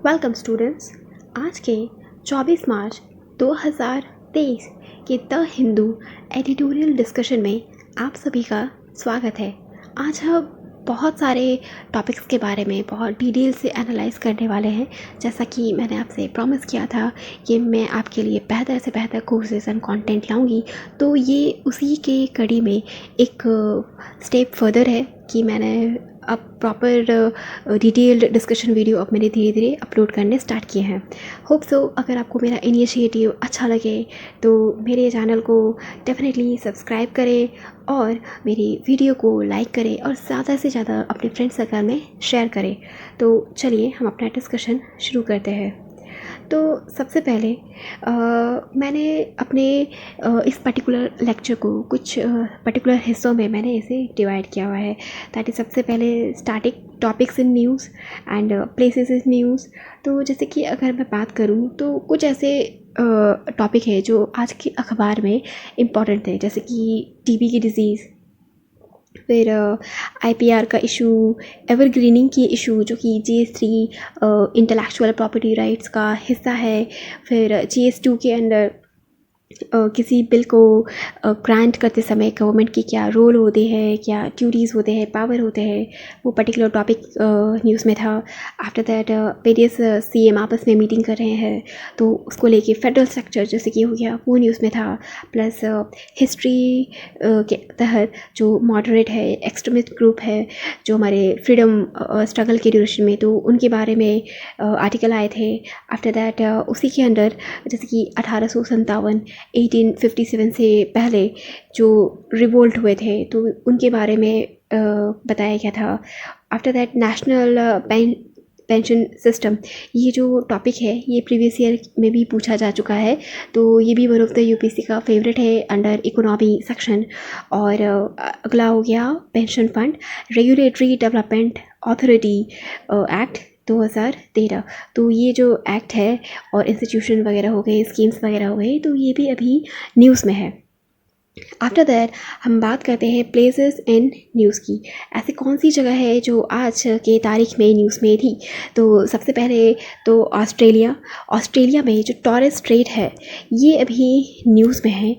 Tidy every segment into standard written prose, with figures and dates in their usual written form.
Welcome students. आज के 24 मार्च 2023 के द हिंदू एडिटोरियल डिस्कशन में आप सभी का स्वागत है। आज हम बहुत सारे टॉपिक्स के बारे में बहुत डिटेल से एनालाइज करने वाले हैं। जैसा कि मैंने आपसे प्रॉमिस किया था कि मैं आपके लिए बेहतर से बेहतर कोर्सेज एंड कंटेंट लाऊंगी, तो ये उसी के कड़ी में एक स्टेप फर्दर है कि मैंने अब प्रॉपर डिटेल्ड डिस्कशन वीडियो अब मैंने धीरे धीरे अपलोड करने स्टार्ट किए हैं। होप सो अगर आपको मेरा इनिशिएटिव अच्छा लगे तो मेरे चैनल को डेफिनेटली सब्सक्राइब करें और मेरी वीडियो को लाइक करें और ज़्यादा से ज़्यादा अपने फ्रेंड सर्कल में शेयर करें। तो चलिए हम अपना डिस्कशन शुरू करते हैं। तो सबसे पहले मैंने अपने इस पर्टिकुलर लेक्चर को कुछ पर्टिकुलर हिस्सों में मैंने इसे डिवाइड किया हुआ है। ताकि सबसे पहले starting topics in news and places in news. तो जैसे कि अगर मैं बात करूं तो कुछ ऐसे टॉपिक है जो आज के अखबार में इम्पॉर्टेंट थे, जैसे कि टीबी की डिज़ीज़, फिर आईपीआर का इशू, एवरग्रीनिंग की इशू जो कि GS3 इंटेलेक्चुअल प्रॉपर्टी राइट्स का हिस्सा है, फिर GS2 के अंदर किसी बिल को ग्रांट करते समय गवर्नमेंट की क्या रोल होते हैं, क्या ड्यूटीज़ होते हैं, पावर होते हैं, वो पर्टिकुलर टॉपिक न्यूज़ में था। आफ्टर दैट वेरियस CM आपस में मीटिंग कर रहे हैं तो उसको लेके फेडरल स्ट्रक्चर जैसे कि हो गया वो न्यूज़ में था। प्लस हिस्ट्री के तहत जो मॉडरेट है, एक्सट्रीमिस्ट ग्रुप है जो हमारे फ्रीडम स्ट्रगल के ड्यूरेशन में, तो उनके बारे में आर्टिकल आए थे। आफ्टर दैट उसी के अंदर जैसे कि 1857 से पहले जो रिवोल्ट हुए थे तो उनके बारे में बताया गया था। After that national pension system, ये जो टॉपिक है ये प्रीवियस ईयर में भी पूछा जा चुका है, तो ये भी वन ऑफ द UPSC का फेवरेट है अंडर इकोनॉमी सेक्शन। और अगला हो गया pension fund regulatory development authority act 2013। तो ये जो एक्ट है और इंस्टीट्यूशन वगैरह हो गए, स्कीम्स वगैरह हो गए, तो ये भी अभी न्यूज़ में है। आफ्टर दैट हम बात करते हैं प्लेसेस इन न्यूज़ की। ऐसी कौन सी जगह है जो आज के तारीख में न्यूज़ में थी। तो सबसे पहले तो ऑस्ट्रेलिया में जो टॉरेस स्ट्रेट है ये अभी न्यूज़ में है,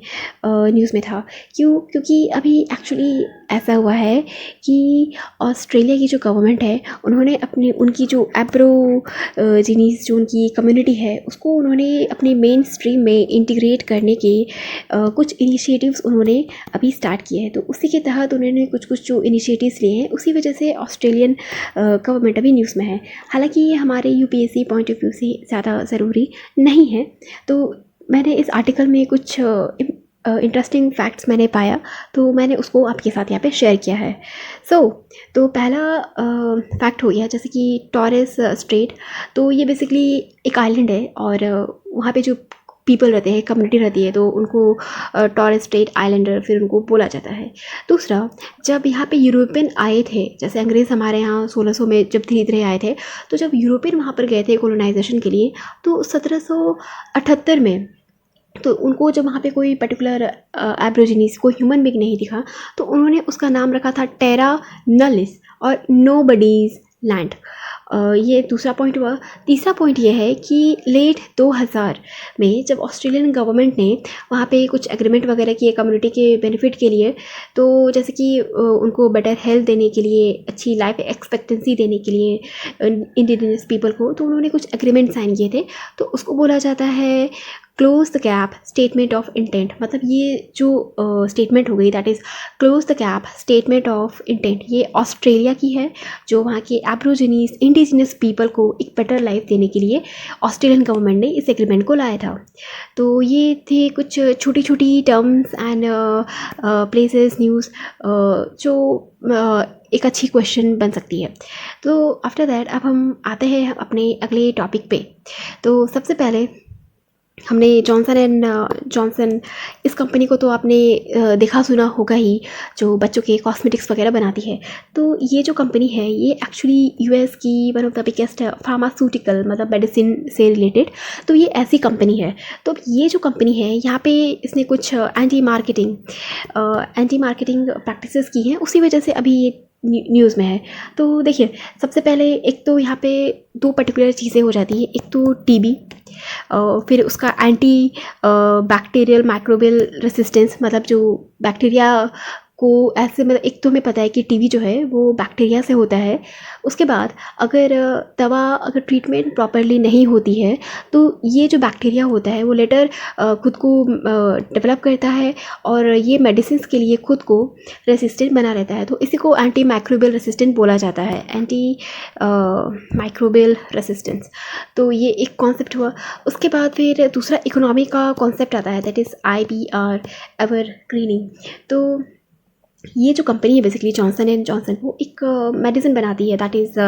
न्यूज़ में था। क्योंकि अभी एक्चुअली ऐसा हुआ है कि ऑस्ट्रेलिया की जो गवर्नमेंट है उन्होंने उनकी जो एब्रोजिनीज जो उनकी कम्युनिटी है उसको उन्होंने अपने मेन स्ट्रीम में इंटीग्रेट करने के कुछ इनिशिएटिव्स उन्होंने अभी स्टार्ट किए हैं। तो उसी के तहत उन्होंने कुछ जो इनिशिएटिव्स लिए हैं उसी वजह से ऑस्ट्रेलियन गवर्नमेंट अभी न्यूज़ में है। हालांकि ये हमारे UPSC पॉइंट ऑफ व्यू से ज़्यादा ज़रूरी नहीं है। तो मैंने इस आर्टिकल में कुछ इंटरेस्टिंग फैक्ट्स मैंने पाया तो मैंने उसको आपके साथ यहाँ पे शेयर किया है। तो पहला फैक्ट हो गया जैसे कि टॉरेस स्ट्रेट, तो ये बेसिकली एक आइलैंड है और वहाँ पे जो पीपल रहते हैं, कम्युनिटी रहती है, तो उनको टॉरेस स्ट्रेट आइलैंडर फिर उनको बोला जाता है। दूसरा, जब यहाँ पे यूरोपियन आए थे, जैसे अंग्रेज़ हमारे यहाँ 1600 में जब धीरे धीरे आए थे, तो जब यूरोपियन वहाँ पर गए थे कोलोनाइजेशन के लिए तो 1778 में तो उनको जब वहाँ पे कोई पर्टिकुलर एब्रोजिनीस कोई ह्यूमन बीइंग नहीं दिखा तो उन्होंने उसका नाम रखा था टेरा नलिस और नोबडीज़ लैंड। ये दूसरा पॉइंट हुआ। तीसरा पॉइंट ये है कि लेट 2000 में जब ऑस्ट्रेलियन गवर्नमेंट ने वहाँ पे कुछ एग्रीमेंट वगैरह किए कम्युनिटी के बेनिफिट के लिए, तो जैसे कि उनको बेटर हेल्थ देने के लिए, अच्छी लाइफ एक्सपेक्टेंसी देने के लिए इंडिजिनस पीपल को, तो उन्होंने कुछ एग्रीमेंट साइन किए थे। तो उसको बोला जाता है close the gap statement of intent. मतलब ये जो स्टेटमेंट हो गई that is close the gap statement of intent, ये ऑस्ट्रेलिया की है जो वहाँ के एब्रोजिनीज इंडिजिनस पीपल को एक बेटर लाइफ देने के लिए ऑस्ट्रेलियन गवर्नमेंट ने इस एग्रीमेंट को लाया था। तो ये थे कुछ छोटी छोटी टर्म्स एंड प्लेसेस न्यूज़ जो एक अच्छी क्वेश्चन बन सकती है। तो आफ्टर दैट अब हम आते हैं अपने अगले टॉपिक पे। तो सबसे पहले हमने जॉनसन एंड जॉनसन, इस कंपनी को तो आपने देखा सुना होगा ही, जो बच्चों के कॉस्मेटिक्स वगैरह बनाती है। तो ये जो कंपनी है ये एक्चुअली US की one of the biggest pharmaceutical, मतलब मेडिसिन से रिलेटेड, तो ये ऐसी कंपनी है। तो ये जो कंपनी है यहाँ पे इसने कुछ एंटी मार्केटिंग प्रैक्टिसेस की हैं, उसी वजह से अभी ये न्यूज़ में है। तो देखिए, सबसे पहले एक तो यहाँ पे दो पर्टिकुलर चीज़ें हो जाती हैं। एक तो टीबी, फिर उसका एंटी बैक्टीरियल माइक्रोबियल रेसिस्टेंस, मतलब जो बैक्टीरिया को ऐसे, मतलब एक तो हमें पता है कि टीबी जो है वो बैक्टीरिया से होता है। उसके बाद अगर दवा, अगर ट्रीटमेंट प्रॉपरली नहीं होती है तो ये जो बैक्टीरिया होता है वो लेटर खुद को डेवलप करता है और ये मेडिसिन के लिए खुद को रेसिस्टेंट बना रहता है। तो इसी को एंटी माइक्रोबियल रेसिस्टेंट बोला जाता है, एंटी माइक्रोबियल रेसिस्टेंस। तो ये एक कॉन्सेप्ट हुआ। उसके बाद फिर दूसरा इकोनॉमी का कॉन्सेप्ट आता है, that is IPR, ever grinning. तो ये जो कंपनी है बेसिकली जॉनसन एंड जॉनसन, वो एक मेडिसिन बनाती है, दैट इज़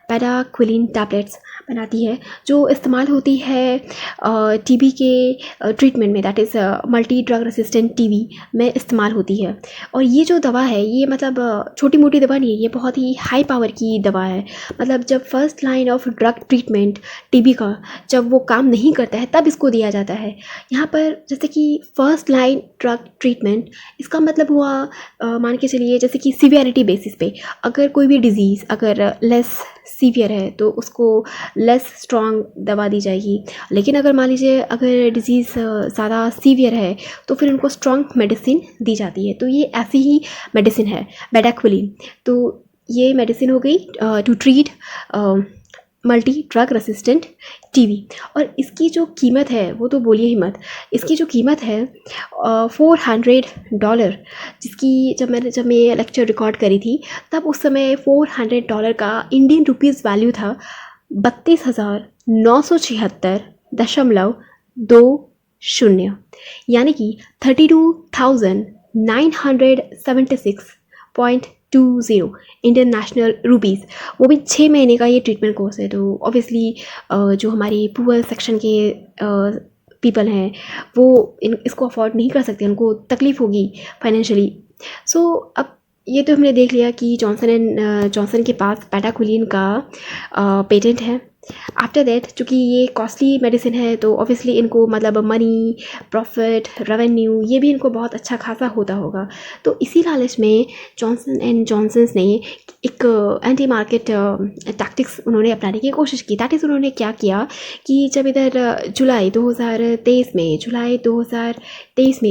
बेडाक्विलिन टैबलेट्स बनाती है, जो इस्तेमाल होती है टीबी के ट्रीटमेंट में, that is multi drug resistant TB में इस्तेमाल होती है। और ये जो दवा है ये मतलब छोटी मोटी दवा नहीं है, ये बहुत ही हाई पावर की दवा है। मतलब जब first line of drug treatment TB का जब वो काम नहीं करता है तब इसको दिया जाता है। यहाँ पर जैसे कि फर्स्ट लाइन ड्रग ट्रीटमेंट, इसका मतलब हुआ मान के चलिए जैसे कि सीवियरिटी बेसिस पे, अगर कोई भी डिज़ीज़ अगर लेस सीवियर है तो उसको लेस स्ट्रॉन्ग दवा दी जाएगी। लेकिन अगर मान लीजिए अगर डिज़ीज़ ज़्यादा सीवियर है तो फिर उनको स्ट्रॉन्ग मेडिसिन दी जाती है। तो ये ऐसी ही मेडिसिन है बेडाक्विलिन। तो ये मेडिसिन हो गई to treat multi drug resistant TB. और इसकी जो कीमत है वो तो बोलिए ही मत। इसकी जो कीमत है $400, जिसकी जब मैं लेक्चर रिकॉर्ड करी थी तब उस समय $400 का इंडियन रुपीज़ वैल्यू था 32,976.20, यानी कि 32,976.20 इंडियन नेशनल रुपीज़। वो भी 6 महीने का ये ट्रीटमेंट कोर्स है। तो ऑब्वियसली जो हमारी पुअर सेक्शन के पीपल हैं वो इसको अफोर्ड नहीं कर सकते, उनको तकलीफ़ होगी फाइनेंशियली। सो अब ये तो हमने देख लिया कि जॉनसन एंड जॉनसन के पास बेडाक्विलिन का पेटेंट है। आफ्टर दैट चूँकि ये कॉस्टली मेडिसिन है तो ऑब्वियसली इनको मतलब मनी, प्रॉफिट, रेवेन्यू ये भी इनको बहुत अच्छा खासा होता होगा। तो इसी लालच में जॉनसन एंड जॉनसन्स ने एक एंटी मार्केट टैक्टिक्स उन्होंने अपनाने की कोशिश की। दैट इज़ उन्होंने क्या किया कि जब इधर जुलाई 2023 में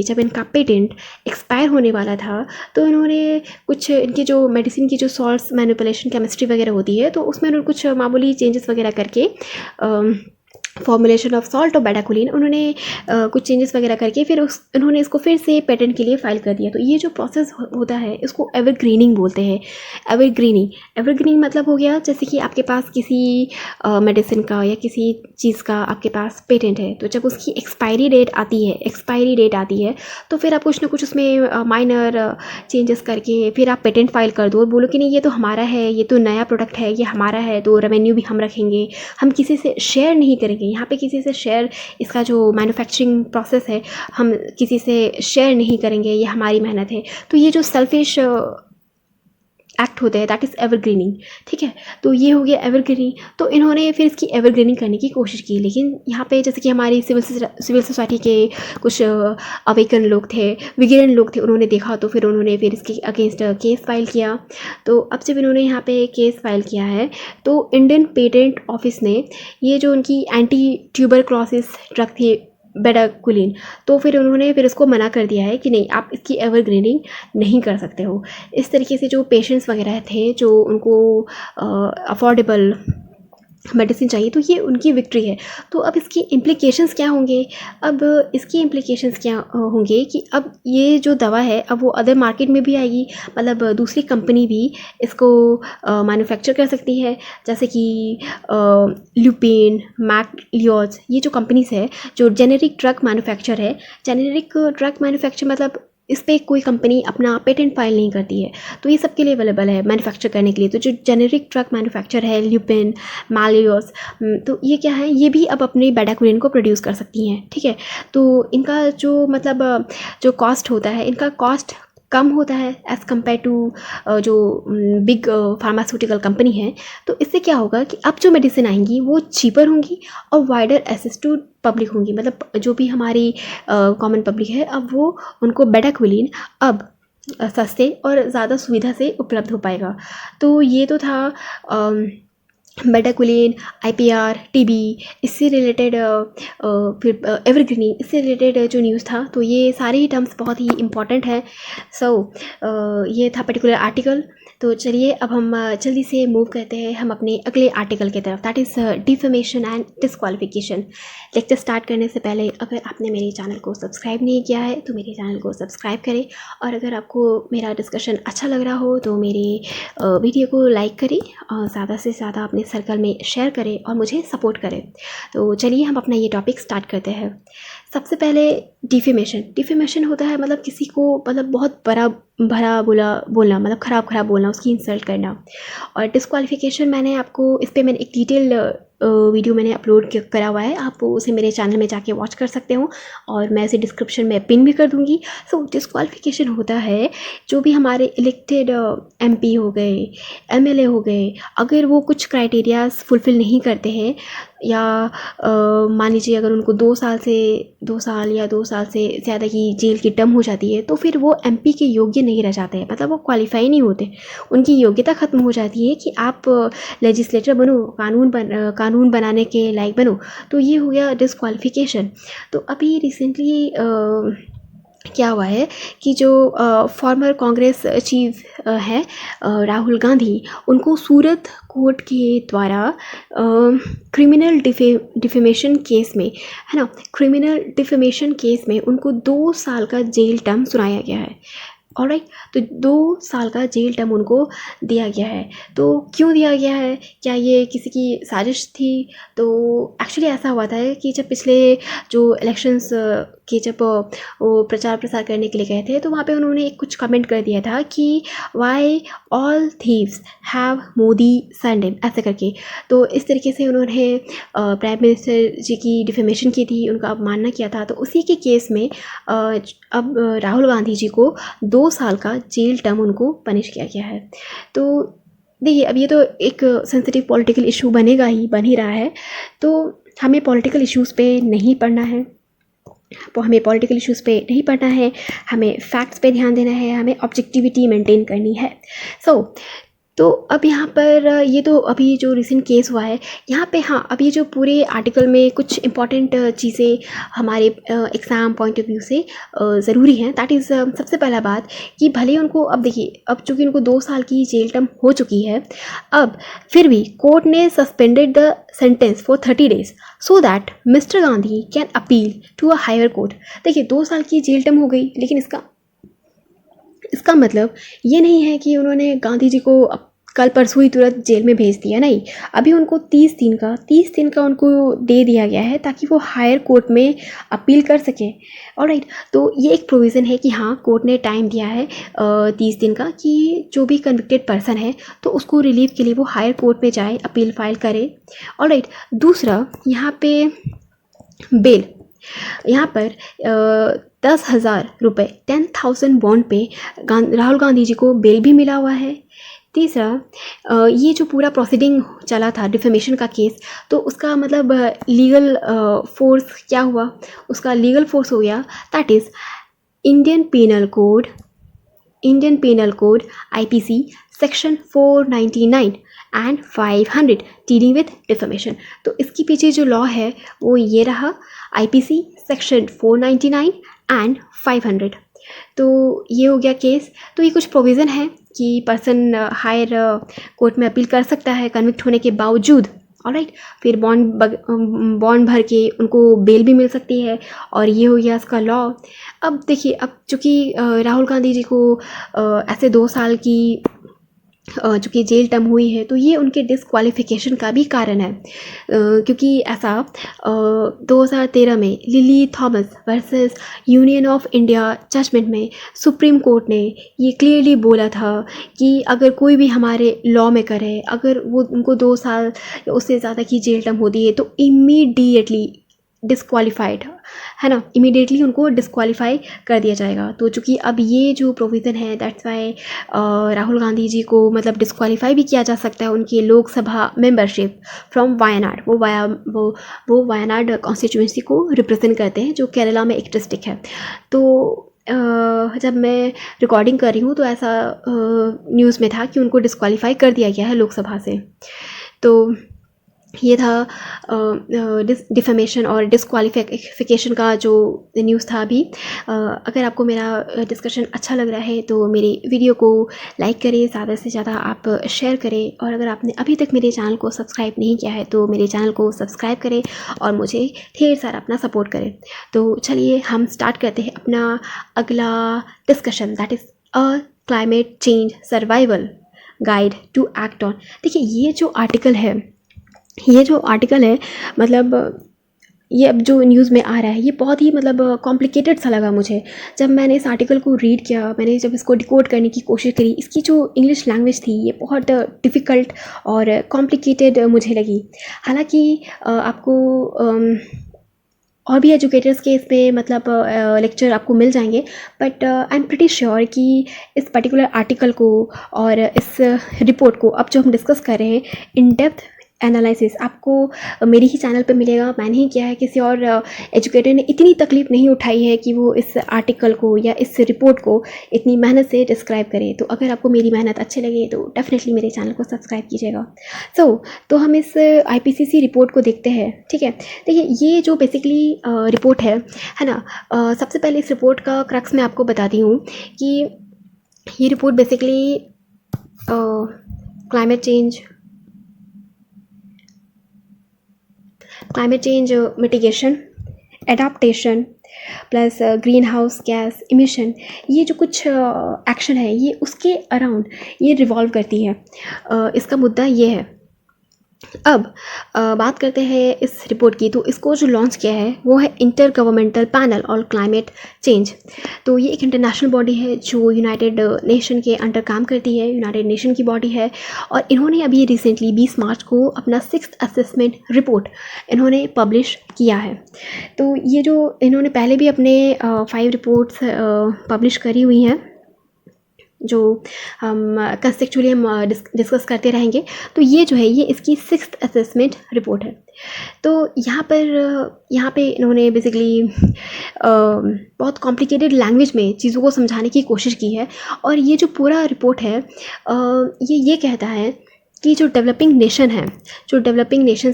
जब इनका पेटेंट एक्सपायर होने वाला था तो इन्होंने कुछ इनकी जो मेडिसिन की जो सॉल्ट्स मैनिपुलेशन केमिस्ट्री वगैरह होती है तो उसमें उन्होंने कुछ मामूली चेंजेस वगैरह करके फॉर्मुलेशन ऑफ सॉल्ट और बेडाक्विलिन उन्होंने कुछ चेंजेस वगैरह करके फिर उन्होंने इसको फिर से पेटेंट के लिए फ़ाइल कर दिया। तो ये जो प्रोसेस होता है इसको एवरग्रीनिंग बोलते हैं। एवरग्रीनिंग मतलब हो गया जैसे कि आपके पास किसी मेडिसिन का या किसी चीज़ का आपके पास पेटेंट है, तो जब उसकी एक्सपायरी डेट आती है तो फिर आप कुछ ना कुछ उसमें माइनर चेंजेस करके फिर आप पेटेंट फाइल कर दो और बोलो कि नहीं ये तो हमारा है, ये तो नया प्रोडक्ट है, ये हमारा है, तो रेवेन्यू भी हम रखेंगे, हम किसी से शेयर नहीं करेंगे। यहाँ पे किसी से शेयर, इसका जो मैन्युफैक्चरिंग प्रोसेस है हम किसी से शेयर नहीं करेंगे, ये हमारी मेहनत है। तो ये जो सेल्फिश एक्ट होते हैं दैट इज़ एवरग्रीनिंग। ठीक है, तो ये हो गया एवरग्रीनिंग। तो इन्होंने फिर इसकी एवरग्रीनिंग करने की कोशिश की, लेकिन यहाँ पे जैसे कि हमारी सिविल सोसाइटी के कुछ अवेकन लोग थे, विगिलन लोग थे, उन्होंने देखा तो फिर उन्होंने फिर इसके अगेंस्ट केस फाइल किया। तो अब जब इन्होंने यहाँ पे केस फाइल किया है तो इंडियन पेटेंट ऑफिस ने ये जो उनकी एंटी ट्यूबरक्लोसिस ड्रग थी बेडाक्विलिन, तो फिर उन्होंने फिर उसको मना कर दिया है कि नहीं आप इसकी एवरग्रीनिंग नहीं कर सकते हो। इस तरीके से जो पेशेंट्स वगैरह थे जो उनको अफोर्डेबल मेडिसिन चाहिए तो ये उनकी विक्ट्री है। तो अब इसकी इम्प्लिकेशंस क्या होंगे? अब इसकी इम्प्लिकेशंस क्या होंगे कि अब ये जो दवा है अब वो अदर मार्केट में भी आएगी, मतलब दूसरी कंपनी भी इसको मैन्युफैक्चर कर सकती है, जैसे कि ल्यूपिन, मैकलियोज, ये जो कंपनीज है जो जेनेरिक ड्रग मैन्युफैक्चर है। जेनेरिक ड्रग मैन्युफैक्चर मतलब इस पर कोई कंपनी अपना पेटेंट फाइल नहीं करती है, तो ये सबके लिए अवेलेबल है मैन्युफैक्चर करने के लिए। तो जो जेनेरिक ड्रग मैन्युफैक्चर है ल्यूपिन, मैलियोस, तो ये क्या है, ये भी अब अपनी बेडाक्विलिन को प्रोड्यूस कर सकती हैं। ठीक है, तो इनका जो मतलब जो कॉस्ट होता है, इनका कॉस्ट कम होता है एज़ कम्पेयर टू जो बिग फार्मास्यूटिकल कंपनी है। तो इससे क्या होगा कि अब जो मेडिसिन आएंगी वो चीपर होंगी और वाइडर एक्सेस टू पब्लिक होंगी। मतलब जो भी हमारी कॉमन पब्लिक है अब वो उनको बेडाक्विलिन अब सस्ते और ज़्यादा सुविधा से उपलब्ध हो पाएगा। तो ये तो था बेटाक्विलिन, आईपीआर, टीबी, इससे रिलेटेड फिर एवरग्रीनिंग, इससे रिलेटेड जो न्यूज़ था। तो ये सारे ही टर्म्स बहुत ही इम्पॉर्टेंट है। सो ये था पर्टिकुलर आर्टिकल। तो चलिए अब हम जल्दी से मूव करते हैं हम अपने अगले आर्टिकल की तरफ, that is defamation and disqualification. Lecture start करने से पहले अगर आपने मेरे चैनल को सब्सक्राइब नहीं किया है तो मेरे चैनल को सब्सक्राइब करें, और अगर आपको मेरा डिस्कशन अच्छा लग रहा हो तो मेरे वीडियो को लाइक करें, ज़्यादा से ज़्यादा अपने सर्कल में शेयर करें और मुझे सपोर्ट करें। तो चलिए हम अपना ये टॉपिक स्टार्ट करते हैं। सबसे पहले डिफेमेशन होता है मतलब किसी को मतलब बहुत भरा बोलना, मतलब ख़राब बोलना, उसकी इंसल्ट करना। और डिस्क्वालिफिकेशन मैंने आपको इस पर मैंने एक डिटेल वीडियो मैंने अपलोड करा हुआ है, आप उसे मेरे चैनल में जाके वॉच कर सकते हो और मैं इसे डिस्क्रिप्शन में पिन भी कर दूँगी। सो डिस्क्वालिफिकेशन होता है जो भी हमारे इलेक्टेड एमपी हो गए, एमएलए हो गए, अगर वो कुछ क्राइटेरियाज फुलफ़िल नहीं करते हैं, या मान लीजिए अगर उनको 2 साल या 2 साल से ज़्यादा की जेल की टर्म हो जाती है, तो फिर वो एमपी के योग्य नहीं रह जाते हैं, मतलब वो क्वालिफाई नहीं होते, उनकी योग्यता ख़त्म हो जाती है कि आप लेजिस्लेटर बनो, कानून बनाने के लायक बनो। तो ये हो गया डिस्क्वालिफिकेशन। तो अभी रिसेंटली क्या हुआ है कि जो फॉर्मर कांग्रेस चीफ है राहुल गांधी, उनको सूरत कोर्ट के द्वारा क्रिमिनल डिफेमेशन केस में, है ना, क्रिमिनल डिफेमेशन केस में उनको 2 साल का जेल टर्म सुनाया गया है। ऑलराइट, तो 2 साल का जेल टर्म उनको दिया गया है। तो क्यों दिया गया है, क्या ये किसी की साजिश थी? तो एक्चुअली ऐसा हुआ था कि जब पिछले जो इलेक्शंस के जब वो प्रचार प्रसार करने के लिए गए थे, तो वहाँ पे उन्होंने एक कुछ कमेंट कर दिया था कि why all thieves have Modi son, ऐसे करके। तो इस तरीके से उन्होंने प्राइम मिनिस्टर जी की डिफेमेशन की थी, उनका अवमानना किया था। तो उसी के केस में अब राहुल गांधी जी को 2 साल का जेल टर्म उनको पनिश किया गया है। तो देखिए, अब ये तो एक सेंसिटिव पॉलिटिकल इशू बन ही रहा है। तो हमें पॉलिटिकल इश्यूज़ पे नहीं पढ़ना है, हमें फैक्ट्स पे ध्यान देना है, हमें ऑब्जेक्टिविटी मेंटेन करनी है। तो अब यहाँ पर ये तो अभी जो रिसेंट केस हुआ है यहाँ पे, हाँ, अभी जो पूरे आर्टिकल में कुछ इम्पॉर्टेंट चीज़ें हमारे एग्ज़ाम पॉइंट ऑफ व्यू से ज़रूरी हैं। दैट इज़ सबसे पहला बात कि भले ही उनको, अब देखिए, अब चूँकि उनको 2 साल की जेल टर्म हो चुकी है, अब फिर भी कोर्ट ने suspended the sentence for 30 days so that mister Gandhi can appeal to a higher court. देखिए, 2 साल की जेल टर्म हो गई, लेकिन इसका मतलब ये नहीं है कि उन्होंने गांधी जी को कल परसों ही तुरंत जेल में भेज दिया, नहीं। अभी उनको 30 दिन का उनको दे दिया गया है ताकि वो हायर कोर्ट में अपील कर सकें। ऑलराइट, तो ये एक प्रोविज़न है कि हाँ, कोर्ट ने टाइम दिया है 30 दिन का कि जो भी कन्विक्टेड पर्सन है तो उसको रिलीफ के लिए वो हायर कोर्ट में जाए, अपील फाइल करे। ऑलराइट, दूसरा यहाँ पे बेल, यहाँ पर 10,000 रुपये, 10,000 बॉन्ड पे राहुल गांधी जी को बेल भी मिला हुआ है। तीसरा, ये जो पूरा प्रोसीडिंग चला था डिफेमेशन का केस, तो उसका मतलब लीगल फोर्स क्या हुआ, उसका लीगल फोर्स हो गया, that is Indian penal code IPC section 499 and 500 dealing with defamation. तो इसके पीछे जो लॉ है वो ये रहा, IPC सेक्शन 499 एंड 500। तो ये हो गया केस। तो ये कुछ प्रोविज़न है कि पर्सन हायर कोर्ट में अपील कर सकता है कन्विक्ट होने के बावजूद। ऑलराइट, फिर बॉन्ड भर के उनको बेल भी मिल सकती है, और ये हो गया इसका लॉ। अब देखिए, अब चूँकि राहुल गांधी जी को ऐसे 2 साल की चूँकि जेल टर्म हुई है, तो ये उनके डिस्क्वालिफिकेशन का भी कारण है, क्योंकि ऐसा 2013 में Lily Thomas versus Union of India judgment में सुप्रीम कोर्ट ने ये क्लियरली बोला था कि अगर कोई भी हमारे लॉ में करे, अगर वो उनको 2 साल या उससे ज़्यादा की जेल टर्म होती है तो इमीडिएटली डिस्क्वालीफाइड, है ना, इमीडिएटली उनको डिस्क्वालीफाई कर दिया जाएगा। तो चूँकि अब ये जो प्रोविज़न है, दैट्स वाई राहुल गांधी जी को मतलब डिस्क्वालीफाई भी किया जा सकता है उनकी लोकसभा मेंबरशिप फ्रॉम वायनाड। वो वायनाड कॉन्स्टिट्यूंसी को रिप्रेजेंट करते हैं, जो केरला में एक डिस्ट्रिक्ट है। तो जब मैं रिकॉर्डिंग कर रही हूँ तो ऐसा न्यूज़ में था कि उनको डिस्क्वालीफाई कर दिया गया है लोकसभा से। तो ये था डिफेमेशन और डिस्क्वालिफिकेशन का जो न्यूज़ था अभी। अगर आपको मेरा डिस्कशन अच्छा लग रहा है तो मेरी वीडियो को लाइक करें, ज़्यादा से ज़्यादा आप शेयर करें, और अगर आपने अभी तक मेरे चैनल को सब्सक्राइब नहीं किया है तो मेरे चैनल को सब्सक्राइब करें और मुझे ढेर सारा अपना सपोर्ट करें। तो चलिए हम स्टार्ट करते हैं अपना अगला discussion, that is a climate change survival guide to act on. देखिए ये जो आर्टिकल है मतलब ये अब जो न्यूज़ में आ रहा है ये बहुत ही मतलब कॉम्प्लिकेटेड सा लगा मुझे। जब मैंने इस आर्टिकल को रीड किया, मैंने जब इसको डिकोड करने की कोशिश करी, इसकी जो इंग्लिश लैंग्वेज थी ये बहुत डिफ़िकल्ट और कॉम्प्लिकेटेड मुझे लगी। हालांकि आपको और भी एजुकेटर्स के इस पर मतलब लेक्चर आपको मिल जाएंगे, but I am pretty sure कि इस पर्टिकुलर आर्टिकल को और इस रिपोर्ट को अब जो हम डिस्कस कर रहे हैं इन डेप्थ एनालिसिस आपको मेरे ही चैनल पे मिलेगा। मैंने ही किया है, किसी और एजुकेटर ने इतनी तकलीफ़ नहीं उठाई है कि वो इस आर्टिकल को या इस रिपोर्ट को इतनी मेहनत से डिस्क्राइब करे। तो अगर आपको मेरी मेहनत अच्छी लगे तो डेफिनेटली मेरे चैनल को सब्सक्राइब कीजिएगा। तो हम इस IPCC रिपोर्ट को देखते हैं, ठीक है। देखिए ये जो बेसिकली रिपोर्ट है ना, सबसे पहले इस रिपोर्ट का क्रक्स मैं आपको बताती हूँ कि ये report basically climate change mitigation, adaptation plus green house gas emission, ये जो कुछ एक्शन है ये उसके अराउंड ये रिवॉल्व करती है। इसका मुद्दा ये है। अब बात करते हैं इस रिपोर्ट की। तो इसको जो लॉन्च किया है वो है inter governmental panel on climate change. तो ये एक इंटरनेशनल बॉडी है जो यूनाइटेड नेशन के अंडर काम करती है, यूनाइटेड नेशन की बॉडी है। और इन्होंने अभी रिसेंटली 20 मार्च को अपना 6th असेसमेंट रिपोर्ट इन्होंने पब्लिश किया है। तो ये जो इन्होंने पहले भी अपने 5 रिपोर्ट्स पब्लिश करी हुई हैं जो हम कंसेप्चुअली हम डिस्कस करते रहेंगे। तो ये जो है ये इसकी 6th असेसमेंट रिपोर्ट है। तो यहाँ पे इन्होंने बेसिकली बहुत कॉम्प्लिकेटेड लैंग्वेज में चीज़ों को समझाने की कोशिश की है। और ये जो पूरा रिपोर्ट है ये कहता है कि जो डेवलपिंग नेशंस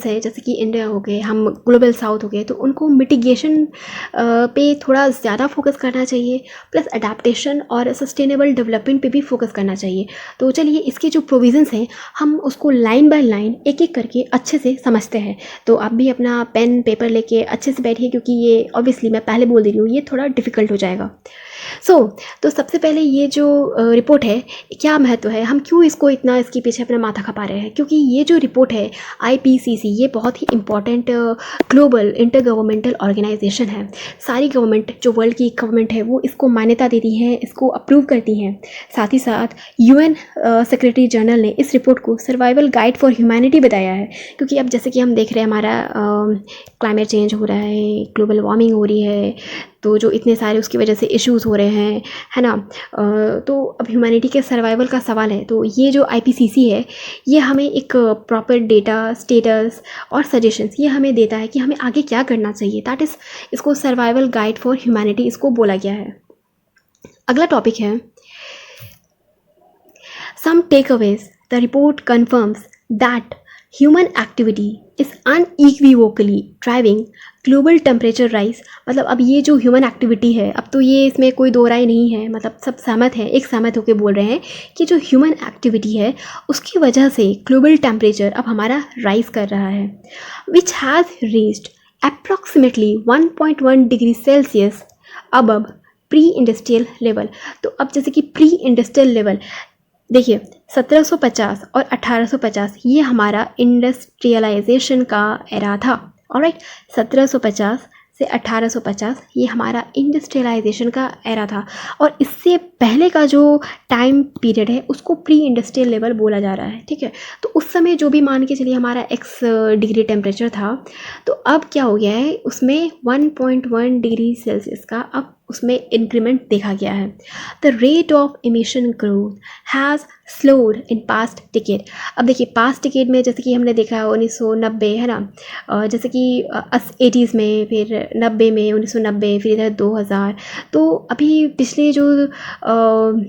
हैं जैसे कि इंडिया हो गए, हम ग्लोबल साउथ हो गए, तो उनको मिटिगेशन पे थोड़ा ज़्यादा फोकस करना चाहिए, प्लस अडेप्टेशन और सस्टेनेबल डेवलपमेंट पे भी फोकस करना चाहिए। तो चलिए इसके जो प्रोविजंस हैं हम उसको लाइन बाय लाइन एक एक करके अच्छे से समझते हैं। तो आप भी अपना पेन पेपर लेके अच्छे से बैठिए, क्योंकि ये ऑब्वियसली मैं पहले बोल दे रही हूँ ये थोड़ा डिफ़िकल्ट हो जाएगा। तो सबसे पहले ये जो रिपोर्ट है क्या महत्व है, हम क्यों इसको इतना इसके पीछे अपना माथा खपा रहे हैं, क्योंकि ये जो रिपोर्ट है IPCC ये बहुत ही important global intergovernmental organisation है। सारी गवर्नमेंट जो वर्ल्ड की गवर्नमेंट है वो इसको मान्यता देती हैं, इसको अप्रूव करती हैं। साथ ही साथ UN सेक्रेटरी जनरल ने इस रिपोर्ट को सर्वाइवल गाइड फॉर ह्यूमैनिटी बताया है। क्योंकि अब जैसे कि हम देख रहे हैं हमारा क्लाइमेट चेंज हो रहा है, ग्लोबल वार्मिंग हो रही है, तो जो इतने सारे उसकी वजह से इश्यूज़ हो रहे हैं, है ना। तो अब ह्यूमैनिटी के सर्वाइवल का सवाल है। तो ये जो IPCC है ये हमें एक प्रॉपर डेटा, स्टेटस और सजेशंस ये हमें देता है कि हमें आगे क्या करना चाहिए। दैट इज़ इसको सर्वाइवल गाइड फॉर ह्यूमैनिटी इसको बोला गया है। अगला टॉपिक है some takeaways. The report confirms that human activity is unequivocally driving global temperature rise. मतलब अब ये जो ह्यूमन एक्टिविटी है, अब तो ये इसमें कोई दो राय नहीं है, मतलब सब सहमत हैं, एक सहमत होकर बोल रहे हैं कि जो ह्यूमन एक्टिविटी है उसकी वजह से ग्लोबल टेम्परेचर अब हमारा राइज कर रहा है, which has reached approximately 1.1 degree Celsius above pre industrial level. तो अब जैसे कि प्री इंडस्ट्रियल लेवल देखिए 1750 और 1850 ये हमारा इंडस्ट्रियलाइजेशन का एरा था। ऑलराइट, 1750 से 1850 ये हमारा इंडस्ट्रियलाइजेशन का एरा था। और इससे पहले का जो टाइम पीरियड है उसको प्री इंडस्ट्रियल लेवल बोला जा रहा है, ठीक है। तो उस समय जो भी मान के चलिए हमारा x डिग्री टेम्परेचर था, तो अब क्या हो गया है उसमें 1.1 डिग्री सेल्सियस का अब उसमें इंक्रीमेंट देखा गया है। The rate of emission growth has slowed in past decade. अब देखिए पास्ट डिकेड में जैसे कि हमने देखा 1990 है ना, जैसे कि 80s में, फिर 90 में, 1990, फिर इधर 2000, तो अभी पिछले जो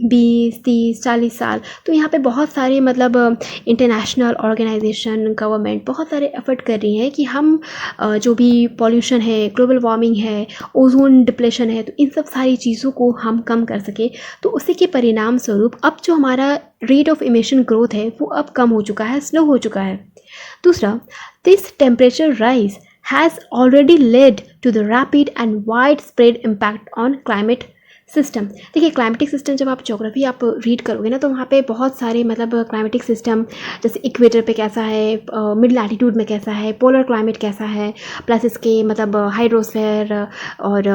20, 30, 40 साल, तो यहाँ पे बहुत सारे मतलब इंटरनेशनल ऑर्गेनाइजेशन, गवर्नमेंट बहुत सारे एफर्ट कर रही हैं कि हम जो भी पॉल्यूशन है, ग्लोबल वार्मिंग है, ओजोन डिप्लेशन है, तो इन सब सारी चीज़ों को हम कम कर सकें। तो उसी के परिणाम स्वरूप अब जो हमारा रेट ऑफ इमिशन ग्रोथ है वो अब कम हो चुका है, स्लो हो चुका है। दूसरा, this temperature rise has already led to the rapid and widespread impact on climate system. देखिए क्लाइमेटिक सिस्टम जब आप ज्योग्राफी आप रीड करोगे ना, तो वहाँ पे बहुत सारे मतलब क्लाइमेटिक सिस्टम, जैसे इक्वेटर पे कैसा है, मिड लैटिट्यूड में कैसा है, पोलर क्लाइमेट कैसा है, प्लस इसके मतलब हाइड्रोस्फेयर और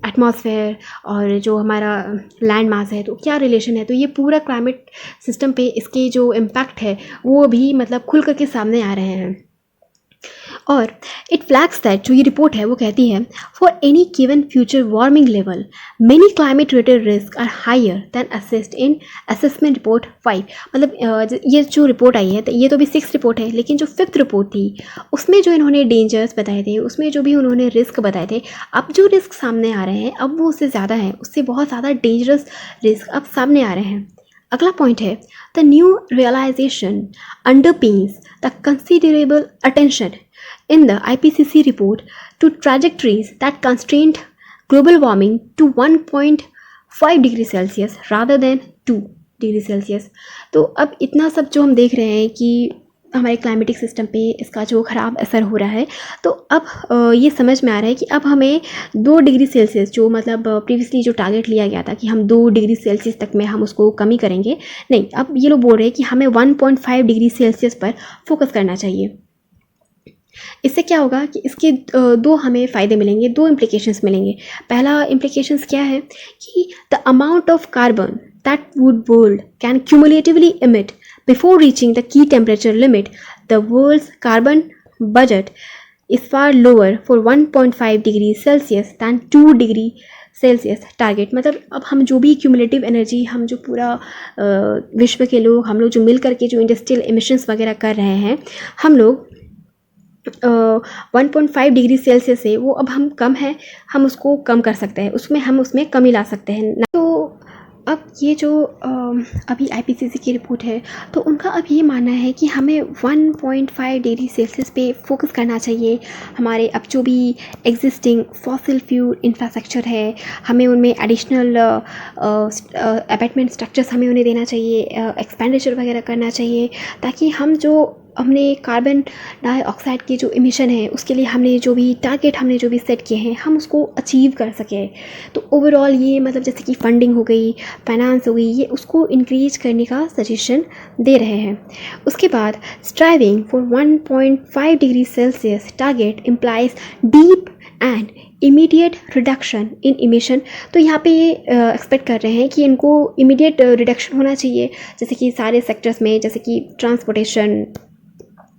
एटमॉस्फेयर और जो हमारा लैंड मास है, तो क्या रिलेशन है। तो ये पूरा क्लाइमेट सिस्टम पे इसके जो इम्पैक्ट है वो भी मतलब खुल करके सामने आ रहे हैं। और इट फ्लैग्स दैट, जो ये रिपोर्ट है वो कहती है, for any given future warming level many climate related risk are higher than assessed in assessment report 5। मतलब ये जो रिपोर्ट आई है, तो ये तो भी 6th रिपोर्ट है, लेकिन जो 5th रिपोर्ट थी उसमें जो इन्होंने डेंजर्स बताए थे, उसमें जो भी उन्होंने रिस्क बताए थे, अब जो रिस्क सामने आ रहे हैं अब वो उससे ज़्यादा है, उससे बहुत ज़्यादा डेंजरस रिस्क अब सामने आ रहे हैं। अगला पॉइंट है, the new realisation underpins the considerable attention in the IPCC report to trajectories that constrained global warming to 1.5 degree Celsius rather than 2 degree Celsius. तो अब इतना सब जो हम देख रहे हैं कि हमारे क्लाइमेटिक सिस्टम पे इसका जो ख़राब असर हो रहा है, तो अब ये समझ में आ रहा है कि अब हमें 2 डिग्री सेल्सियस, जो मतलब प्रीवियसली जो टारगेट लिया गया था कि हम 2 डिग्री सेल्सियस तक में हम उसको कमी करेंगे, नहीं, अब ये लोग बोल रहे हैं कि हमें 1.5 डिग्री सेल्सियस पर फोकस करना चाहिए। इससे क्या होगा कि इसके दो हमें फ़ायदे मिलेंगे, 2 इम्प्लिकेशंस मिलेंगे। पहला इम्प्लिकेशंस क्या है कि the amount of carbon that would world can cumulatively emit before reaching the key temperature limit, the world's carbon budget is far lower for 1.5 degree Celsius than 2 degree Celsius target. मतलब अब हम जो भी cumulative energy, हम जो पूरा विश्व के लोग, हम लोग जो मिल करके जो इंडस्ट्रियल एमिशंस वगैरह कर रहे हैं, हम लोग 1.5 डिग्री सेल्सियस से वो अब हम कम है, हम उसको कम कर सकते हैं, उसमें कमी ला सकते हैं। तो अब ये जो अभी IPCC की रिपोर्ट है, तो उनका अब ये मानना है कि हमें 1.5 डिग्री सेल्सियस पे फोकस करना चाहिए। हमारे अब जो भी एग्जिस्टिंग फॉसिल फ्यूल इंफ्रास्ट्रक्चर है, हमें उनमें एडिशनल अबैटमेंट स्ट्रक्चर्स हमें उन्हें देना चाहिए, एक्सपेंडिचर वगैरह करना चाहिए, ताकि हम जो हमने कार्बन डाइऑक्साइड की जो इमिशन है उसके लिए हमने जो भी टारगेट हमने जो भी सेट किए हैं, हम उसको अचीव कर सकें। तो ओवरऑल ये मतलब जैसे कि फंडिंग हो गई, फाइनेंस हो गई, ये उसको इंक्रीज करने का सजेशन दे रहे हैं। उसके बाद striving for 1.5 degree Celsius target implies deep and immediate reduction in emission. तो यहाँ पे ये एक्सपेक्ट कर रहे हैं कि इनको इमीडिएट रिडक्शन होना चाहिए, जैसे कि सारे सेक्टर्स में, जैसे कि ट्रांसपोर्टेशन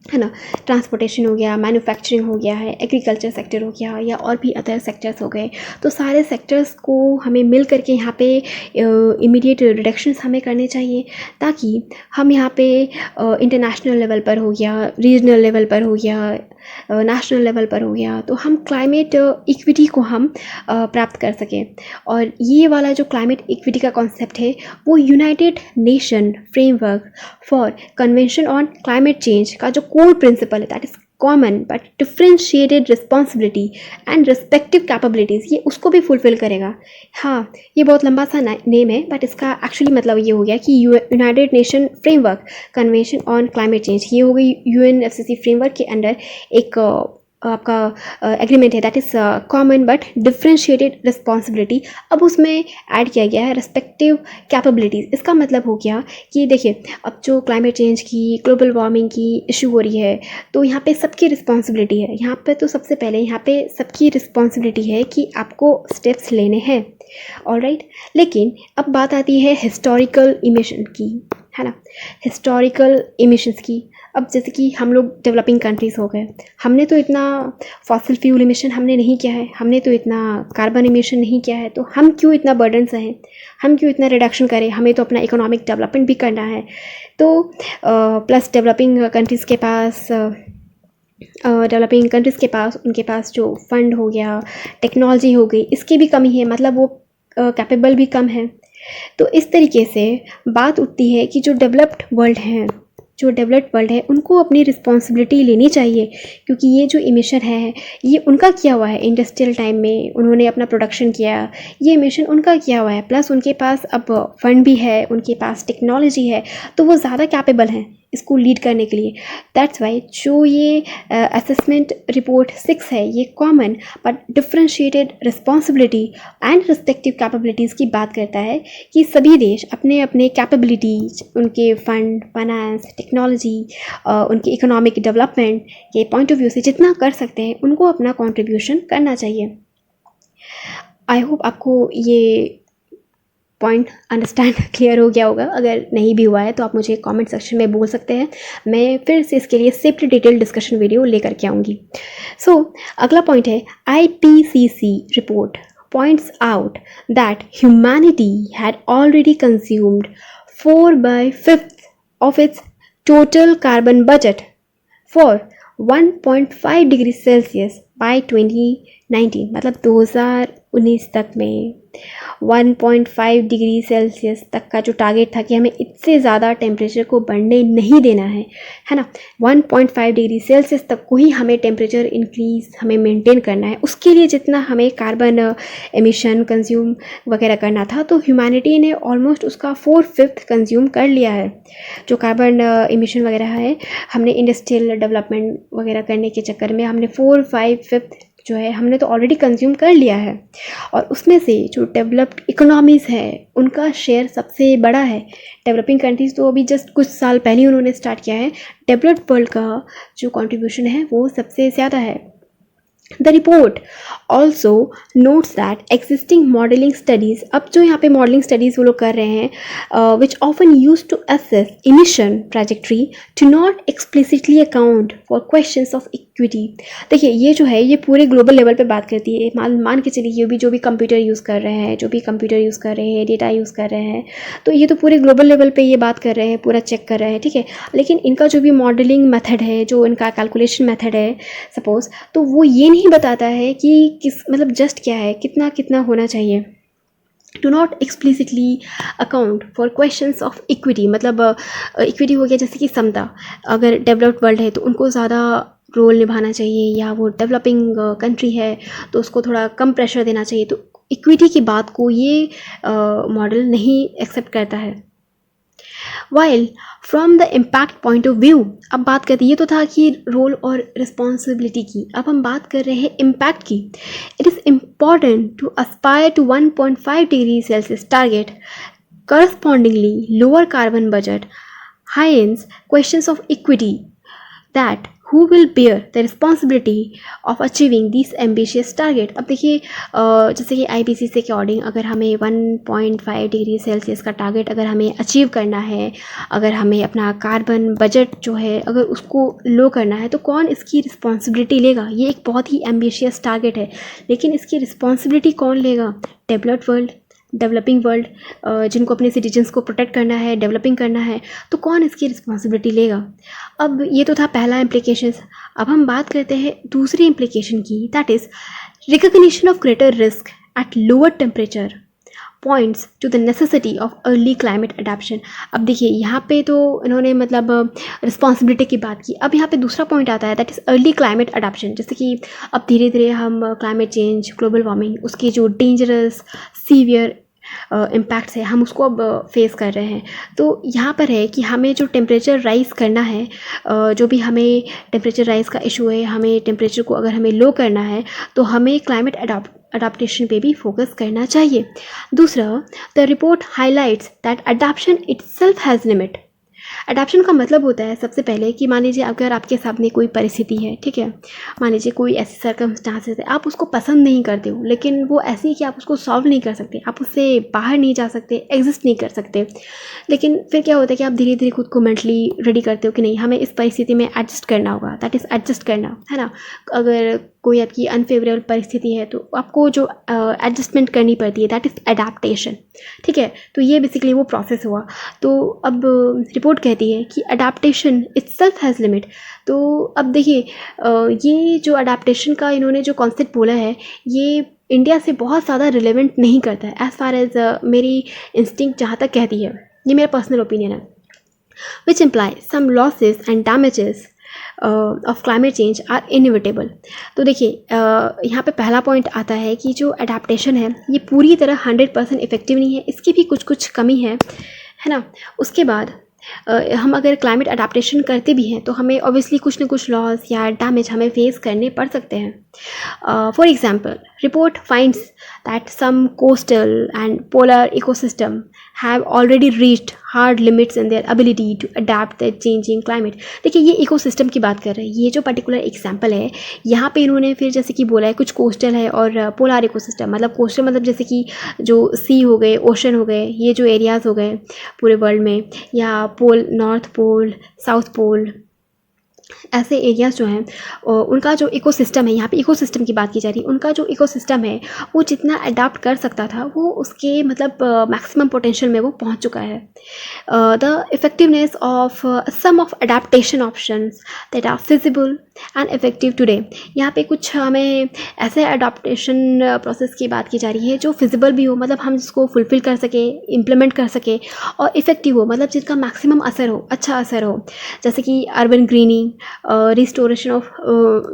है ना, ट्रांसपोर्टेशन हो गया, मैन्युफैक्चरिंग हो गया है, एग्रीकल्चर सेक्टर हो गया, या और भी अदर सेक्टर्स हो गए। तो सारे सेक्टर्स को हमें मिल करके यहाँ पे इमीडिएट रिडक्शंस हमें करने चाहिए, ताकि हम यहाँ पे इंटरनेशनल लेवल पर हो गया, रीजनल लेवल पर हो गया, नेशनल लेवल पर हो गया, तो हम क्लाइमेट इक्विटी को हम प्राप्त कर सकें। और ये वाला जो क्लाइमेट इक्विटी का कॉन्सेप्ट है वो United nation framework for convention on climate change का जो कोर प्रिंसिपल है, that is common but differentiated responsibility and respective capabilities, ये उसको भी फुलफिल करेगा। हाँ, ये बहुत लंबा सा नेम है, बट इसका एक्चुअली मतलब ये हो गया कि United nation framework convention on climate change, ये हो गई UNFCCC फ्रेमवर्क के अंडर एक आपका एग्रीमेंट है, that is common but differentiated responsibility. अब उसमें ऐड किया गया है रिस्पेक्टिव कैपेबिलिटीज़। इसका मतलब हो गया कि देखिए, अब जो क्लाइमेट चेंज की, ग्लोबल वार्मिंग की इशू हो रही है, तो यहाँ पे सबकी रिस्पॉन्सिबिलिटी है। यहाँ पे तो सबसे पहले यहाँ पे सबकी रिस्पॉन्सिबिलिटी है कि आपको स्टेप्स लेने हैं, ऑलराइट। लेकिन अब बात आती है हिस्टोरिकल इमिशन की, है ना, हिस्टोरिकल इमिशंस की। अब जैसे कि हम लोग डेवलपिंग कंट्रीज़ हो गए, हमने तो इतना फॉसिल फ्यूल इमिशन हमने नहीं किया है, हमने तो इतना कार्बन इमिशन नहीं किया है, तो हम क्यों इतना बर्डन सहें, हम क्यों इतना रिडक्शन करें, हमें तो अपना इकोनॉमिक डेवलपमेंट भी करना है। तो प्लस डेवलपिंग कंट्रीज़ के पास उनके पास जो फंड हो गया, टेक्नोलॉजी हो गई, इसकी भी कमी है, मतलब वो कैपेबल भी कम है। तो इस तरीके से बात उठती है कि जो डेवलप्ड वर्ल्ड है उनको अपनी रिस्पॉन्सिबिलिटी लेनी चाहिए, क्योंकि ये जो इमिशन है ये उनका किया हुआ है, इंडस्ट्रियल टाइम में उन्होंने अपना प्रोडक्शन किया, ये इमिशन उनका किया हुआ है, प्लस उनके पास अब फंड भी है, उनके पास टेक्नोलॉजी है, तो वो ज़्यादा कैपेबल हैं इसको लीड करने के लिए। दैट्स वाई जो ये असेसमेंट रिपोर्ट 6 है ये common but differentiated responsibility and respective capabilities की बात करता है कि सभी देश अपने अपने कैपेबिलिटीज, उनके फंड, फाइनेंस, टेक्नोलॉजी, उनके इकोनॉमिक डेवलपमेंट के पॉइंट ऑफ व्यू से जितना कर सकते हैं उनको अपना कंट्रीब्यूशन करना चाहिए। आई होप आपको ये पॉइंट अंडरस्टैंड क्लियर हो गया होगा। अगर नहीं भी हुआ है तो आप मुझे कमेंट सेक्शन में बोल सकते हैं, मैं फिर से इसके लिए सेपरेट डिटेल डिस्कशन वीडियो लेकर के आऊँगी। सो अगला पॉइंट है IPCC report points out that humanity had already consumed 4/5 of its total carbon budget for 1.5 degree Celsius by 2019, मतलब 2019 तक में 1.5 डिग्री सेल्सियस तक का जो टारगेट था कि हमें इससे ज़्यादा टेम्परेचर को बढ़ने नहीं देना है ना। 1.5 डिग्री सेल्सियस तक को ही हमें टेम्परेचर इंक्रीज़ हमें मेंटेन करना है, उसके लिए जितना हमें कार्बन एमिशन कंज्यूम वगैरह करना था, तो ह्यूमैनिटी ने ऑलमोस्ट उसका 4/5 कंज्यूम कर लिया है। जो कार्बन एमिशन वगैरह है, हमने इंडस्ट्रियल डेवलपमेंट वगैरह करने के चक्कर में हमने 4/5 जो है हमने तो ऑलरेडी कंज्यूम कर लिया है। और उसमें से जो डेवलप्ड इकोनॉमीज़ है उनका शेयर सबसे बड़ा है। डेवलपिंग कंट्रीज़ तो अभी जस्ट कुछ साल पहले उन्होंने स्टार्ट किया है, डेवलप्ड वर्ल्ड का जो कंट्रीब्यूशन है वो सबसे ज़्यादा है। The report also notes that existing modeling studies, अब जो यहाँ पे modeling studies वो लोग कर रहे हैं, which often used to assess emission trajectory, do not explicitly account for questions of equity। देखिए ये जो है ये पूरे ग्लोबल लेवल पे बात करती है। मान के चलिए ये भी जो भी कंप्यूटर यूज़ कर रहे हैं, डेटा यूज़ कर रहे हैं, तो ये तो पूरे ग्लोबल लेवल पे ये बात कर रहे हैं, पूरा चेक कर रहे हैं, ठीक है। लेकिन इनका जो भी मॉडलिंग मेथड है, जो इनका कैलकुलेशन मेथड है सपोज, तो वो ये नहीं बताता है कि किस मतलब जस्ट क्या है, कितना कितना होना चाहिए। Do not explicitly account for questions of equity, मतलब इक्विटी हो गया जैसे कि समता, अगर डेवलप्ड वर्ल्ड है तो उनको ज़्यादा रोल निभाना चाहिए, या वो डेवलपिंग कंट्री है तो उसको थोड़ा कम प्रेशर देना चाहिए, तो इक्विटी की बात को ये मॉडल नहीं एक्सेप्ट करता है। While from the impact point of view, अब बात करते हैं, ये तो था कि रोल और रिस्पॉन्सिबिलिटी की, अब हम बात कर रहे हैं इम्पैक्ट की। It is important to aspire to 1.5 degree Celsius target, correspondingly lower carbon budget, hence questions of equity, that who will bear the responsibility of achieving these ambitious target। अब देखिए जैसे कि IPCC के अकॉर्डिंग अगर हमें 1.5 degree Celsius का target अगर हमें अचीव करना है, अगर हमें अपना कार्बन बजट जो है अगर उसको लो करना है, तो कौन इसकी रिस्पॉन्सिबिलिटी लेगा। ये एक बहुत ही एम्बिशियस टारगेट है, लेकिन इसकी रिस्पॉन्सिबिलिटी कौन लेगा। डेवलप्ड वर्ल्ड, डेवलपिंग वर्ल्ड, जिनको अपने सिटीजन्स को प्रोटेक्ट करना है, डेवलपिंग करना है, तो कौन इसकी रिस्पॉन्सिबिलिटी लेगा। अब ये तो था पहला इम्प्लीकेशंस। अब हम बात करते हैं दूसरी इम्प्लीकेशन की, that is recognition of greater risk at lower temperature points to the necessity of early climate adaptation. अब देखिए यहाँ पे तो इन्होंने मतलब रिस्पॉन्सिबिलिटी की बात की, अब यहाँ पे दूसरा पॉइंट आता है that is early climate adaptation. जैसे कि अब धीरे धीरे हम क्लाइमेट चेंज, ग्लोबल वार्मिंग, उसकी जो डेंजरस सीवियर इम्पैक्ट्स है हम उसको अब फेस कर रहे हैं। तो यहाँ पर है कि हमें जो टेम्परेचर राइज़ करना है, जो भी हमें टेम्परेचर राइज़ का इशू है, हमें टेम्परेचर को अगर हमें लो करना है तो हमें क्लाइमेट अडाप्टेशन पे भी फोकस करना चाहिए। दूसरा, the report highlights that adaptation itself has limit adaptation का मतलब होता है सबसे पहले कि मान लीजिए अगर आपके सामने कोई परिस्थिति है, ठीक है, मान लीजिए कोई ऐसी सर्कमस्टांसेस है, आप उसको पसंद नहीं करते हो, लेकिन वो ऐसी है कि आप उसको सॉल्व नहीं कर सकते, आप उससे बाहर नहीं जा सकते, एग्जिस्ट नहीं कर सकते, लेकिन फिर क्या होता है कि आप धीरे धीरे खुद को मेंटली रेडी करते हो कि नहीं, हमें इस परिस्थिति में एडजस्ट करना होगा, दैट इज़ एडजस्ट करना, है ना। अगर कोई आपकी अनफेवरेबल परिस्थिति है तो आपको जो एडजस्टमेंट करनी पड़ती है, दैट इज़ अडेप्टेशन, ठीक है। तो ये बेसिकली वो प्रोसेस हुआ। तो अब रिपोर्ट कहती है कि अडेप्टेशन इटसेल्फ हैज़ लिमिट। तो अब देखिए ये जो अडेप्टेशन का इन्होंने जो कॉन्सेप्ट बोला है, ये इंडिया से बहुत ज़्यादा रिलेवेंट नहीं करता है एज़ फार एज मेरी इंस्टिंक्ट जहाँ तक कहती है, ये मेरा पर्सनल ओपिनियन है, which imply some losses and damages of climate change are inevitable. तो देखिए यहाँ पे पहला पॉइंट आता है कि जो अडेप्टेशन है ये पूरी तरह 100% इफेक्टिव नहीं है, इसकी भी कुछ कुछ कमी है ना। उसके बाद हम अगर क्लाइमेट अडेप्टेशन करते भी हैं तो हमें ऑब्वियसली कुछ ना कुछ लॉस या डैमेज हमें फेस करने पड़ सकते हैं। For example, report finds that some coastal and polar ecosystem have already reached hard limits in their ability to adapt the changing climate. देखिए ये इकोसिस्टम की बात कर रहे हैं, ये जो पर्टिकुलर एग्जांपल है यहाँ पे इन्होंने फिर जैसे कि बोला है कुछ कोस्टल है और पोलर इकोसिस्टम, मतलब कोस्टल मतलब जैसे कि जो सी हो गए, ओशन हो गए, ये जो एरियाज़ हो गए पूरे वर्ल्ड में, या पोल, नॉर्थ पोल, साउथ पोल, ऐसे एरियाज़ जो हैं उनका जो इकोसिस्टम है, यहाँ पे इकोसिस्टम की बात की जा रही है, उनका जो इकोसिस्टम है वो जितना अडाप्ट कर सकता था वो उसके मतलब मैक्सिमम पोटेंशियल में वो पहुँच चुका है। The effectiveness of some of adaptation options that are feasible and effective today. यहाँ पे कुछ हमें ऐसे अडेप्टेशन प्रोसेस की बात की जा रही है जो फिजिबल भी हो, मतलब हम जिसको फुलफिल कर सके, इम्प्लीमेंट कर सके, और इफेक्टिव हो, मतलब जिनका मैक्सिमम असर हो, अच्छा असर हो, जैसे कि urban grinning, restoration of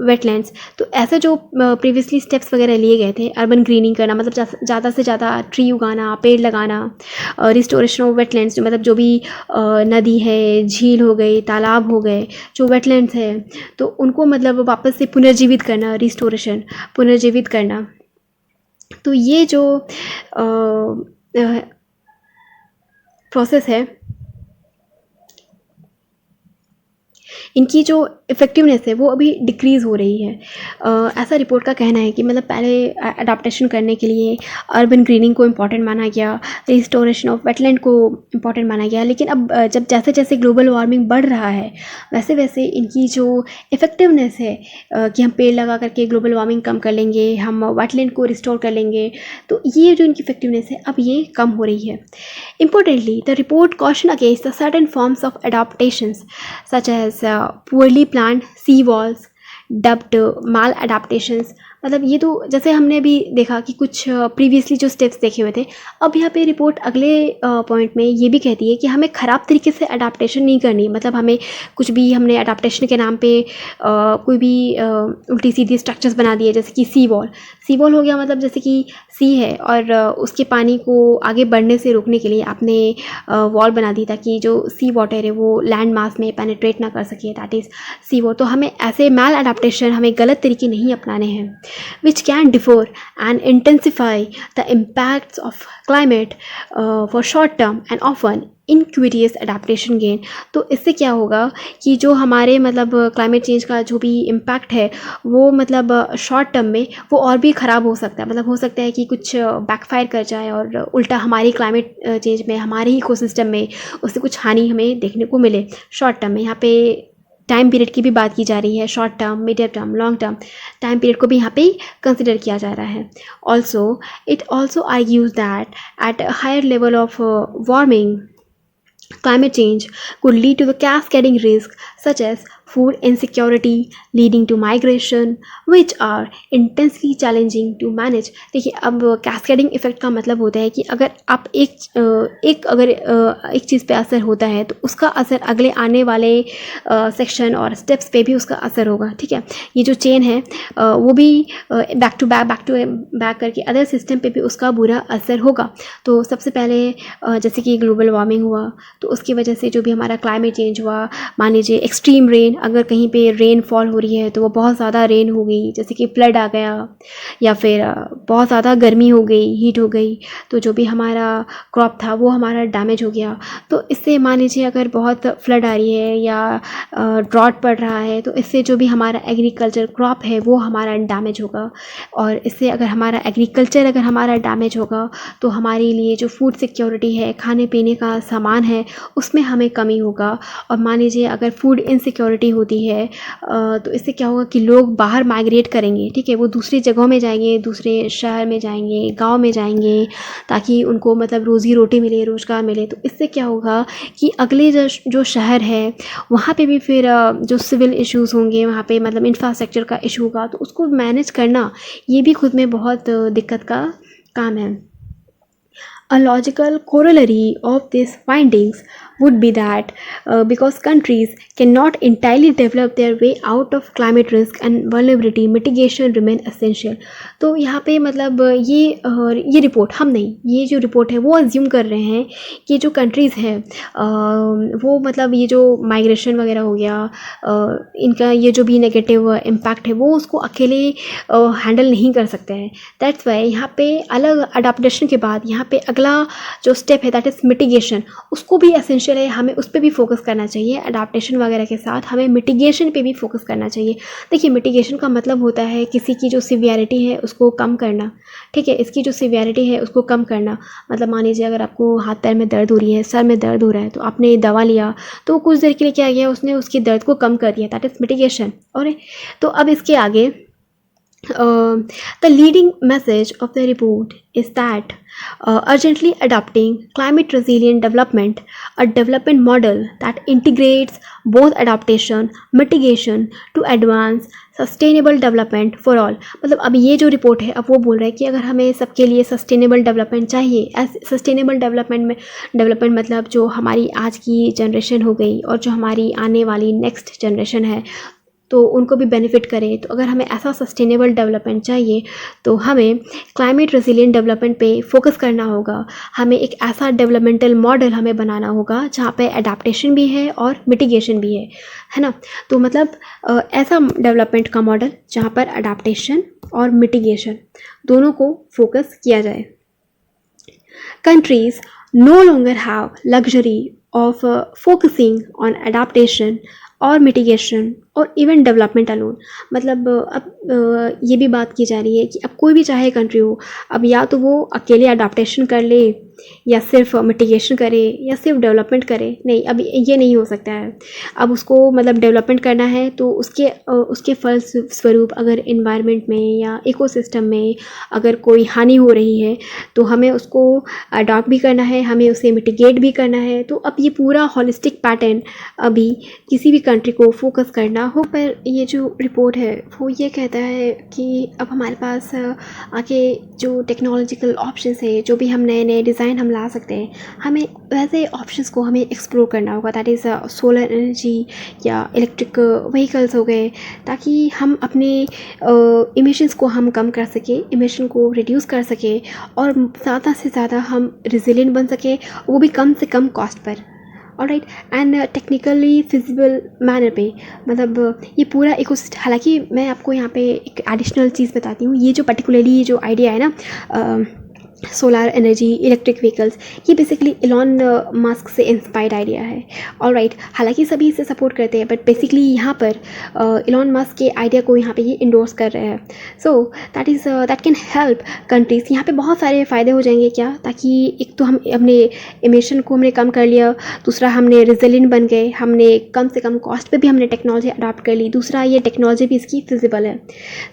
wetlands. तो ऐसे जो प्रीवियसली स्टेप्स वगैरह लिए गए थे, अर्बन ग्रीनिंग करना मतलब ज़्यादा से ज़्यादा ट्री उगाना, पेड़ लगाना, रिस्टोरेशन ऑफ वेटलैंड्स मतलब जो भी नदी है, झील हो गई, तालाब हो गए, जो वेटलैंड्स है तो उनको मतलब वापस से पुनर्जीवित करना, रिस्टोरेशन, पुनर्जीवित करना। तो ये जो प्रोसेस है, इनकी जो इफ़ेक्टिवनेस है वो अभी डिक्रीज़ हो रही है। ऐसा रिपोर्ट का कहना है कि मतलब पहले अडाप्टेशन करने के लिए अर्बन ग्रीनिंग को इम्पॉर्टेंट माना गया, रिस्टोरेशन ऑफ वेटलैंड को इम्पॉर्टेंट माना गया, लेकिन अब जब जैसे जैसे ग्लोबल वार्मिंग बढ़ रहा है वैसे वैसे इनकी जो इफ़ेक्टिवनेस है कि हम पेड़ लगा करके ग्लोबल वार्मिंग कम कर लेंगे, हम वेटलैंड को रिस्टोर कर लेंगे, तो ये जो इनकी इफ़ेक्टिवनेस है अब ये कम हो रही है। Importantly, the report cautioned against the certain forms of adaptations such as poorly planned sea walls, dubbed maladaptations। मतलब ये तो जैसे हमने भी देखा कि कुछ प्रीवियसली जो स्टेप्स देखे हुए थे, अब यहाँ पे रिपोर्ट अगले पॉइंट में ये भी कहती है कि हमें ख़राब तरीके से अडाप्टेशन नहीं करनी, मतलब हमें कुछ भी हमने अडाप्टेशन के नाम पे कोई भी उल्टी सीधी स्ट्रक्चर्स बना दिए, जैसे कि सी वॉल हो गया, मतलब जैसे कि सी है और उसके पानी को आगे बढ़ने से रोकने के लिए आपने वॉल बना दी ताकि जो सी वाटर है वो लैंड मास में पेनिट्रेट ना कर सके, दैट इज़ सी वॉल। तो हमें ऐसे मैल अडाप्टेशन, हमें गलत तरीके नहीं अपनाने हैं, which can differ and intensify the impacts of climate for short term and often inquirious adaptation gain। तो इससे क्या होगा कि जो हमारे मतलब क्लाइमेट चेंज का जो भी इम्पैक्ट है वो मतलब शॉर्ट टर्म में वो और भी ख़राब हो सकता है, मतलब हो सकता है कि कुछ बैकफायर कर जाए और उल्टा हमारी क्लाइमेट चेंज में, हमारे ही इकोसिस्टम में उससे कुछ हानि हमें देखने को मिले शॉर्ट टर्म में। यहाँ पे टाइम पीरियड की भी बात की जा रही है, short term, medium term, long term, time period को भी यहाँ पे कंसिडर किया जा रहा है। Also it also argues that at a higher level of warming climate change could lead to the cascading risks such as food insecurity leading to migration which are intensely challenging to manage। देखिए अब cascading effect का मतलब होता है कि अगर आप एक चीज़ पे असर होता है तो उसका असर अगले आने वाले सेक्शन और स्टेप्स पे भी उसका असर होगा, ठीक है। ये जो चेन है वो भी बैक टू बैक करके अदर सिस्टम पे भी उसका बुरा असर होगा। तो सबसे पहले जैसे कि ग्लोबल वार्मिंग हुआ तो उसकी वजह से जो भी हमारा क्लाइमेट चेंज हुआ, मान लीजिए एक्सट्रीम रेन रेन, अगर कहीं पे रेन फॉल हो रही है तो वो बहुत ज़्यादा रेन हो गई, जैसे कि फ्लड आ गया, या फिर बहुत ज़्यादा गर्मी हो गई, हीट हो गई, तो जो भी हमारा क्रॉप था वो हमारा डैमेज हो गया। तो इससे मान लीजिए अगर बहुत फ्लड आ रही है या ड्रॉट पड़ रहा है, तो इससे जो भी हमारा एग्रीकल्चर क्रॉप है वो हमारा डैमेज होगा। और इससे अगर हमारा एग्रीकल्चर अगर हमारा डैमेज होगा तो हमारे लिए जो फूड सिक्योरिटी है, खाने पीने का सामान है, उसमें हमें कमी होगा। और मान लीजिए अगर फूड इनसिक्योरिटी होती है तो इससे क्या होगा कि लोग बाहर माइग्रेट करेंगे, ठीक है, वो दूसरी जगहों में जाएंगे, दूसरे शहर में जाएंगे, गांव में जाएंगे, ताकि उनको मतलब रोज़ी रोटी मिले, रोज़गार मिले। तो इससे क्या होगा कि अगले जो शहर है वहाँ पे भी फिर जो सिविल इश्यूज़ होंगे, वहाँ पे मतलब इंफ्रास्ट्रक्चर का इशू होगा, तो उसको मैनेज करना ये भी खुद में बहुत दिक्कत का काम है। A logical corollary of these findings would be that because countries cannot entirely develop their way out of climate risk and vulnerability, mitigation remain essential. तो यहाँ पे मतलब ये रिपोर्ट हम नहीं, ये जो रिपोर्ट है वो अज्यूम कर रहे हैं कि जो कंट्रीज़ हैं वो मतलब ये जो माइग्रेशन वगैरह हो गया, इनका ये जो भी नेगेटिव इम्पैक्ट है वो उसको अकेले हैंडल नहीं कर सकते हैं। दैट्स वाई यहाँ पे अलग अडाप्टेशन के बाद यहाँ पे अगला जो स्टेप है दैट इज़ मिटिगेशन, उसको भी एसेंशियल है, हमें उस पर भी फोकस करना चाहिए। अडाप्टेशन वगैरह के साथ हमें मिटिगेशन पे भी फोकस करना चाहिए। देखिए, मिटिगेशन का मतलब होता है किसी की जो सिवियरिटी है उसको कम करना, ठीक है, इसकी जो सिवियरिटी है उसको कम करना। मतलब मान लीजिए अगर आपको हाथ पैर में दर्द हो रही है, सर में दर्द हो रहा है, तो आपने दवा लिया, तो कुछ देर के लिए क्या किया, उसने उसकी दर्द को कम कर दिया, दैट इज़ मिटिगेशन। और तो अब इसके आगे the leading message of the report is that urgently adopting climate resilient development, a development model that integrates both adaptation, mitigation to advance sustainable development for all. मतलब अब ये जो रिपोर्ट है अब वो बोल रहा है कि अगर हमें सबके लिए सस्टेनेबल डेवलपमेंट चाहिए, सस्टेनेबल डेवलपमेंट मतलब जो हमारी आज की जनरेशन हो गई और जो हमारी आने वाली नेक्स्ट जनरेशन है तो उनको भी बेनिफिट करे, तो अगर हमें ऐसा सस्टेनेबल डेवलपमेंट चाहिए तो हमें क्लाइमेट रेसिलिएंट डेवलपमेंट पे फोकस करना होगा। हमें एक ऐसा डेवलपमेंटल मॉडल हमें बनाना होगा जहाँ पे एडाप्टेशन भी है और मिटिगेशन भी है ना। तो मतलब ऐसा डेवलपमेंट का मॉडल जहाँ पर एडाप्टेशन और मिटिगेशन दोनों को फोकस किया जाए। Countries no longer have luxury of focusing on adaptation और मिटिगेशन और इवन डेवलपमेंट अलोन। मतलब अब ये भी बात की जा रही है कि अब कोई भी चाहे कंट्री हो, अब या तो वो अकेले अडाप्टेशन कर ले या सिर्फ मिटिगेशन करे या सिर्फ डेवलपमेंट करे, नहीं, अब ये नहीं हो सकता है। अब उसको मतलब डेवलपमेंट करना है तो उसके फल स्वरूप अगर इन्वायरमेंट में या इकोसिस्टम में अगर कोई हानि हो रही है तो हमें उसको अडॉप्ट भी करना है, हमें उसे मिटिगेट भी करना है। तो अब ये पूरा हॉलिस्टिक पैटर्न अभी किसी भी कंट्री को फोकस करना हो। पर ये जो रिपोर्ट है वो ये कहता है कि अब हमारे पास आगे जो टेक्नोलॉजिकल ऑप्शंस है, जो भी हम नए डिज़ाइन हम ला सकते हैं, हमें वैसे ऑप्शंस को हमें एक्सप्लोर करना होगा। दैट इज़ सोलर एनर्जी या इलेक्ट्रिक व्हीकल्स हो गए, ताकि हम अपने इमिशंस को हम कम कर सकें, इमिशन को रिड्यूस कर सकें और ज़्यादा से ज़्यादा हम रिजिलिएंट बन सकें, वो भी कम से कम कॉस्ट पर। Alright, and technically feasible manner पे, मतलब ये पूरा इकोसिस्टम। हालांकि मैं आपको यहाँ पे एक एडिशनल चीज़ बताती हूँ, ये जो पर्टिकुलरली ये जो आइडिया है ना सोलर एनर्जी, इलेक्ट्रिक व्हीकल्स, ये बेसिकली इलॉन मस्क से इंस्पायर्ड आइडिया है। ऑलराइट, हालांकि सभी इसे सपोर्ट करते हैं, बट बेसिकली यहाँ पर इलॉन मस्क के आइडिया को यहाँ पे ये इंडोर्स कर रहे हैं। So that can help countries. यहाँ पे बहुत सारे फ़ायदे हो जाएंगे क्या, ताकि एक तो हम अपने इमिशन को हमने कम कर लिया, दूसरा हमने रिजिलिएंट बन गए, हमने कम से कम कॉस्ट पे भी हमने टेक्नोलॉजी अडॉप्ट कर ली, दूसरा ये टेक्नोलॉजी भी इसकी फिजिबल है।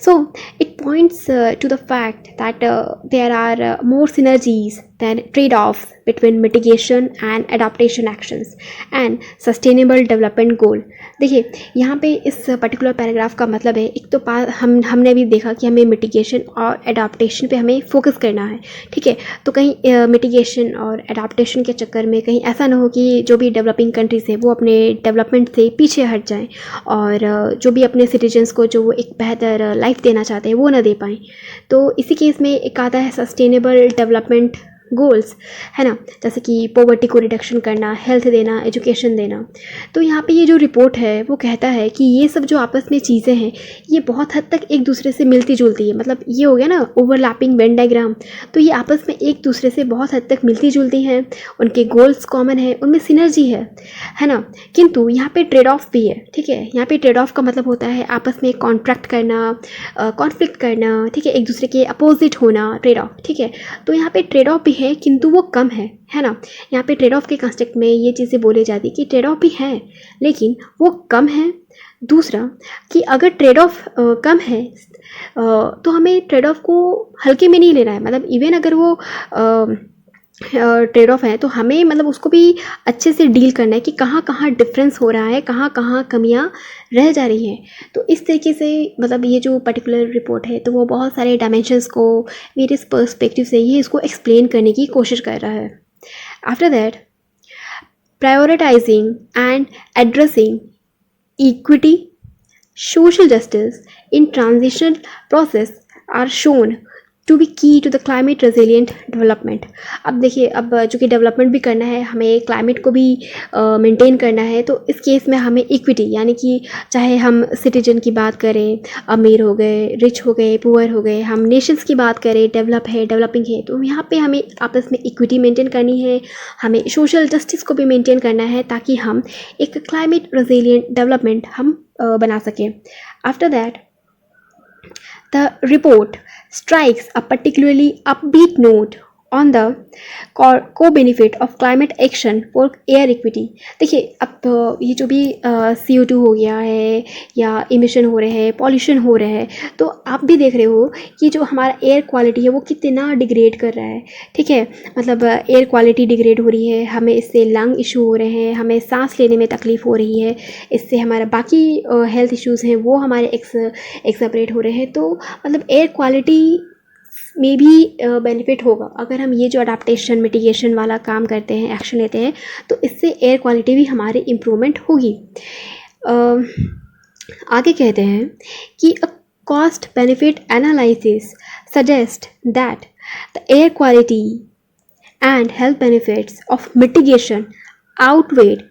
So it points to the fact that there are more synergies than trade-offs between mitigation and adaptation actions and sustainable development goal। देखिए, यहाँ पे इस पर्टिकुलर पैराग्राफ का मतलब है, एक तो हमने भी देखा कि हमें मिटिगेशन और एडाप्टेशन पे हमें फोकस करना है, ठीक है। तो कहीं मिटिगेशन और एडाप्टेशन के चक्कर में कहीं ऐसा ना हो कि जो भी डेवलपिंग कंट्रीज़ है वो अपने डेवलपमेंट से पीछे हट जाएं और जो भी अपने सिटीजन्स को जो वो एक बेहतर लाइफ देना चाहते हैं वो ना दे पाएँ। तो इसी केस में एक आता है सस्टेनेबल डेवलपमेंट गोल्स, है ना, जैसे कि पॉवर्टी को रिडक्शन करना, हेल्थ देना, एजुकेशन देना। तो यहाँ पे ये जो रिपोर्ट है वो कहता है कि ये सब जो आपस में चीज़ें हैं ये बहुत हद तक एक दूसरे से मिलती जुलती है। मतलब ये हो गया ना ओवरलैपिंग वेन डायग्राम, तो ये आपस में एक दूसरे से बहुत हद तक मिलती जुलती हैं, उनके गोल्स कॉमन है, उनमें सिनर्जी है ना। किंतु यहाँ पे ट्रेड ऑफ भी है, ठीक है। यहाँ पे ट्रेड ऑफ का मतलब होता है आपस में कॉन्ट्रैक्ट करना, कॉन्फ्लिक्ट करना, ठीक है, एक दूसरे के अपोजिट होना, ट्रेड ऑफ, ठीक है। तो यहाँ पे ट्रेड ऑफ भी है किंतु वो कम है ना। यहाँ पे ट्रेड ऑफ के कंसेप्ट में ये चीज़ें बोली जाती कि ट्रेड ऑफ भी है लेकिन वो कम है। दूसरा कि अगर ट्रेड ऑफ कम है तो हमें ट्रेड ऑफ को हल्के में नहीं लेना है। मतलब इवन अगर वो ट्रेड ऑफ है तो हमें मतलब उसको भी अच्छे से डील करना है कि कहाँ कहाँ डिफरेंस हो रहा है, कहाँ कहाँ कमियाँ रह जा रही हैं। तो इस तरीके से मतलब ये जो पर्टिकुलर रिपोर्ट है तो वो बहुत सारे डायमेंशंस को वेरियस पर्सपेक्टिव से ये इसको एक्सप्लेन करने की कोशिश कर रहा है। After that, prioritizing and addressing equity, social justice in transition process are shown to be key to the climate resilient development। अब देखिए, अब चूँकि डेवलपमेंट भी करना है, हमें क्लाइमेट को भी मेंटेन करना है, तो इस केस में हमें इक्विटी यानी कि चाहे हम सिटीजन की बात करें, अमीर हो गए, रिच हो गए, पुअर हो गए, हम नेशंस की बात करें, डेवलप है, डेवलपिंग है, तो यहाँ पे हमें आपस में इक्विटी मेंटेन करनी है, हमें सोशल जस्टिस को भी मेंटेन करना है ताकि हम एक क्लाइमेट रेजिलिएंट डेवलपमेंट हम बना सकें। After that, the report strikes a particularly upbeat note on the co-benefit of climate action for air equity। देखिए, अब ये जो भी CO2 हो गया है या इमिशन हो रहे हैं, पॉल्यूशन हो रहे हैं, तो आप भी देख रहे हो कि जो हमारा एयर क्वालिटी है वो कितना डिग्रेड कर रहा है, ठीक है। मतलब एयर क्वालिटी डिग्रेड हो रही है, हमें इससे लंग इशू हो रहे हैं, हमें सांस लेने में तकलीफ़ हो रही है, इससे हमारा बाकी हेल्थ इश्यूज़ हैं वो हमारे एक्सप्रेट हो रहे हैं। तो मतलब एयर क्वालिटी में भी बेनिफिट होगा अगर हम ये जो अडाप्टेशन मिटिगेशन वाला काम करते हैं, एक्शन लेते हैं, तो इससे एयर क्वालिटी भी हमारी इम्प्रूवमेंट होगी। आगे कहते हैं कि a cost benefit analysis suggest that the air quality and health benefits of mitigation outweighed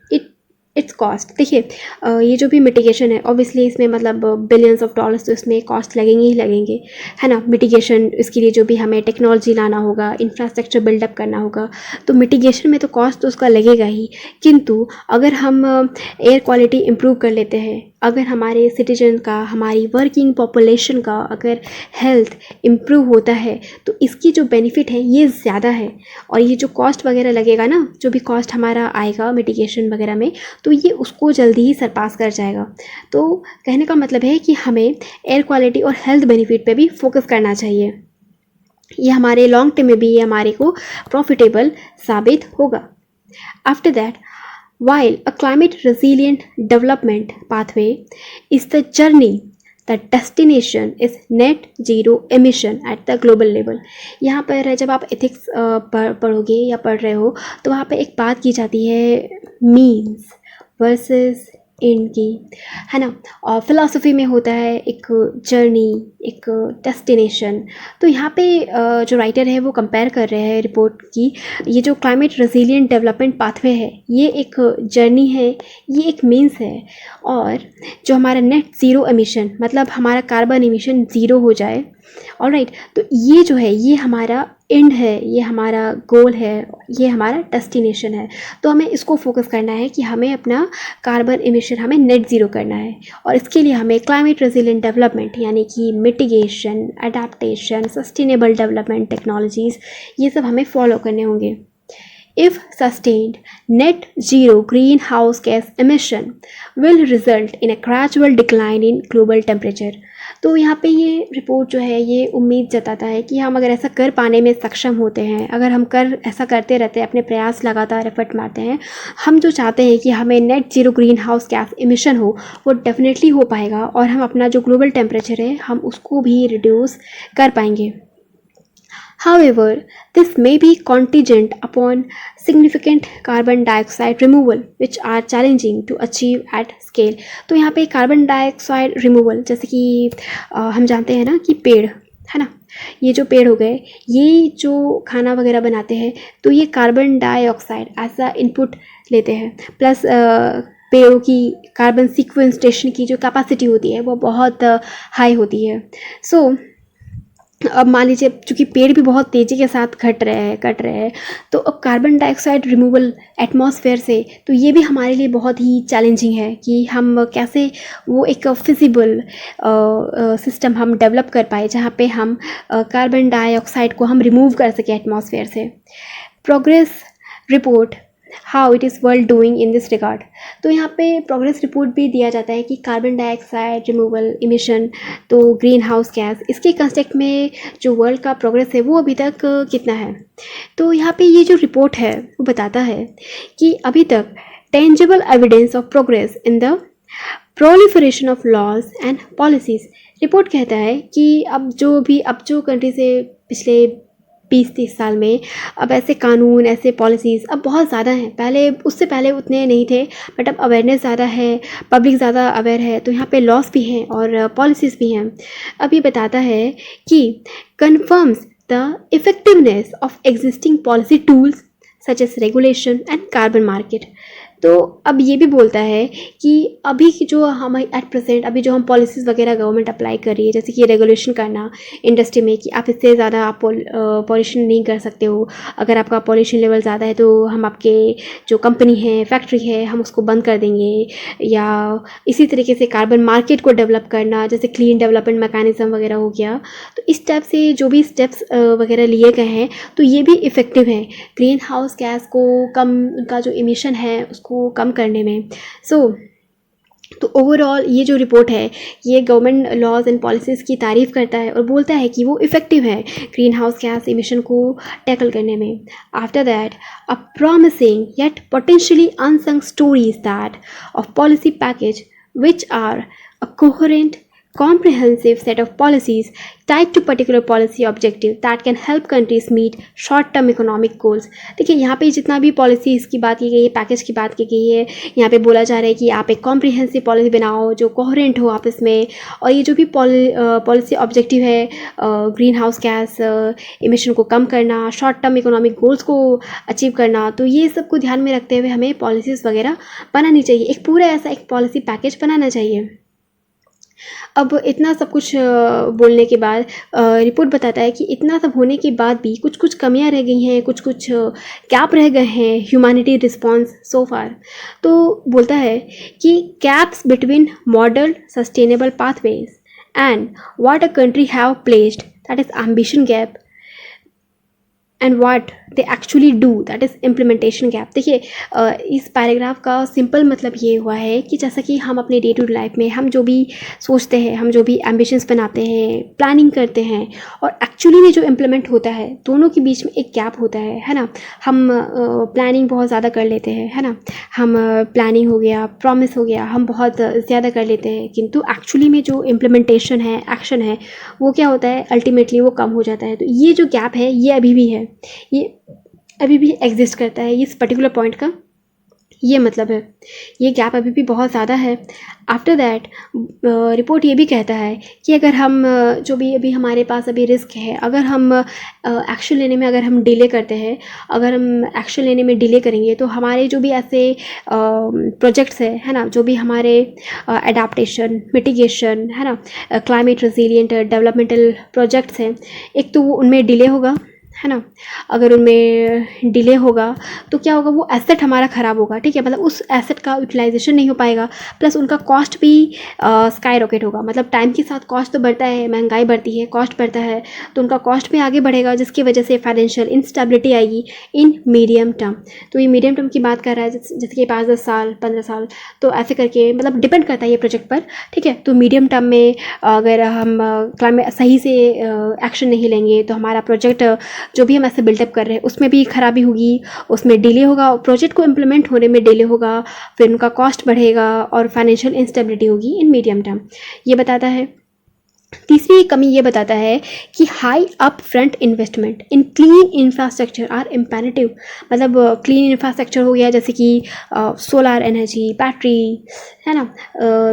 its cost. देखिए, ये जो भी मिटिगेशन है ऑब्वियसली इसमें मतलब बिलियंस ऑफ डॉलर्स तो इसमें कॉस्ट लगेंगे ही लगेंगे, है ना। मिटिगेशन, इसके लिए जो भी हमें टेक्नोलॉजी लाना होगा, इंफ्रास्ट्रक्चर बिल्डअप करना होगा, तो मिटिगेशन में तो कॉस्ट तो उसका लगेगा ही। किंतु अगर हम एयर क्वालिटी इम्प्रूव कर लेते हैं, अगर हमारे सिटीजन का, हमारी वर्किंग पॉपुलेशन का अगर हेल्थ इम्प्रूव होता है तो इसकी जो बेनिफिट है ये ज़्यादा है। और ये जो कॉस्ट वगैरह लगेगा ना, जो भी कॉस्ट हमारा आएगा मिटिगेशन वगैरह में, तो ये उसको जल्दी ही सरपास कर जाएगा। तो कहने का मतलब है कि हमें एयर क्वालिटी और हेल्थ बेनिफिट पे भी फोकस करना चाहिए। ये हमारे लॉन्ग टर्म में भी ये हमारे को प्रॉफिटेबल साबित होगा। After that, while a climate resilient development pathway is the journey, the destination is net zero emission at the global level। यहाँ पर जब आप एथिक्स पढ़ोगे या पढ़ रहे हो तो वहाँ पे एक बात की जाती है मीन्स वर्सेस एंड की, है ना। और फिलॉसफी में होता है एक जर्नी, एक डेस्टिनेशन। तो यहाँ पे जो राइटर है वो कंपेयर कर रहे हैं रिपोर्ट की, ये जो क्लाइमेट रेजिलिएंट डेवलपमेंट पाथवे है ये एक जर्नी है, ये एक मीन्स है। और जो हमारा नेट ज़ीरो एमिशन मतलब हमारा कार्बन एमिशन ज़ीरो हो जाए, ऑलराइट, तो ये जो है ये हमारा एंड है, ये हमारा गोल है, ये हमारा डेस्टिनेशन है। तो हमें इसको फोकस करना है कि हमें अपना कार्बन एमिशन हमें नेट ज़ीरो करना है। और इसके लिए हमें क्लाइमेट रेजिलिएंट डेवलपमेंट यानी कि mitigation, adaptation, sustainable development technologies, ये सब हमें फॉलो करने होंगे। If sustained, net zero greenhouse gas emission will result in a gradual decline in global temperature। तो यहाँ पे ये रिपोर्ट जो है ये उम्मीद जताता है कि हम अगर ऐसा कर पाने में सक्षम होते हैं, अगर हम ऐसा करते रहते हैं, अपने प्रयास लगातार एफर्ट मारते हैं, हम जो चाहते हैं कि हमें net zero green house gas emission हो वो डेफिनेटली हो पाएगा और हम अपना जो ग्लोबल टेम्परेचर है हम उसको भी रिड्यूस कर पाएंगे। However, this may be contingent upon significant carbon dioxide removal, which are challenging to achieve at scale। तो यहाँ पे कार्बन डाइऑक्साइड रिमूवल, जैसे कि हम जानते हैं ना कि पेड़, है ना। ये जो पेड़ हो गए, ये जो खाना वगैरह बनाते हैं तो ये carbon dioxide as a input लेते हैं, प्लस पेड़ों की कार्बन सिक्वेस्ट्रेशन की जो कैपेसिटी होती है वो बहुत हाई होती है। सो अब मान लीजिए चूँकि पेड़ भी बहुत तेज़ी के साथ कट रहे हैं, तो अब कार्बन डाइऑक्साइड रिमूवल एटमॉस्फेयर से, तो ये भी हमारे लिए बहुत ही चैलेंजिंग है कि हम कैसे वो एक फिजिबल सिस्टम हम डेवलप कर पाए जहाँ पे हम कार्बन डाइऑक्साइड को हम रिमूव कर सकें एटमॉस्फेयर से। Progress report how it is world doing in this regard. तो यहाँ पे प्रोग्रेस रिपोर्ट भी दिया जाता है कि कार्बन डाइऑक्साइड रिमूवल, इमिशन, तो ग्रीन हाउस गैस, इसके कंटेक्स्ट में जो वर्ल्ड का प्रोग्रेस है वो अभी तक कितना है। तो यहाँ पे ये जो रिपोर्ट है वो बताता है कि अभी तक tangible evidence of progress in the proliferation of laws and policies. Report कहता है कि अब जो कंट्री से पिछले 20-30 साल में अब ऐसे कानून, ऐसे पॉलिसीज़ अब बहुत ज़्यादा हैं। उससे पहले उतने नहीं थे, बट अब अवेयरनेस ज़्यादा है, पब्लिक ज़्यादा अवेयर है, तो यहाँ पे लॉस भी हैं और पॉलिसीज़ भी हैं। अब ये बताता है कि confirms the effectiveness of existing policy tools such as regulation and carbon market. तो अब ये भी बोलता है कि अभी की जो हम एट प्रेजेंट अभी जो हम पॉलिसीज़ वगैरह गवर्नमेंट अप्लाई कर रही है, जैसे कि रेगुलेशन करना इंडस्ट्री में कि आप इससे ज़्यादा आप पॉल्यूशन नहीं कर सकते हो, अगर आपका पॉल्यूशन लेवल ज़्यादा है तो हम आपके जो कंपनी है, फैक्ट्री है, हम उसको बंद कर देंगे। या इसी तरीके से कार्बन मार्केट को डेवलप करना, जैसे क्लीन डेवलपमेंट मैकेनिज़्म वगैरह हो गया। तो इस टाइप से जो भी स्टेप्स वगैरह लिए गए हैं तो ये भी इफ़ेक्टिव है ग्रीन हाउस गैस को कम, उनका जो इमिशन है उसको कम करने में। तो ओवरऑल ये जो रिपोर्ट है ये गवर्नमेंट लॉज एंड पॉलिसीज़ की तारीफ़ करता है और बोलता है कि वो इफ़ेक्टिव है ग्रीन हाउस गैस इमिशन को टैकल करने में। After that a promising yet potentially unsung stories that of policy package which are a coherent comprehensive set of policies tied to particular policy objective that can help countries meet short term economic goals। देखिए यहाँ पे जितना भी policies की बात की गई है, पैकेज की बात की गई है, यहाँ पे बोला जा रहा है कि आप एक कॉम्प्रिहेंसिव पॉलिसी बनाओ जो कोहेरेंट हो आपस में, और ये जो भी पॉलिसी ऑब्जेक्टिव है ग्रीन हाउस गैस इमिशन को कम करना, शॉर्ट टर्म इकोनॉमिक गोल्स को अचीव करना, तो ये सब को ध्यान में रखते हुए हमें पॉलिसीज़ वगैरह बनानी चाहिए। एक पूरा ऐसा एक पॉलिसी पैकेज बनाना चाहिए। अब इतना सब कुछ बोलने के बाद रिपोर्ट बताता है कि इतना सब होने के बाद भी कुछ कुछ कमियां रह गई हैं, कुछ कुछ गैप रह गए हैं ह्यूमैनिटी रिस्पॉन्स सो फार। तो बोलता है कि gaps between model sustainable pathways and what a country have placed, that is ambition gap, and what they actually do, that is implementation gap. देखिए इस पैराग्राफ का सिंपल मतलब ये हुआ है कि जैसा कि हम अपने डे टू डे लाइफ में हम जो भी सोचते हैं, हम जो भी एम्बिशंस बनाते हैं, प्लानिंग करते हैं, और एक्चुअली में जो इम्प्लीमेंट होता है, दोनों के बीच में एक गैप होता है ना। हम प्लानिंग बहुत ज़्यादा कर लेते हैं, है ना, हम प्लानिंग हो गया, प्रॉमिस हो गया, हम बहुत ज़्यादा कर लेते हैं, किंतु एक्चुअली में जो इम्प्लीमेंटेशन है, एक्शन है, वो क्या होता है, अल्टीमेटली वो कम हो जाता है। तो ये जो गैप है ये अभी भी है, ये अभी भी एग्जिस्ट करता है, इस पर्टिकुलर पॉइंट का ये मतलब है, ये गैप अभी भी बहुत ज़्यादा है। आफ्टर दैट रिपोर्ट ये भी कहता है कि अगर हम जो भी अभी हमारे पास अभी रिस्क है, अगर हम एक्शन लेने में अगर हम डिले करते हैं, अगर हम एक्शन लेने में डिले करेंगे तो हमारे जो भी ऐसे प्रोजेक्ट्स है ना, जो भी हमारे एडाप्टेशन, मिटिगेशन, है ना, क्लाइमेट रेजिलिएंट डेवलपमेंटल प्रोजेक्ट्स हैं, एक तो वो उनमें डिले होगा, है ना। अगर उनमें डिले होगा तो क्या होगा, वो एसेट हमारा ख़राब होगा, ठीक है, मतलब उस एसेट का यूटिलाइजेशन नहीं हो पाएगा, प्लस उनका कॉस्ट भी स्काई रॉकेट होगा। मतलब टाइम के साथ कॉस्ट तो बढ़ता है, महंगाई बढ़ती है, कॉस्ट बढ़ता है, तो उनका कॉस्ट भी आगे बढ़ेगा, जिसकी वजह से फाइनेंशियल इंस्टेबिलिटी आएगी इन मीडियम टर्म। तो ये मीडियम टर्म की बात कर रहा है, जैसे कि 5-10 साल, 15 साल, तो ऐसे करके मतलब डिपेंड करता है ये प्रोजेक्ट पर, ठीक है। तो मीडियम टर्म में अगर हम क्लाइमेट सही से एक्शन नहीं लेंगे तो हमारा प्रोजेक्ट जो भी हम ऐसे बिल्डअप कर रहे हैं उसमें भी खराबी होगी, उसमें डिले होगा, प्रोजेक्ट को इम्प्लीमेंट होने में डिले होगा, फिर उनका कॉस्ट बढ़ेगा और फाइनेंशियल इंस्टेबिलिटी होगी इन मीडियम टर्म, ये बताता है। तीसरी कमी ये बताता है कि high up front investment in clean infrastructure are imperative. मतलब क्लीन इंफ्रास्ट्रक्चर हो गया जैसे कि सोलर एनर्जी, बैटरी, है ना।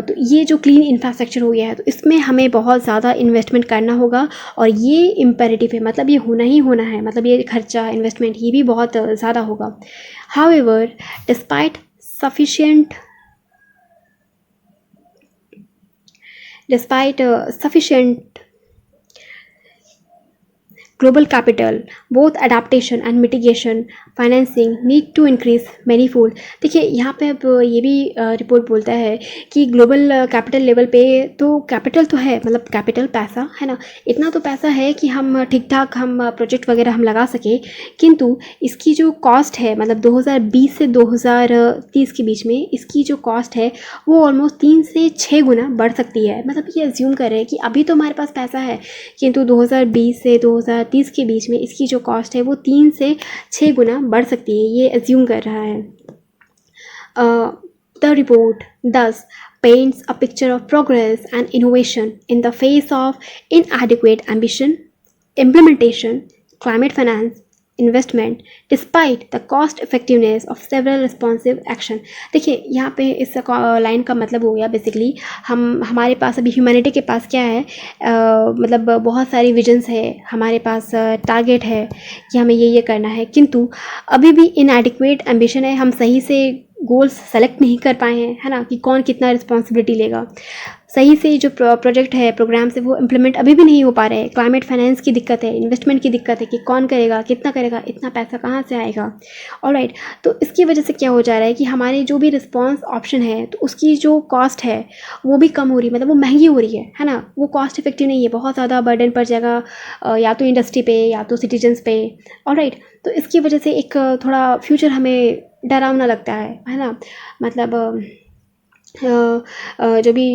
तो ये जो क्लीन इंफ्रास्ट्रक्चर हो गया है तो इसमें हमें बहुत ज़्यादा इन्वेस्टमेंट करना होगा और ये इम्पेरेटिव है, मतलब ये होना ही होना है, मतलब ये खर्चा इन्वेस्टमेंट ये भी बहुत ज़्यादा होगा। However despite sufficient global capital, both adaptation and mitigation financing need to increase manifold। देखिए यहाँ पे अब ये भी रिपोर्ट बोलता है कि ग्लोबल कैपिटल लेवल पे तो कैपिटल तो है, मतलब कैपिटल पैसा है ना, इतना तो पैसा है कि हम ठीक ठाक हम प्रोजेक्ट वगैरह हम लगा सके, किंतु इसकी जो कॉस्ट है मतलब 2020 से 2030 के बीच में इसकी जो कॉस्ट है वो ऑलमोस्ट 3 से 6 गुना बढ़ सकती है। मतलब ये एज्यूम कर रहे हैं कि अभी तो हमारे पास पैसा है किंतु 2020 से 2030 के बीच में इसकी जो कॉस्ट है वो 3 से 6 गुना बढ़ सकती है, ये एज्यूम कर रहा है। The report thus paints a picture of progress and innovation in the face of inadequate ambition, implementation, climate finance, investment despite the cost effectiveness of several responsive action. देखिए यहाँ पे इस लाइन का मतलब हो गया बेसिकली हमारे पास अभी ह्यूमैनिटी के पास क्या है, मतलब बहुत सारी विजन्स है, हमारे पास टारगेट है कि हमें ये करना है, किंतु अभी भी इनएडिक्वेट एम्बिशन है, हम सही से गोल्स सेलेक्ट नहीं कर पाए हैं, है ना, कि कौन कितना रिस्पॉन्सिबिलिटी लेगा। सही से जो प्रोजेक्ट है, प्रोग्राम्स है, वो इम्प्लीमेंट अभी भी नहीं हो पा रहे हैं। क्लाइमेट फाइनेंस की दिक्कत है, इन्वेस्टमेंट की दिक्कत है कि कौन करेगा, कितना करेगा, इतना पैसा कहाँ से आएगा। ऑलराइट, तो इसकी वजह से क्या हो जा रहा है कि हमारे जो भी रिस्पॉन्स ऑप्शन है तो उसकी जो कॉस्ट है वो भी कम हो रही है, मतलब वो महंगी हो रही है ना, वो कॉस्ट इफेक्टिव नहीं है, बहुत ज़्यादा बर्डन पड़ जाएगा या तो इंडस्ट्री पे या तो सिटीजन्स पे। ऑलराइट, तो इसकी वजह से एक थोड़ा फ्यूचर हमें डरावना लगता है ना, मतलब जो भी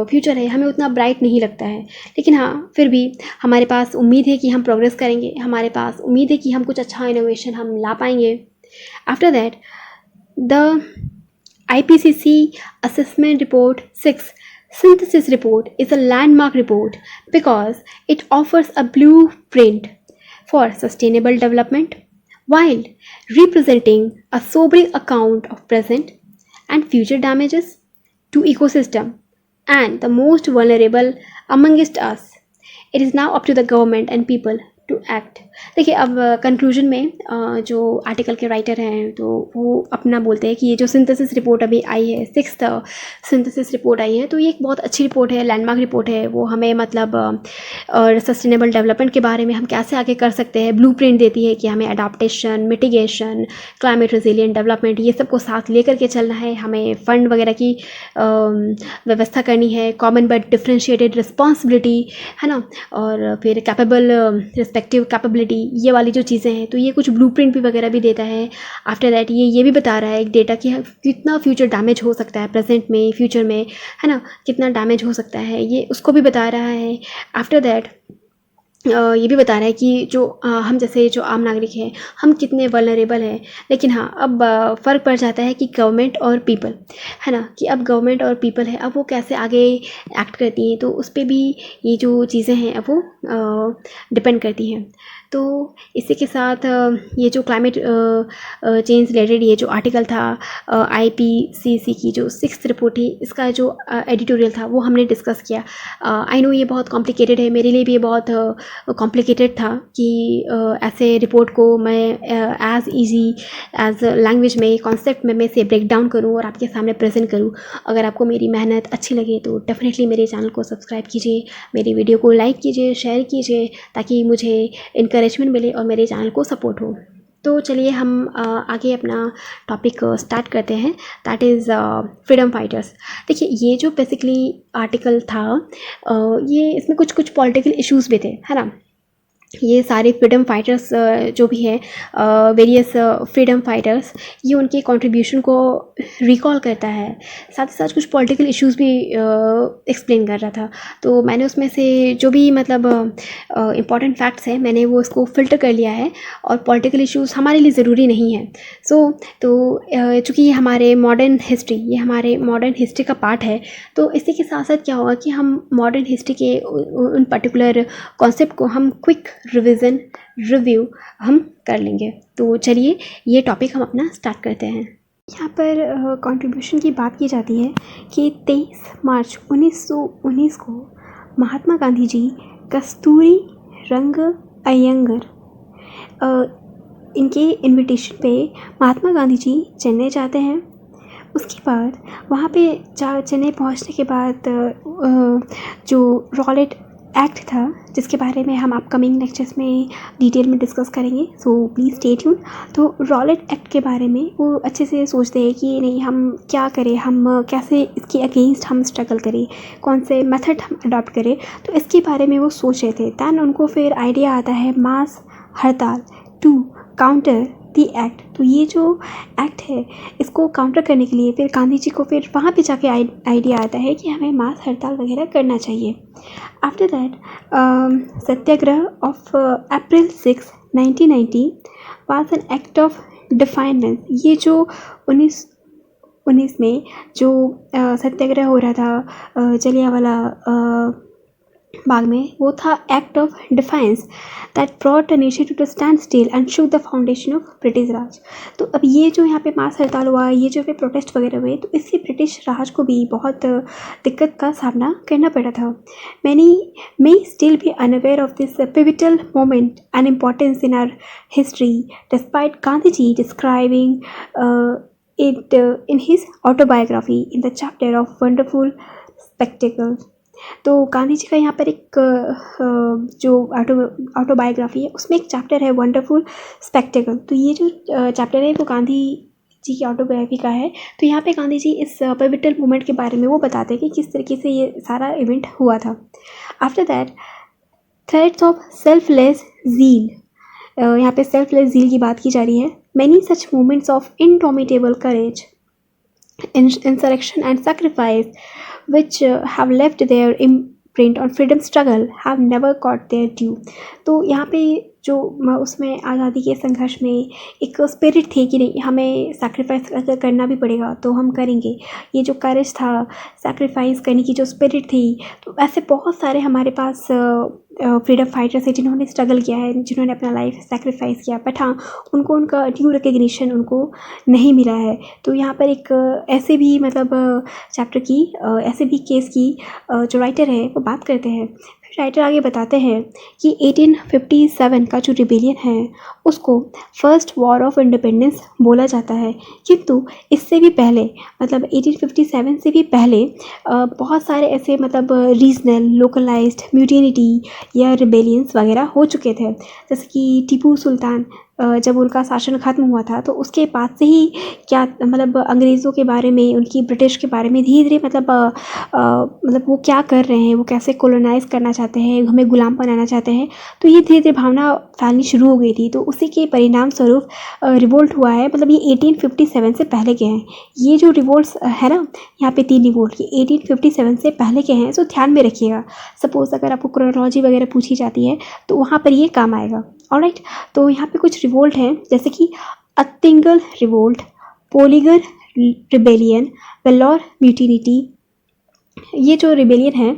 फ्यूचर है हमें उतना ब्राइट नहीं लगता है, लेकिन हाँ फिर भी हमारे पास उम्मीद है कि हम प्रोग्रेस करेंगे, हमारे पास उम्मीद है कि हम कुछ अच्छा इनोवेशन हम ला पाएंगे। After that the IPCC Assessment Report 6 Synthesis Report is a landmark report because it offers a blueprint for sustainable development while representing a sobering account of present and future damages to ecosystem and the most vulnerable amongst us. It is now up to the government and people to act. देखिए अब conclusion में जो article के writer हैं तो वो अपना बोलते हैं कि ये जो सिंथेसिस रिपोर्ट अभी आई है, 6th सिंथेसिस रिपोर्ट आई है, तो ये एक बहुत अच्छी रिपोर्ट है, लैंडमार्क रिपोर्ट है। वो हमें मतलब सस्टेनेबल डेवलपमेंट के बारे में हम कैसे आगे कर सकते हैं ब्लूप्रिंट देती है कि हमें adaptation, mitigation, climate resilient development ये सबको साथ लेकर के चलना है, हमें फ़ंड वगैरह की व्यवस्था करनी है, कॉमन बट डिफ्रेंशिएटेड रिस्पॉन्सिबिलिटी, है ना, और फिर कैपेबल रिस्पेक्टिव कैपेबिलिटी, ये वाली जो चीज़ें हैं, तो ये कुछ ब्लूप्रिंट भी वगैरह भी देता है। आफ्टर दैट ये भी बता रहा है एक डेटा कि कितना फ्यूचर डैमेज हो सकता है, प्रेजेंट में, फ्यूचर में, है ना, कितना डैमेज हो सकता है, ये उसको भी बता रहा है। आफ्टर दैट ये भी बता रहा है कि जो हम जैसे जो आम नागरिक हैं हम कितने वल्नरेबल हैं। लेकिन हाँ अब फ़र्क पड़ जाता है कि गवर्नमेंट और पीपल, है ना, कि अब गवर्नमेंट और पीपल है, अब वो कैसे आगे एक्ट करती हैं, तो उस पर भी ये जो चीज़ें हैं अब वो डिपेंड करती हैं। तो इसी के साथ ये जो क्लाइमेट चेंज रिलेटेड ये जो आर्टिकल था IPCC की जो 6th रिपोर्ट थी, इसका जो एडिटोरियल था वो हमने डिस्कस किया। आई नो ये बहुत कॉम्प्लिकेटेड है, मेरे लिए भी ये बहुत कॉम्प्लिकेटेड था कि ऐसे रिपोर्ट को मैं एज़ ईजी एज लैंग्वेज में, कॉन्सेप्ट में मैं से ब्रेक डाउन करूँ और आपके सामने प्रेजेंट करूँ। अगर आपको मेरी मेहनत अच्छी लगे तो डेफिनेटली मेरे चैनल को सब्सक्राइब कीजिए, मेरी वीडियो को लाइक कीजिए, शेयर कीजिए, ताकि मुझे इनकरेजमेंट मिले और मेरे चैनल को सपोर्ट हो। तो चलिए हम आगे अपना टॉपिक स्टार्ट करते हैं, दैट इज़ फ्रीडम फाइटर्स। देखिए ये जो बेसिकली आर्टिकल था ये इसमें कुछ पॉलिटिकल इश्यूज़ भी थे, है ना। ये सारे फ्रीडम फाइटर्स जो भी हैं, वेरियस फ्रीडम फाइटर्स, ये उनके कंट्रीब्यूशन को रिकॉल करता है। साथ ही साथ कुछ पॉलिटिकल इश्यूज भी एक्सप्लेन कर रहा था। तो मैंने उसमें से जो भी मतलब इम्पॉर्टेंट फैक्ट्स हैं, मैंने वो इसको फ़िल्टर कर लिया है, और पॉलिटिकल इश्यूज़ हमारे लिए ज़रूरी नहीं है। चूँकि ये हमारे ये हमारे मॉडर्न हिस्ट्री का पार्ट है, तो इसी के साथ साथ क्या होगा कि हम मॉडर्न हिस्ट्री के उन पर्टिकुलर कॉन्सेप्ट को हम क्विक रिव्यू हम कर लेंगे। तो चलिए ये टॉपिक हम अपना स्टार्ट करते हैं। यहाँ पर कंट्रीब्यूशन की बात की जाती है कि 23 मार्च 1919 को महात्मा गांधी जी कस्तूरी रंग अयंगर इनके इनविटेशन पे महात्मा गांधी जी चेन्नई जाते हैं। उसके बाद वहाँ पे चेन्नई पहुँचने के बाद जो रॉलेट एक्ट था, जिसके बारे में हम अपकमिंग लेक्चर्स में डिटेल में डिस्कस करेंगे, सो प्लीज़ स्टे ट्यून। तो रॉलेट एक्ट के बारे में वो अच्छे से सोचते हैं कि नहीं, हम क्या करें, हम कैसे इसके अगेंस्ट हम स्ट्रगल करें, कौन से मेथड हम अडॉप्ट करें, तो इसके बारे में वो सोच रहे थे। दैन उनको फिर आइडिया आता है मास हड़ताल टू काउंटर दी एक्ट। तो ये जो एक्ट है, इसको काउंटर करने के लिए फिर गांधी जी को फिर वहाँ पे जाके आइडिया आता है कि हमें मास हड़ताल वगैरह करना चाहिए। After that Satyagraha of April 6, 1990 was an act of defiance. ये जो 1919 में जो सत्याग्रह हो रहा था जलियांवाला बाग में, वो था act of defiance that brought a nation to the standstill and shook the foundation of British Raj. तो अब ये जो यहाँ पे मास हड़ताल हुआ, ये जो पे प्रोटेस्ट वगैरह हुए, तो इससे ब्रिटिश राज को भी बहुत दिक्कत का सामना करना पड़ा था। Many may still be unaware of this pivotal moment and importance in our history despite Gandhi ji describing it in his autobiography in the chapter of wonderful spectacle। तो गांधी जी का यहाँ पर एक जो ऑटोबायोग्राफी है, उसमें एक चैप्टर है वंडरफुल स्पेक्टेकल। तो ये जो चैप्टर है वो गांधी जी की ऑटोबायोग्राफी का है। तो यहाँ पे गांधी जी इस पिवटल मोमेंट के बारे में वो बताते हैं कि किस तरीके से ये सारा इवेंट हुआ था। After that threads of selfless zeal, यहाँ पे सेल्फलेस ज़ील की बात की जा रही है। Many such moments of indomitable courage, insurrection and sacrifice which have left their imprint on freedom struggle have never got their due। तो यहाँ पे जो उसमें आज़ादी के संघर्ष में एक स्पिरिट थी कि नहीं, हमें सैक्रिफाइस अगर करना भी पड़ेगा तो हम करेंगे। ये जो करेज था, सैक्रिफाइस करने की जो स्पिरिट थी, तो ऐसे बहुत सारे हमारे पास फ्रीडम फाइटर्स है जिन्होंने स्ट्रगल किया है, जिन्होंने अपना लाइफ सैक्रिफाइस किया, बट हाँ, उनको उनका ड्यू रिकग्निशन उनको नहीं मिला है। तो यहाँ पर एक ऐसे भी मतलब चैप्टर की ऐसे भी केस की जो राइटर है वो बात करते हैं। फिर राइटर आगे बताते हैं कि 1857 का जो रिबेलियन है उसको फर्स्ट वॉर ऑफ इंडिपेंडेंस बोला जाता है, किंतु इससे भी पहले मतलब 1857 से भी पहले बहुत सारे ऐसे मतलब रीजनल लोकलाइज्ड म्यूटिनिटी या रिबेलियंस वगैरह हो चुके थे। जैसे कि टीपू सुल्तान जब उनका शासन ख़त्म हुआ था, तो उसके बाद से ही क्या मतलब अंग्रेज़ों के बारे में, उनकी ब्रिटिश के बारे में धीरे धीरे मतलब वो क्या कर रहे हैं, वो कैसे कॉलोनाइज़ करना चाहते हैं, हमें गुलाम बनाना चाहते हैं, तो ये धीरे धीरे भावना फैलनी शुरू हो गई थी। तो उसी के परिणाम स्वरूप रिवोल्ट हुआ है। मतलब ये 1857 से पहले के हैं। ये जो रिवोल्ट्स है ना, यहाँ पे 3 रिवोल्ट, ये 1857 से पहले के हैं, सो ध्यान में रखिएगा। सपोज़ अगर आपको क्रोनोलॉजी वगैरह पूछी जाती है तो वहाँ पर ये काम आएगा। ऑलराइट, तो यहाँ पे कुछ रिवोल्ट हैं जैसे कि अत्तिंगल रिवोल्ट, पोलीगर रिबेलियन, वेल्लोर म्यूटिनिटी। ये जो रिबेलियन है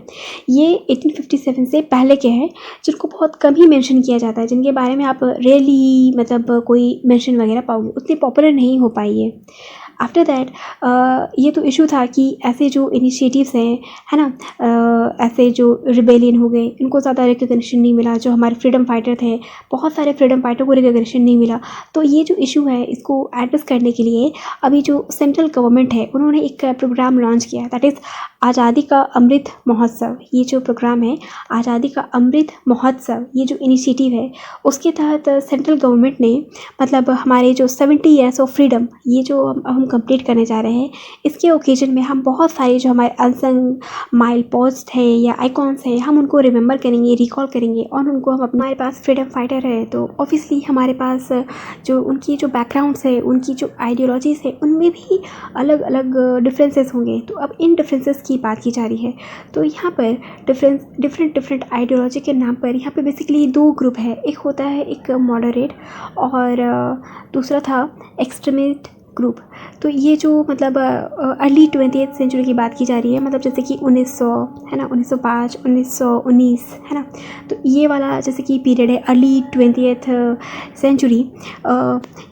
ये 1857 से पहले के हैं, जिनको बहुत कम ही मेंशन किया जाता है, जिनके बारे में आप रेयरली मतलब कोई मेंशन वगैरह पाओगे, उतने पॉपुलर नहीं हो पाई आफ्टर दैट ये तो इशू था कि ऐसे जो इनिशिएटिव्स हैं, है ना, ऐसे जो रिबेलियन हो गए, इनको ज़्यादा रिकग्निशन नहीं मिला। जो हमारे फ्रीडम फाइटर थे, बहुत सारे फ्रीडम फाइटर को रिकग्निशन नहीं मिला। तो ये जो इशू है, इसको एड्रेस करने के लिए अभी जो सेंट्रल गवर्नमेंट है, उन्होंने एक प्रोग्राम लॉन्च किया, दैट इज़ आज़ादी का अमृत महोत्सव। ये जो प्रोग्राम है आज़ादी का अमृत महोत्सव, ये जो इनिशिएटिव है, उसके तहत सेंट्रल गवर्नमेंट ने मतलब हमारे जो 70 ईयर्स ऑफ फ्रीडम, ये जो हम कंप्लीट करने जा रहे हैं। इसके ओकेजन में हम बहुत सारे जो हमारे अनसंग माइल पोस्ट है या आइकॉन्स हैं, हम उनको रिमेंबर करेंगे, रिकॉल करेंगे और उनको हम हमारे पास फ्रीडम फाइटर है तो ऑब्वियसली हमारे पास जो उनकी जो बैकग्राउंड्स है, उनकी जो आइडियोलॉजीज़ है, उनमें भी अलग अलग डिफरेंसेस होंगे। तो अब इन डिफरेंसेस की बात की जा रही है। तो यहाँ पर डिफरेंट आइडियोलॉजी के नाम पर यहाँ पे बेसिकली दो ग्रुप है। एक होता है एक मॉडरेट और दूसरा था एक्सट्रीमिस्ट ग्रुप। तो ये जो मतलब अर्ली 20th सेंचुरी की बात की जा रही है, मतलब जैसे कि 1900 है ना, 1905, 1919 है ना, तो ये वाला जैसे कि पीरियड है अर्ली 20th सेंचुरी।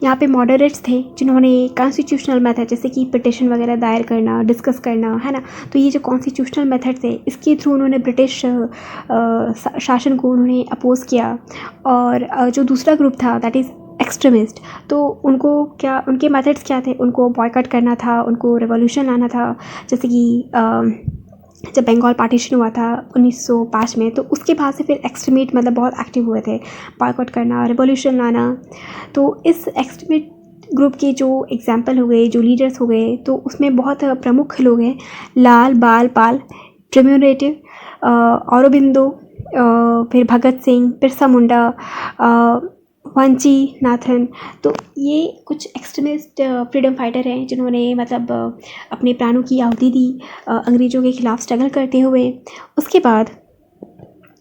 यहाँ पे मॉडरेट्स थे जिन्होंने कॉन्स्टिट्यूशनल मेथड जैसे कि पिटिशन वगैरह दायर करना, डिस्कस करना है ना, तो ये जो कॉन्स्टिट्यूशनल मेथड थे इसके थ्रू उन्होंने ब्रिटिश शासन को उन्होंने अपोज़ किया। और जो दूसरा ग्रुप था दैट इज़ एक्सट्रीमिस्ट, तो उनको क्या, उनके मेथड्स क्या थे, उनको बॉयकॉट करना था, उनको रेवोल्यूशन लाना था। जैसे कि जब बंगाल पार्टीशन हुआ था 1905 में, तो उसके बाद से फिर एक्सट्रीमिस्ट मतलब बहुत एक्टिव हुए थे, बॉयकॉट करना, रेवोल्यूशन लाना। तो इस एक्सट्रीमिस्ट ग्रुप के जो एग्जाम्पल हो गए, जो लीडर्स हो गए, तो उसमें बहुत प्रमुख लोग हैं, लाल बाल पाल, प्रिम्योरेटिव, औरोबिंदो, फिर भगत सिंह, बिरसा मुंडा, वांची नाथन। तो ये कुछ एक्सट्रीमिस्ट फ्रीडम फाइटर हैं जिन्होंने मतलब अपने प्राणों की आहुति दी अंग्रेज़ों के ख़िलाफ़ स्ट्रगल करते हुए। उसके बाद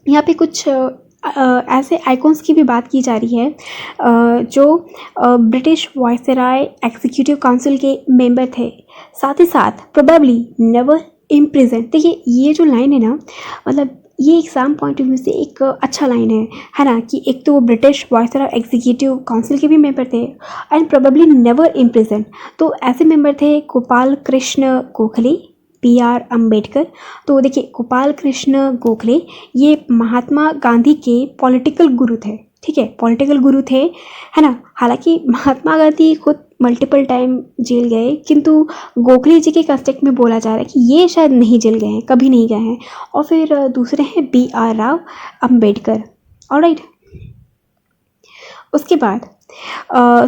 यहाँ पे कुछ ऐसे आइकॉन्स की भी बात की जा रही है जो ब्रिटिश वायसराय एग्जीक्यूटिव काउंसिल के मेंबर थे, साथ ही साथ प्रोबेबली नेवर इम्प्रिजन। देखिए ये जो लाइन है ना, मतलब ये एग्ज़ाम पॉइंट ऑफ व्यू से एक अच्छा लाइन है ना, कि एक तो वो ब्रिटिश वायसराय एग्जीक्यूटिव काउंसिल के भी मेंबर थे एंड प्रोबेबली नेवर इम्प्रिजन। तो ऐसे मेंबर थे गोपाल कृष्ण गोखले, PR अम्बेडकर। तो देखिए गोपाल कृष्ण गोखले ये महात्मा गांधी के पॉलिटिकल गुरु थे, ठीक है, पॉलिटिकल गुरु थे, है ना। हालांकि महात्मा गांधी खुद मल्टीपल टाइम जेल गए, किंतु गोखले जी के कंटेक्स्ट में बोला जा रहा है कि ये शायद नहीं जेल गए हैं, कभी नहीं गए हैं। और फिर दूसरे हैं BR राव अम्बेडकर। ऑलराइट, उसके बाद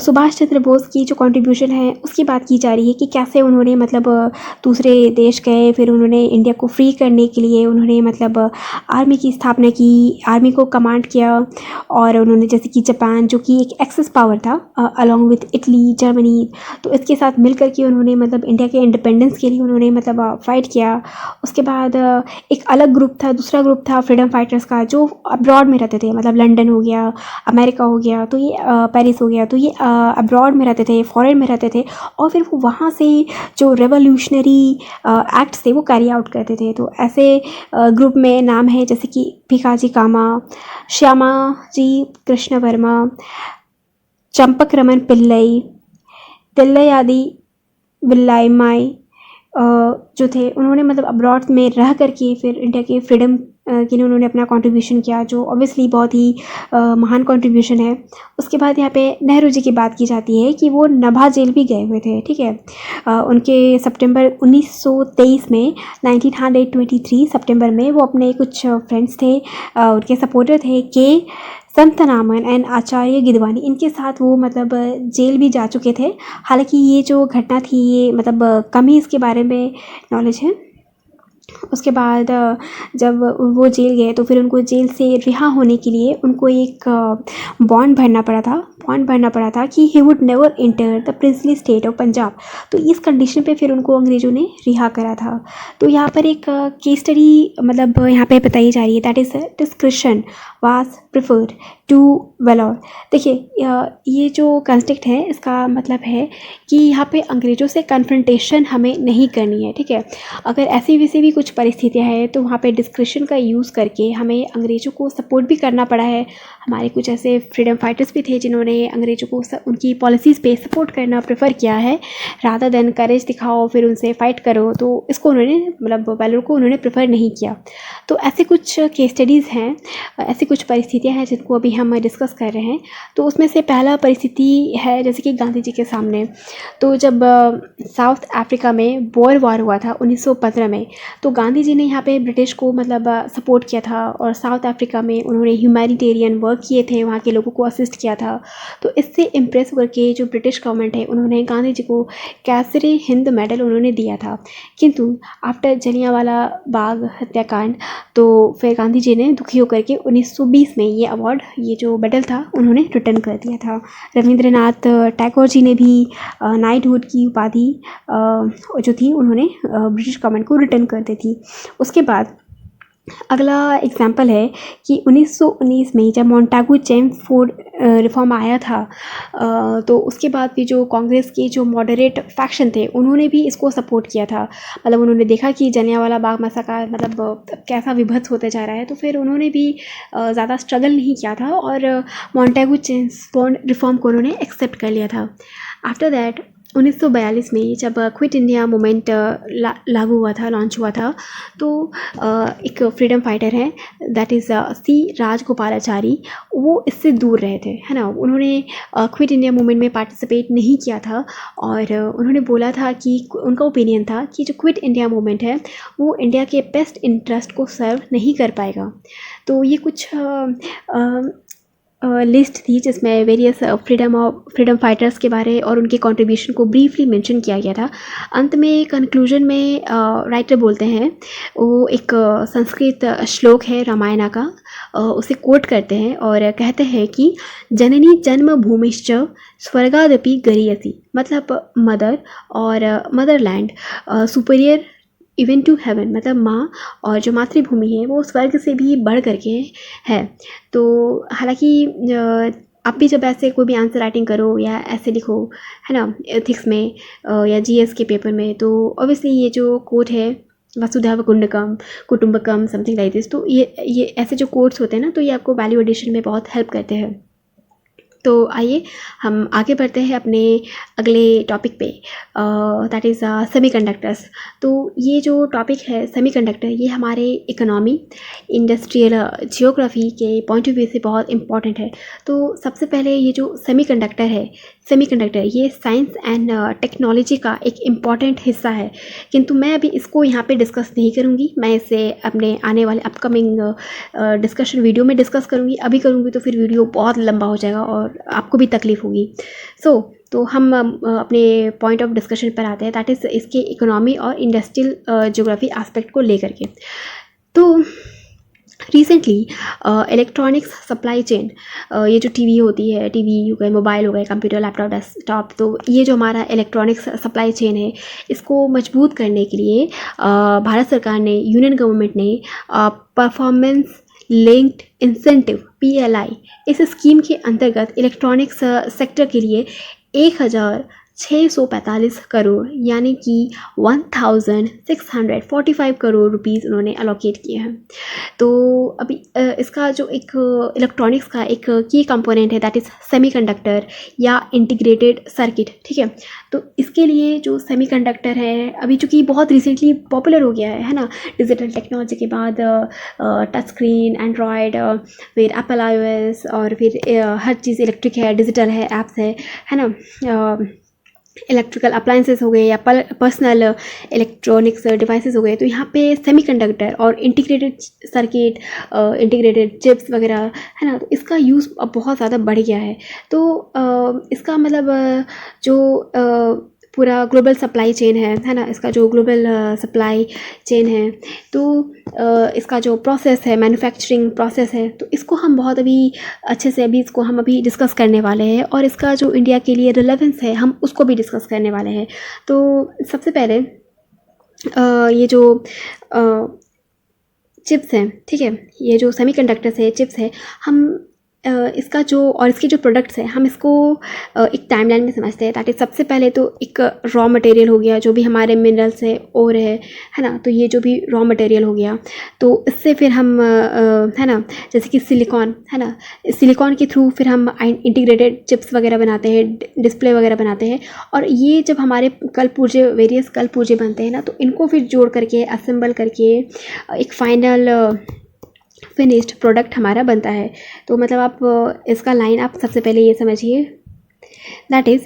सुभाष चंद्र बोस की जो कंट्रीब्यूशन है उसकी बात की जा रही है कि कैसे उन्होंने मतलब दूसरे देश गए, फिर उन्होंने इंडिया को फ्री करने के लिए उन्होंने मतलब आर्मी की स्थापना की, आर्मी को कमांड किया। और उन्होंने जैसे कि जापान जो कि एक एक्सेस पावर था अलॉन्ग विथ इटली, जर्मनी, तो इसके साथ मिल कर के उन्होंने मतलब इंडिया के इंडिपेंडेंस के लिए उन्होंने मतलब फाइट किया। उसके बाद एक अलग ग्रुप था, दूसरा ग्रुप था फ्रीडम फाइटर्स का जो अब्रॉड में रहते थे, मतलब लंदन हो गया, अमेरिका हो गया, तो ये पेरिस हो गया, तो ये अब्रॉड में रहते थे, फॉरेन में रहते थे, और फिर वो वहाँ से जो रेवोल्यूशनरी एक्ट्स थे वो कैरी आउट करते थे। तो ऐसे ग्रुप में नाम है जैसे कि भिकाजी कामा, श्यामा जी कृष्ण वर्मा, चंपक रमन पिल्लई, तिल्लयादी विल्लाइमाई जो थे, उन्होंने मतलब अब्रॉड में रह करके फिर इंडिया के फ्रीडम के लिए उन्होंने अपना कंट्रीब्यूशन किया, जो ऑब्वियसली बहुत ही महान कंट्रीब्यूशन है। उसके बाद यहाँ पे नेहरू जी की बात की जाती है कि वो नभा जेल भी गए हुए थे, ठीक है। उनके सितंबर 1923 में 1923 सितंबर में वो अपने कुछ फ्रेंड्स थे, उनके सपोर्टर थे के संतनामन एंड आचार्य गिदवानी, इनके साथ वो मतलब जेल भी जा चुके थे। हालांकि ये जो घटना थी ये मतलब कम ही इसके बारे में नॉलेज है। उसके बाद जब वो जेल गए तो फिर उनको जेल से रिहा होने के लिए उनको एक बॉन्ड भरना पड़ा था कि he would never enter the princely state of Punjab. तो इस कंडीशन पे फिर उनको अंग्रेज़ों ने रिहा करा था। तो यहाँ पर एक केस स्टडी मतलब यहाँ पे बताई जा रही है, that is discretion was preferred to valour. देखिए ये जो कंस्ट्रक्ट है इसका मतलब है कि यहाँ पे अंग्रेज़ों से कन्फ्रंटेशन हमें नहीं करनी है, ठीक है। अगर ऐसी वैसी भी कुछ परिस्थितियाँ हैं तो वहाँ पे डिस्क्रिशन का यूज़ करके हमें अंग्रेज़ों को सपोर्ट भी करना पड़ा है। हमारे कुछ ऐसे फ्रीडम फाइटर्स भी थे जिन्होंने अंग्रेज़ों को उनकी पॉलिसीज़ पे सपोर्ट करना प्रेफर किया है, रादर देन करेज दिखाओ फिर उनसे फ़ाइट करो। तो इसको उन्होंने मतलब वैल्यू को उन्होंने प्रेफर नहीं किया। तो ऐसे कुछ केस स्टडीज़ हैं, ऐसी कुछ परिस्थितियाँ हैं जिनको अभी हम डिस्कस कर रहे हैं। तो उसमें से पहला परिस्थिति है जैसे कि गांधी जी के सामने। तो जब साउथ अफ्रीका में बोअर वार हुआ था 1915 में, तो गांधी जी ने यहाँ पे ब्रिटिश को मतलब सपोर्ट किया था, और साउथ अफ्रीका में उन्होंने ह्यूमैनिटेरियन वर्क किए थे, वहाँ के लोगों को असिस्ट किया था। तो इससे इम्प्रेस करके जो ब्रिटिश गवर्नमेंट है उन्होंने गांधी जी को कैसरे हिंद मेडल उन्होंने दिया था। किंतु आफ्टर जलियांवाला बाग हत्याकांड तो फिर गांधी जी ने दुखी होकर के 1920 में ये अवार्ड, ये जो मेडल था, उन्होंने रिटर्न कर दिया था। रविंद्रनाथ टैगोर जी ने भी नाइटहुड की उपाधि जो थी उन्होंने ब्रिटिश गवर्नमेंट को रिटर्न कर दी थी। उसके बाद अगला एग्जाम्पल है कि 1919 में जब मोंटागू चेम्सफोर्ड रिफॉर्म आया था, तो उसके बाद भी जो कांग्रेस के जो मॉडरेट फैक्शन थे उन्होंने भी इसको सपोर्ट किया था। मतलब उन्होंने देखा कि जलियांवाला बाग मैसाकर मतलब कैसा विभत्स होते जा रहा है, तो फिर उन्होंने भी ज़्यादा स्ट्रगल नहीं किया था और मोंटागू चेम्सफोर्ड रिफॉर्म को उन्होंने एक्सेप्ट कर लिया था। आफ्टर दैट 1942 में जब क्विट इंडिया मूवमेंट लागू हुआ था, लॉन्च हुआ था, तो एक फ्रीडम फाइटर है, दैट इज़ सी राजगोपालाचारी, वो इससे दूर रहे थे, है ना। उन्होंने क्विट इंडिया मूवमेंट में पार्टिसिपेट नहीं किया था, और उन्होंने बोला था कि उनका ओपिनियन था कि जो क्विट इंडिया मूवमेंट है वो इंडिया के बेस्ट इंटरेस्ट को सर्व नहीं कर पाएगा। तो ये कुछ लिस्ट थी जिसमें वेरियस फ्रीडम फाइटर्स के बारे और उनके कंट्रीब्यूशन को ब्रीफली मेंशन किया गया था। अंत में कंक्लूजन में राइटर बोलते हैं, वो एक संस्कृत श्लोक है रामायणा का, उसे कोट करते हैं और कहते हैं कि जननी जन्म भूमिश्च स्वर्गादपि गरीयसी, मतलब मदर और motherland superior even to heaven, मतलब माँ और जो मातृभूमि है वो स्वर्ग से भी बढ़ करके है। तो हालांकि आप भी जब ऐसे कोई भी आंसर राइटिंग करो या ऐसे लिखो, है ना, एथिक्स में या जीएस के पेपर में, तो ऑब्वियसली ये जो कोट है वसुधैव कुटुंबकम समथिंग लाइक दिस, तो ये ऐसे जो कोट्स होते हैं ना, तो ये आपको वैल्यू एडिशन में बहुत हेल्प करते हैं। तो आइए हम आगे बढ़ते हैं अपने अगले टॉपिक पे, दैट इज़ सेमीकंडक्टर्स। तो ये जो टॉपिक है सेमीकंडक्टर, ये हमारे इकोनॉमी, इंडस्ट्रियल जियोग्राफी के पॉइंट ऑफ व्यू से बहुत इम्पॉर्टेंट है। तो सबसे पहले ये जो सेमीकंडक्टर ये साइंस एंड टेक्नोलॉजी का एक इम्पॉर्टेंट हिस्सा है, किंतु मैं अभी इसको यहाँ पे डिस्कस नहीं करूँगी। मैं इसे अपने आने वाले अपकमिंग डिस्कशन वीडियो में डिस्कस करूँगी। अभी करूँगी तो फिर वीडियो बहुत लंबा हो जाएगा और आपको भी तकलीफ़ होगी। तो हम अपने पॉइंट ऑफ डिस्कशन पर आते हैं, दैट इज़ इसके इकोनॉमी और इंडस्ट्रियल ज्योग्राफी एस्पेक्ट को लेकर के। तो रिसेंटली इलेक्ट्रॉनिक्स सप्लाई चेन, ये जो टीवी होती है, टीवी हो गए, मोबाइल हो गए, कंप्यूटर, लैपटॉप, डेस्कटॉप, तो ये जो हमारा इलेक्ट्रॉनिक्स सप्लाई चेन है, इसको मजबूत करने के लिए भारत सरकार ने, यूनियन गवर्नमेंट ने परफॉर्मेंस लिंक्ड इंसेंटिव PLI इस स्कीम के अंतर्गत इलेक्ट्रॉनिक्स सेक्टर के लिए 1,645 करोड़ यानी कि 1,645 करोड़ रुपीज़ उन्होंने अलोकेट किए हैं। तो अभी इसका जो एक इलेक्ट्रॉनिक्स का एक की कंपोनेंट है, दैट इज़ सेमीकंडक्टर या इंटीग्रेटेड सर्किट, ठीक है। तो इसके लिए जो सेमीकंडक्टर है, अभी चूँकि बहुत रिसेंटली पॉपुलर हो गया है ना, डिजिटल टेक्नोलॉजी के बाद टच स्क्रीन, एंड्रॉयड, फिर एप्पल iOS, और फिर हर चीज़ इलेक्ट्रिक है, डिजिटल है, ऐप्स है ना, इलेक्ट्रिकल अप्लायंसेस हो गए या पर्सनल इलेक्ट्रॉनिक्स डिवाइसेस हो गए। तो यहाँ पे सेमीकंडक्टर और इंटीग्रेटेड सर्किट, इंटीग्रेटेड चिप्स वगैरह, है ना, तो इसका यूज़ अब बहुत ज़्यादा बढ़ गया है। तो इसका मतलब जो पूरा ग्लोबल सप्लाई चेन है ना, इसका जो ग्लोबल सप्लाई चेन है, तो इसका जो प्रोसेस है, मैन्युफैक्चरिंग प्रोसेस है, तो इसको हम बहुत अभी अच्छे से इसको हम अभी डिस्कस करने वाले हैं, और इसका जो इंडिया के लिए रिलेवेंस है हम उसको भी डिस्कस करने वाले हैं। तो सबसे पहले ये जो चिप्स हैं, ठीक है, ये जो सेमीकंडक्टर्स है, चिप्स है, हम इसका जो और इसके जो प्रोडक्ट्स हैं हम इसको एक टाइमलाइन में समझते हैं। ताकि सबसे पहले तो एक रॉ मटेरियल हो गया, जो भी हमारे मिनरल्स है, ओर है ना, तो ये जो भी रॉ मटेरियल हो गया, तो इससे फिर हम है ना, जैसे कि सिलिकॉन, है ना, सिलिकॉन के थ्रू फिर हम इंटीग्रेटेड चिप्स वगैरह बनाते हैं, डिस्प्ले वगैरह बनाते हैं, और ये जब हमारे वेरियस कल पुर्जे बनते हैं ना, तो इनको फिर जोड़ करके असेंबल करके एक फाइनल फिनिश्ड प्रोडक्ट हमारा बनता है। तो मतलब आप इसका लाइन आप सबसे पहले ये समझिए, दैट इज़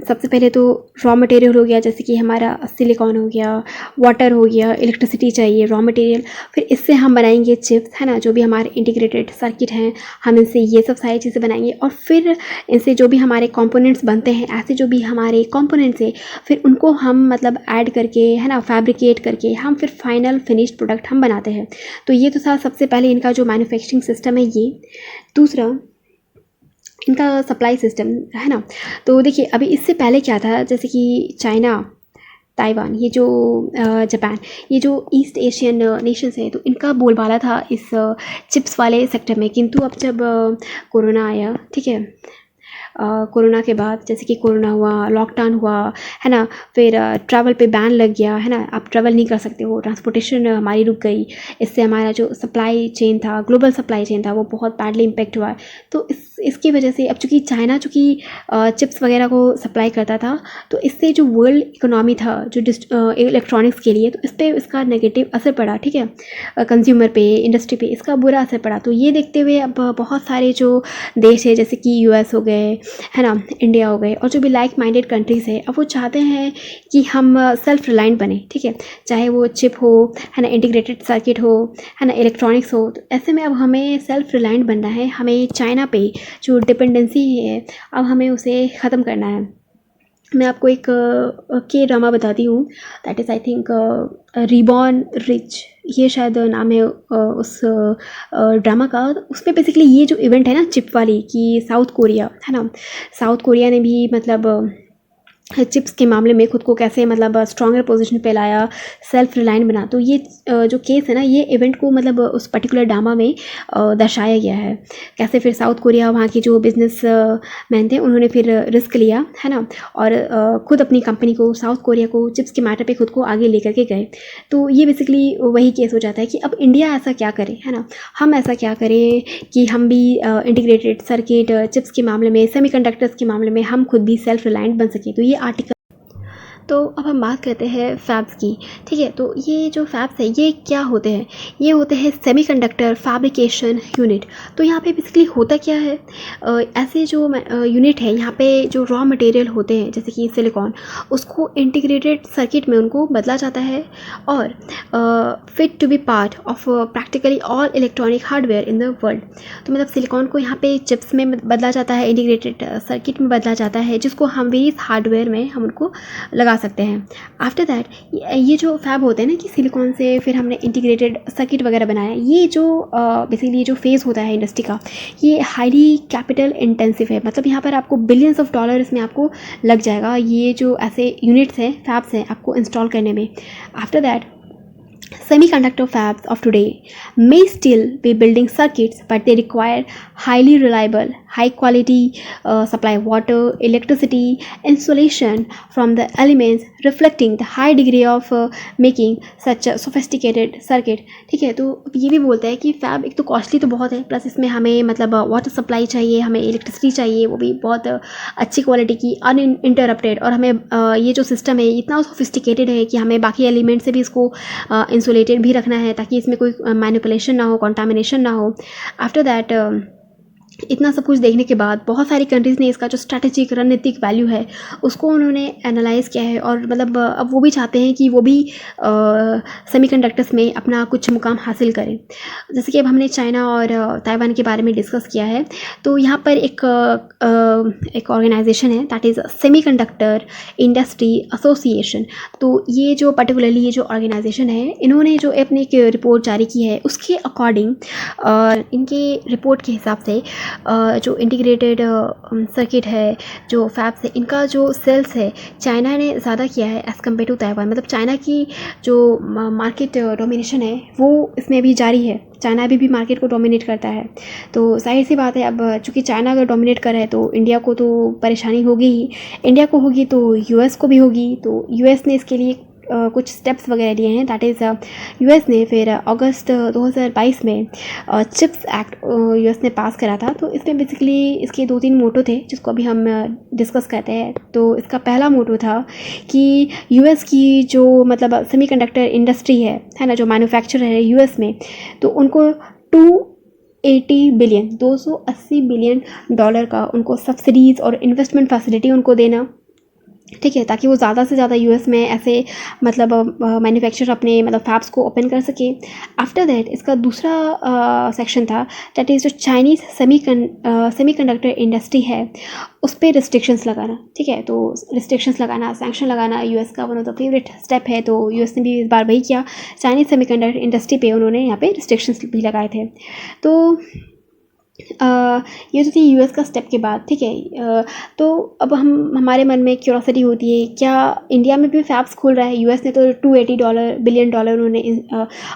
सबसे पहले तो रॉ मटेरियल हो गया, जैसे कि हमारा सिलिकॉन हो गया, वाटर हो गया, इलेक्ट्रिसिटी चाहिए, रॉ मटेरियल, फिर इससे हम बनाएंगे चिप्स, है ना, जो भी हमारे इंटीग्रेटेड सर्किट हैं, हम इनसे ये सब सारी चीज़ें बनाएंगे, और फिर इनसे जो भी हमारे कंपोनेंट्स बनते हैं, ऐसे जो भी हमारे कंपोनेंट्स हैं, फिर उनको हम मतलब ऐड करके, है ना, फैब्रिकेट करके हम फिर फाइनल फिनिश्ड प्रोडक्ट हम बनाते हैं। तो ये तो था सबसे पहले इनका जो मैन्युफैक्चरिंग सिस्टम है ये। दूसरा इनका सप्लाई सिस्टम, है ना। तो देखिए अभी इससे पहले क्या था, जैसे कि चाइना, ताइवान, ये जो जापान, ये जो ईस्ट एशियन नेशंस हैं, तो इनका बोलबाला था इस चिप्स वाले सेक्टर में। किंतु अब जब कोरोना आया, ठीक है, कोरोना के बाद जैसे कि कोरोना हुआ, लॉकडाउन हुआ, है ना, फिर ट्रैवल पे बैन लग गया, है ना, आप ट्रैवल नहीं कर सकते हो, ट्रांसपोर्टेशन हमारी रुक गई, इससे हमारा जो सप्लाई चेन था, ग्लोबल सप्लाई चेन था, वो बहुत बैडली इम्पेक्ट हुआ। तो इसकी वजह से अब चूँकि चाइना चूँकि चिप्स वगैरह को सप्लाई करता था, तो इससे जो वर्ल्ड इकोनॉमी था जो इलेक्ट्रॉनिक्स के लिए, तो इस पर इसका नेगेटिव असर पड़ा, ठीक है, कंज्यूमर पे, इंडस्ट्री पे इसका बुरा असर पड़ा। तो ये देखते हुए अब बहुत सारे जो देश है, जैसे कि यूएस हो गए, है ना, इंडिया हो गए, और जो भी लाइक माइंडेड कंट्रीज़ है, अब वो चाहते हैं कि हम सेल्फ रिलायंट बने, ठीक है, चाहे वो चिप हो, है ना, इंटीग्रेटेड सर्किट हो, है ना, इलेक्ट्रॉनिक्स हो। तो ऐसे में अब हमें सेल्फ रिलायंट बनना है, हमें चाइना पे जो डिपेंडेंसी है अब हमें उसे ख़त्म करना है। मैं आपको एक के ड्रामा बताती हूँ, that is I think reborn rich, ये शायद नाम है उस ड्रामा का। उसमें बेसिकली ये जो इवेंट है ना चिप वाली, कि साउथ कोरिया, है ना, साउथ कोरिया ने भी मतलब चिप्स के मामले में खुद को कैसे मतलब स्ट्रॉन्गर पोजीशन पे लाया, सेल्फ रिलायंट बना। तो ये जो केस है ना, ये इवेंट को मतलब उस पर्टिकुलर ड्रामा में दर्शाया गया है, कैसे फिर साउथ कोरिया, वहाँ के जो बिजनेस मैन थे, उन्होंने फिर रिस्क लिया, है ना, और खुद अपनी कंपनी को, साउथ कोरिया को, चिप्स के मैटर पे खुद को आगे लेकर के गए। तो ये बेसिकली वही केस हो जाता है कि अब इंडिया ऐसा क्या करे, है ना, हम ऐसा क्या करें कि हम भी इंटीग्रेटेड सर्किट, चिप्स के मामले में, सेमीकंडक्टर्स के मामले में हम खुद भी सेल्फ रिलायंट बन सके। तो ये आर्टिकल। तो अब हम बात करते हैं फैब्स की, ठीक है। तो ये जो फैब्स है ये क्या होते हैं, ये होते हैं सेमीकंडक्टर फैब्रिकेशन यूनिट। तो यहाँ पे बेसिकली होता क्या है, ऐसे जो यूनिट है, यहाँ पे जो रॉ मटेरियल होते हैं, जैसे कि सिलिकॉन, उसको इंटीग्रेटेड सर्किट में उनको बदला जाता है, और fit to be part of practically all electronic hardware in the world. तो मतलब सिलिकॉन को यहाँ पे चिप्स में बदला जाता है, इंटीग्रेटेड सर्किट में बदला जाता है, जिसको हम वेरियस हार्डवेयर में हम उनको लगा सकते हैं। आफ्टर दैट ये जो फैब होते हैं ना, कि सिलिकॉन से फिर हमने इंटीग्रेटेड सर्किट वगैरह बनाया, ये जो बेसिकली जो फेज़ होता है इंडस्ट्री का, ये हाईली कैपिटल इंटेंसिव है। मतलब यहाँ पर आपको बिलियंस ऑफ डॉलर इसमें आपको लग जाएगा, ये जो ऐसे यूनिट्स हैं, फैब्स हैं, आपको इंस्टॉल करने में। After that semiconductor fabs of today may still be building circuits, but they require highly reliable, high quality supply of water, electricity, insulation from the elements, reflecting the high degree of making such a sophisticated circuit। ठीक है, तो ये भी बोलता है कि fab एक तो कॉस्टली तो बहुत है, प्लस इसमें हमें मतलब वाटर सप्लाई चाहिए, हमें इलेक्ट्रिसिटी चाहिए, वो भी बहुत अच्छी क्वालिटी की, अनइंटरप्टेड, और हमें ये जो सिस्टम है इतना सोफिस्टिकेटेड है कि हमें बाकी एलिमेंट से भी इसको इंसुलेटेड भी रखना है, ताकि इसमें कोई मैनिपुलेशन ना हो, कॉन्टामिनेशन ना हो। आफ्टर दैट इतना सब कुछ देखने के बाद बहुत सारी कंट्रीज़ ने इसका जो स्ट्रैटेजिक रणनीतिक वैल्यू है उसको उन्होंने एनालाइज़ किया है, और मतलब अब वो भी चाहते हैं कि वो भी सेमीकंडक्टर्स में अपना कुछ मुकाम हासिल करें। जैसे कि अब हमने चाइना और ताइवान के बारे में डिस्कस किया है, तो यहाँ पर एक ऑर्गेनाइजेशन है, that is semiconductor industry association. तो ये जो पर्टिकुलरली ये जो ऑर्गेनाइजेशन है, इन्होंने जो अपनी एक रिपोर्ट जारी की है, उसके अकॉर्डिंग इनके रिपोर्ट के हिसाब से जो इंटीग्रेटेड सर्किट है, जो फैब्स है, इनका जो सेल्स है, चाइना ने ज़्यादा किया है एज़ कम्पेयर टू ताइवान। मतलब चाइना की जो मार्केट डोमिनेशन है वो इसमें भी जारी है, चाइना भी मार्केट को डोमिनेट करता है। तो जाहिर सी बात है, अब चूँकि चाइना अगर डोमिनेट कर रहा है तो इंडिया को तो परेशानी होगी ही, इंडिया को होगी तो यूएस को भी होगी। तो यूएस ने इसके लिए कुछ स्टेप्स वगैरह लिए हैं, दैट इज़ यूएस ने फिर अगस्त 2022 में चिप्स एक्ट यूएस ने पास करा था। तो इसमें बेसिकली इसके 2-3 मोटो थे जिसको अभी हम डिस्कस करते हैं। तो इसका पहला मोटो था कि यूएस की जो मतलब सेमीकंडक्टर इंडस्ट्री है ना, जो मैन्युफैक्चरर है यूएस में, तो उनको 2 280 बिलियन, $280 बिलियन का उनको सब्सिडीज़ और इन्वेस्टमेंट फैसिलिटी उनको देना, ठीक है, ताकि वो ज़्यादा से ज़्यादा यूएस में ऐसे मतलब मैन्युफैक्चर अपने मतलब फैब्स को ओपन कर सके। आफ्टर दैट इसका दूसरा सेक्शन था, दैट इज़ जो चाइनीज़ सेमीकंडक्टर इंडस्ट्री है उस पर रिस्ट्रिक्शंस लगाना, ठीक है। तो रिस्ट्रिक्शंस लगाना, सैंक्शन लगाना यूएस का one of the favourite step है। तो यूएस ने भी इस बार वही किया, चाइनीज़ सेमीकंडक्टर इंडस्ट्री पे उन्होंने यहाँ पे रिस्ट्रिक्शंस भी लगाए थे। तो ये तो थी यूएस का स्टेप के बाद, ठीक है। तो अब हमारे मन में क्यूरोसिटी होती है, क्या इंडिया में भी फैब्स खुल रहा है? यूएस ने तो $280 बिलियन उन्होंने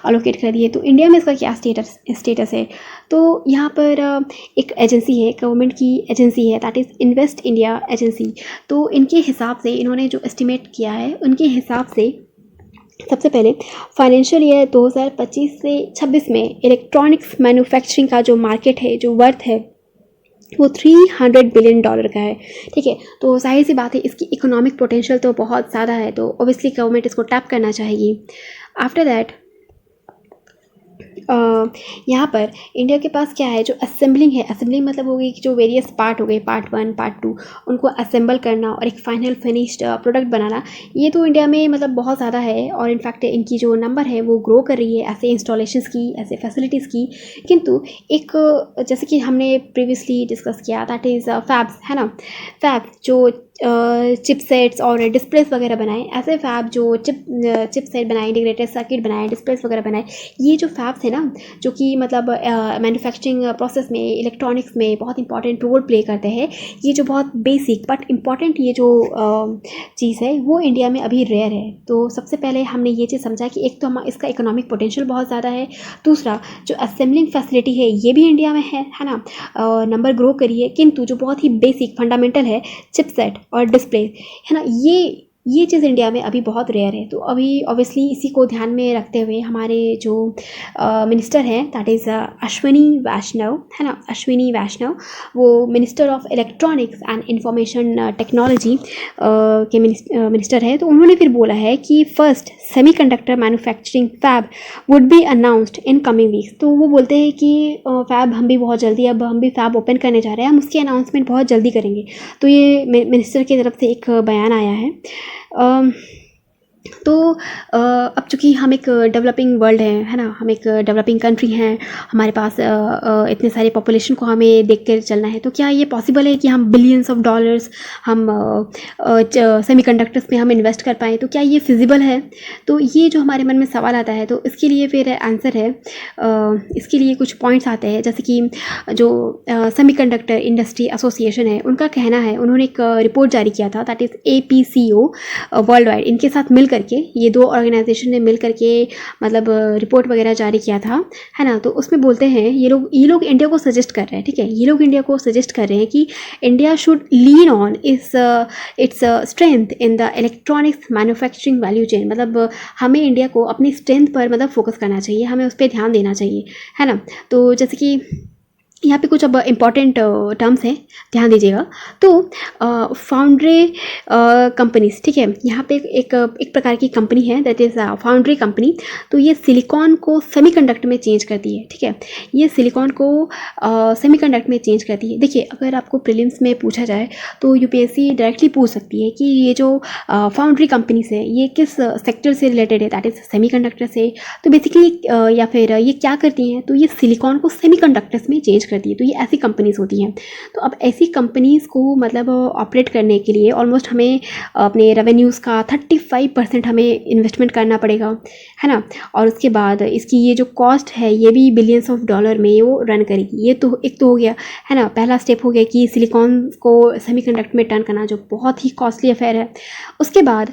अलोकेट कर दिए, तो इंडिया में इसका क्या स्टेटस है? तो यहाँ पर एक एजेंसी है, गवर्नमेंट की एजेंसी है, that is invest India agency. तो इनके हिसाब से इन्होंने जो एस्टिमेट किया है, उनके हिसाब से सबसे पहले फाइनेंशियल ईयर 2025 से 26 में इलेक्ट्रॉनिक्स मैन्युफैक्चरिंग का जो मार्केट है, जो वर्थ है, वो $300 बिलियन का है, ठीक है। तो जाहिर सी बात है इसकी इकोनॉमिक पोटेंशियल तो बहुत ज़्यादा है, तो ऑब्वियसली गवर्नमेंट इसको टैप करना चाहेगी। आफ्टर दैट यहाँ पर इंडिया के पास क्या है, जो असेंबलिंग है, असेंबलिंग मतलब हो गई कि जो वेरियस पार्ट हो गए, पार्ट 1 पार्ट 2, उनको असेंबल करना और एक फाइनल फिनिश्ड प्रोडक्ट बनाना, ये तो इंडिया में मतलब बहुत ज़्यादा है। और इनफैक्ट इनकी जो नंबर है वो ग्रो कर रही है, ऐसे इंस्टॉलेशंस की, ऐसे फैसिलिटीज़ की। किंतु एक जैसे कि हमने प्रीवियसली डिस्कस किया, दैट इज़ फैब्स, है ना। फैब जो चिपसेट्स और डिस्प्लेस वगैरह बनाए, ऐसे फैब जो चिपसेट बनाए, इंटीग्रेटेड सर्किट बनाए, डिस्प्लेस वगैरह बनाए, ये जो फैब्स है ना, जो कि मतलब मैन्युफैक्चरिंग प्रोसेस में, इलेक्ट्रॉनिक्स में बहुत इंपॉर्टेंट रोल प्ले करते हैं। ये जो बहुत बेसिक बट इम्पॉर्टेंट ये जो चीज़ है, वो इंडिया में अभी रेयर है। तो सबसे पहले हमने ये चीज़ समझा कि एक तो हम इसका इकोनॉमिक पोटेंशियल बहुत ज़्यादा है, दूसरा जो असेंबलिंग फैसिलिटी है ये भी इंडिया में है ना, नंबर ग्रो करिए। किंतु जो बहुत ही बेसिक फंडामेंटल है, चिपसेट और डिस्प्ले, है ना, ये चीज़ इंडिया में अभी बहुत रेयर है। तो अभी ऑब्वियसली इसी को ध्यान में रखते हुए हमारे जो मिनिस्टर हैं, दैट इज़ अश्विनी वैष्णव, है ना, अश्विनी वैष्णव, वो minister of electronics and information technology के मिनिस्टर है। तो उन्होंने फिर बोला है कि first semiconductor manufacturing fab would be announced in coming weeks. तो वो बोलते हैं कि फैब हम भी बहुत जल्दी, अब हम भी फैब ओपन करने जा रहे हैं, हम उसकी अनाउंसमेंट बहुत जल्दी करेंगे। तो ये मिनिस्टर की तरफ से एक बयान आया है। तो अब चूँकि हम एक डेवलपिंग वर्ल्ड है ना, हम एक डेवलपिंग कंट्री हैं, हमारे पास इतने सारे पॉपुलेशन को हमें देख कर चलना है, तो क्या ये पॉसिबल है कि हम बिलियंस ऑफ डॉलर्स हम सेमीकंडक्टर्स में हम इन्वेस्ट कर पाएँ? तो क्या ये फिजिबल है? तो ये जो हमारे मन में सवाल आता है, तो इसके लिए फिर आंसर है, इसके लिए कुछ पॉइंट्स आते हैं। जैसे कि जो सेमीकंडक्टर इंडस्ट्री एसोसिएशन है, उनका कहना है, उन्होंने एक रिपोर्ट जारी किया था, that is APCO world wide, इनके साथ मिल करके, ये दो ऑर्गेनाइजेशन ने मिल करके मतलब रिपोर्ट वगैरह जारी किया था, है ना। तो उसमें बोलते हैं ये लोग इंडिया को सजेस्ट कर रहे हैं, ठीक है, ये लोग इंडिया को सजेस्ट कर रहे हैं कि India should lean on its strength in the electronics manufacturing value chain. मतलब हमें इंडिया को अपनी स्ट्रेंथ पर मतलब फोकस करना चाहिए, हमें उस पर ध्यान देना चाहिए, है ना। तो जैसे कि यहाँ पे कुछ अब इम्पॉर्टेंट टर्म्स हैं, ध्यान दीजिएगा। तो फाउंड्री कंपनीज, ठीक है, यहाँ पे एक प्रकार की कंपनी है, दैट इज़ फाउंड्री कंपनी। तो ये सिलिकॉन को सेमीकंडक्टर में चेंज करती है, ठीक है, ये सिलिकॉन को सेमीकंडक्टर में चेंज करती है। देखिए, अगर आपको प्रीलिम्स में पूछा जाए तो UPSC डायरेक्टली पूछ सकती है कि ये जो फाउंड्री कंपनीज है ये किस सेक्टर से रिलेटेड है, दैट इज़ सेमीकंडक्टर से। तो बेसिकली या फिर ये क्या करती हैं, तो ये सिलिकॉन को सेमीकंडक्टर्स में चेंज करती है। तो ये ऐसी कंपनीज होती हैं। तो अब ऐसी कंपनीज को मतलब ऑपरेट करने के लिए ऑलमोस्ट हमें अपने रेवेन्यूज़ का 35% हमें इन्वेस्टमेंट करना पड़ेगा, है ना। और उसके बाद इसकी ये जो कॉस्ट है ये भी बिलियंस ऑफ डॉलर में वो रन करेगी। ये तो एक तो हो गया, है ना, पहला स्टेप हो गया कि सिलिकॉन को सेमीकंडक्टर में टर्न करना, जो बहुत ही कॉस्टली अफेयर है। उसके बाद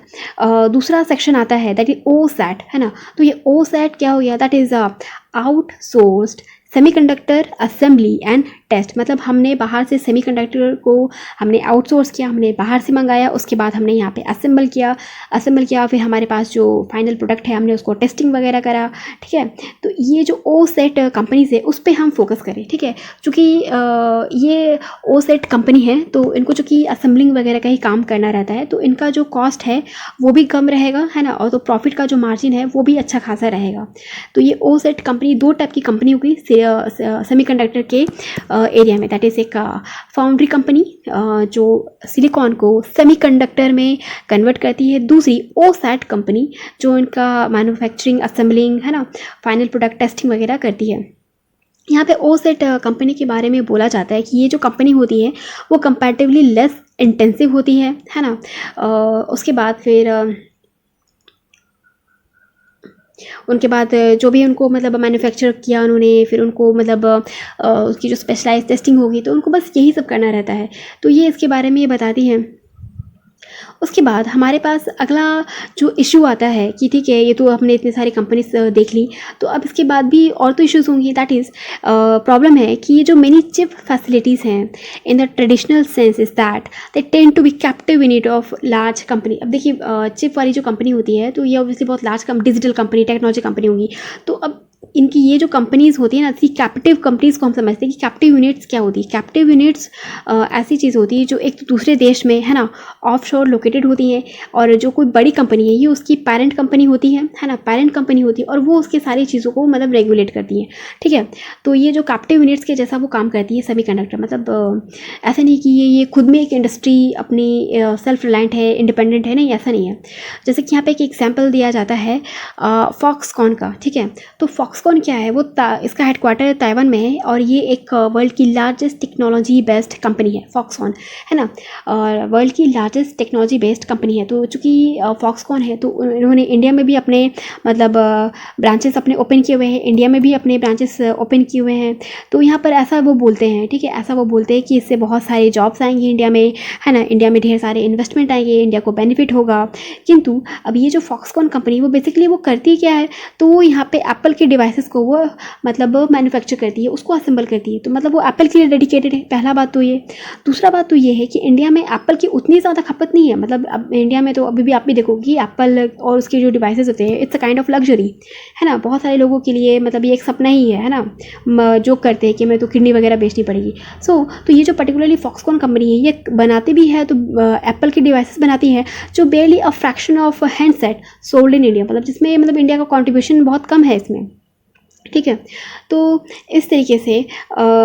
दूसरा सेक्शन आता है, दैट इज OSAT, है ना। तो ये OSAT क्या हो गया, that is outsourced semiconductor assembly and test. मतलब हमने बाहर से सेमीकंडक्टर को हमने आउटसोर्स किया, हमने बाहर से मंगाया, उसके बाद हमने यहाँ पे असेंबल किया, फिर हमारे पास जो फाइनल प्रोडक्ट है हमने उसको टेस्टिंग वगैरह करा, ठीक है। तो ये जो OSAT कंपनीज है उस पर हम फोकस करें, ठीक है। चूँकि ये OSAT कंपनी है तो इनको चूँकि असेंबलिंग वगैरह का ही काम करना रहता है, तो इनका जो कॉस्ट है वो भी कम रहेगा, है ना, और तो प्रॉफिट का जो मार्जिन है वो भी अच्छा खासा रहेगा। तो ये OSAT कंपनी दो टाइप की कंपनी होगी, सेमीकंडक्टर के एरिया में, दैट इज़ एक फाउंड्री कंपनी जो सिलिकॉन को सेमीकंडक्टर में कन्वर्ट करती है। दूसरी ओसैट कंपनी जो इनका मैन्युफैक्चरिंग, असेंबलिंग है ना, फाइनल प्रोडक्ट टेस्टिंग वगैरह करती है। यहाँ पे ओसेट कंपनी के बारे में बोला जाता है कि ये जो कंपनी होती है वो कंपैरेटिवली लेस इंटेंसिव होती है ना। उसके बाद फिर उनके बाद जो भी उनको मतलब मैन्युफैक्चर किया उन्होंने, फिर उनको मतलब उसकी जो स्पेशलाइज टेस्टिंग होगी तो उनको बस यही सब करना रहता है। तो ये इसके बारे में ये बताती हैं। उसके बाद हमारे पास अगला जो इशू आता है कि ठीक है, ये तो हमने इतनी सारी कंपनीज देख ली, तो अब इसके बाद भी और तो इश्यूज़ होंगी। दैट इज़ प्रॉब्लम है कि ये जो मेनी चिप फैसिलिटीज़ हैं in the traditional sense is that they tend to be captive unit of large company. अब देखिए चिप वाली जो कंपनी होती है तो ये ऑब्वियसली बहुत large digital company, technology company होगी। तो अब इनकी ये जो कंपनीज़ होती है ना, ऐसी कैप्टिव कंपनीज़ को हम समझते हैं कि कैप्टिव यूनिट्स क्या होती है। कैप्टिव यूनिट्स ऐसी चीज़ होती है जो एक तो दूसरे देश में है ना ऑफशोर लोकेटेड होती हैं, और जो कोई बड़ी कंपनी है ये उसकी पेरेंट कंपनी होती है ना, पेरेंट कंपनी होती है, और वो उसकी सारी चीज़ों को मतलब रेगुलेट करती है। ठीक है, तो ये जो कैप्टिव यूनिट्स के जैसा वो काम करती है सेमीकंडक्टर। मतलब ऐसा नहीं कि ये खुद में एक इंडस्ट्री अपनी सेल्फ रिलायंट है, इंडिपेंडेंट है, नहीं, ऐसा नहीं है। जैसे कि यहाँ पे एक एग्जाम्पल दिया जाता है फॉक्सकॉन का। ठीक है, तो फॉक्सकॉन क्या है, वो इसका हेडक्वार्टर ताइवान में है, और ये एक वर्ल्ड की लार्जेस्ट टेक्नोलॉजी बेस्ड कंपनी है फॉक्सकॉन, है ना, और वर्ल्ड की लार्जेस्ट टेक्नोलॉजी बेस्ड कंपनी है। तो चूँकि फॉक्सकॉन है तो उन्होंने इंडिया में भी अपने मतलब ब्रांचेस अपने ओपन किए हुए हैं, इंडिया में भी अपने ब्रांचेस ओपन किए हुए हैं। तो यहाँ पर ऐसा वो बोलते हैं, ठीक है, ऐसा वो बोलते हैं कि इससे बहुत सारे जॉब्स आएंगे इंडिया में, है ना, इंडिया में ढेर सारे इन्वेस्टमेंट आएंगे, इंडिया को बेनिफिट होगा। किंतु अब ये जो फॉक्सकॉन कंपनी वो बेसिकली वो करती क्या है, तो वो यहाँ पे एप्पल के डिवाइसेस को वो मतलब मैन्युफैक्चर करती है, उसको असेंबल करती है। तो मतलब वो एप्पल के लिए डेडिकेटेड है, पहला बात तो ये। दूसरा बात तो ये है कि इंडिया में एप्पल की उतनी ज़्यादा खपत नहीं है। मतलब अब इंडिया में तो अभी भी आप भी देखोगे एप्पल और उसके जो डिवाइसेस होते हैं it's a kind of luxury, है ना। बहुत सारे लोगों के लिए मतलब ये एक सपना ही है ना, जो करते हैं कि मैं तो किडनी वगैरह बेचनी पड़ेगी। तो ये जो पर्टिकुलरली फॉक्सकॉन कंपनी है ये बनाती भी है तो एप्पल की डिवाइसेस बनाती है जो बेयरली a fraction of handset sold in India, मतलब जिसमें मतलब इंडिया का कॉन्ट्रीब्यूशन बहुत कम है इसमें। ठीक है, तो इस तरीके से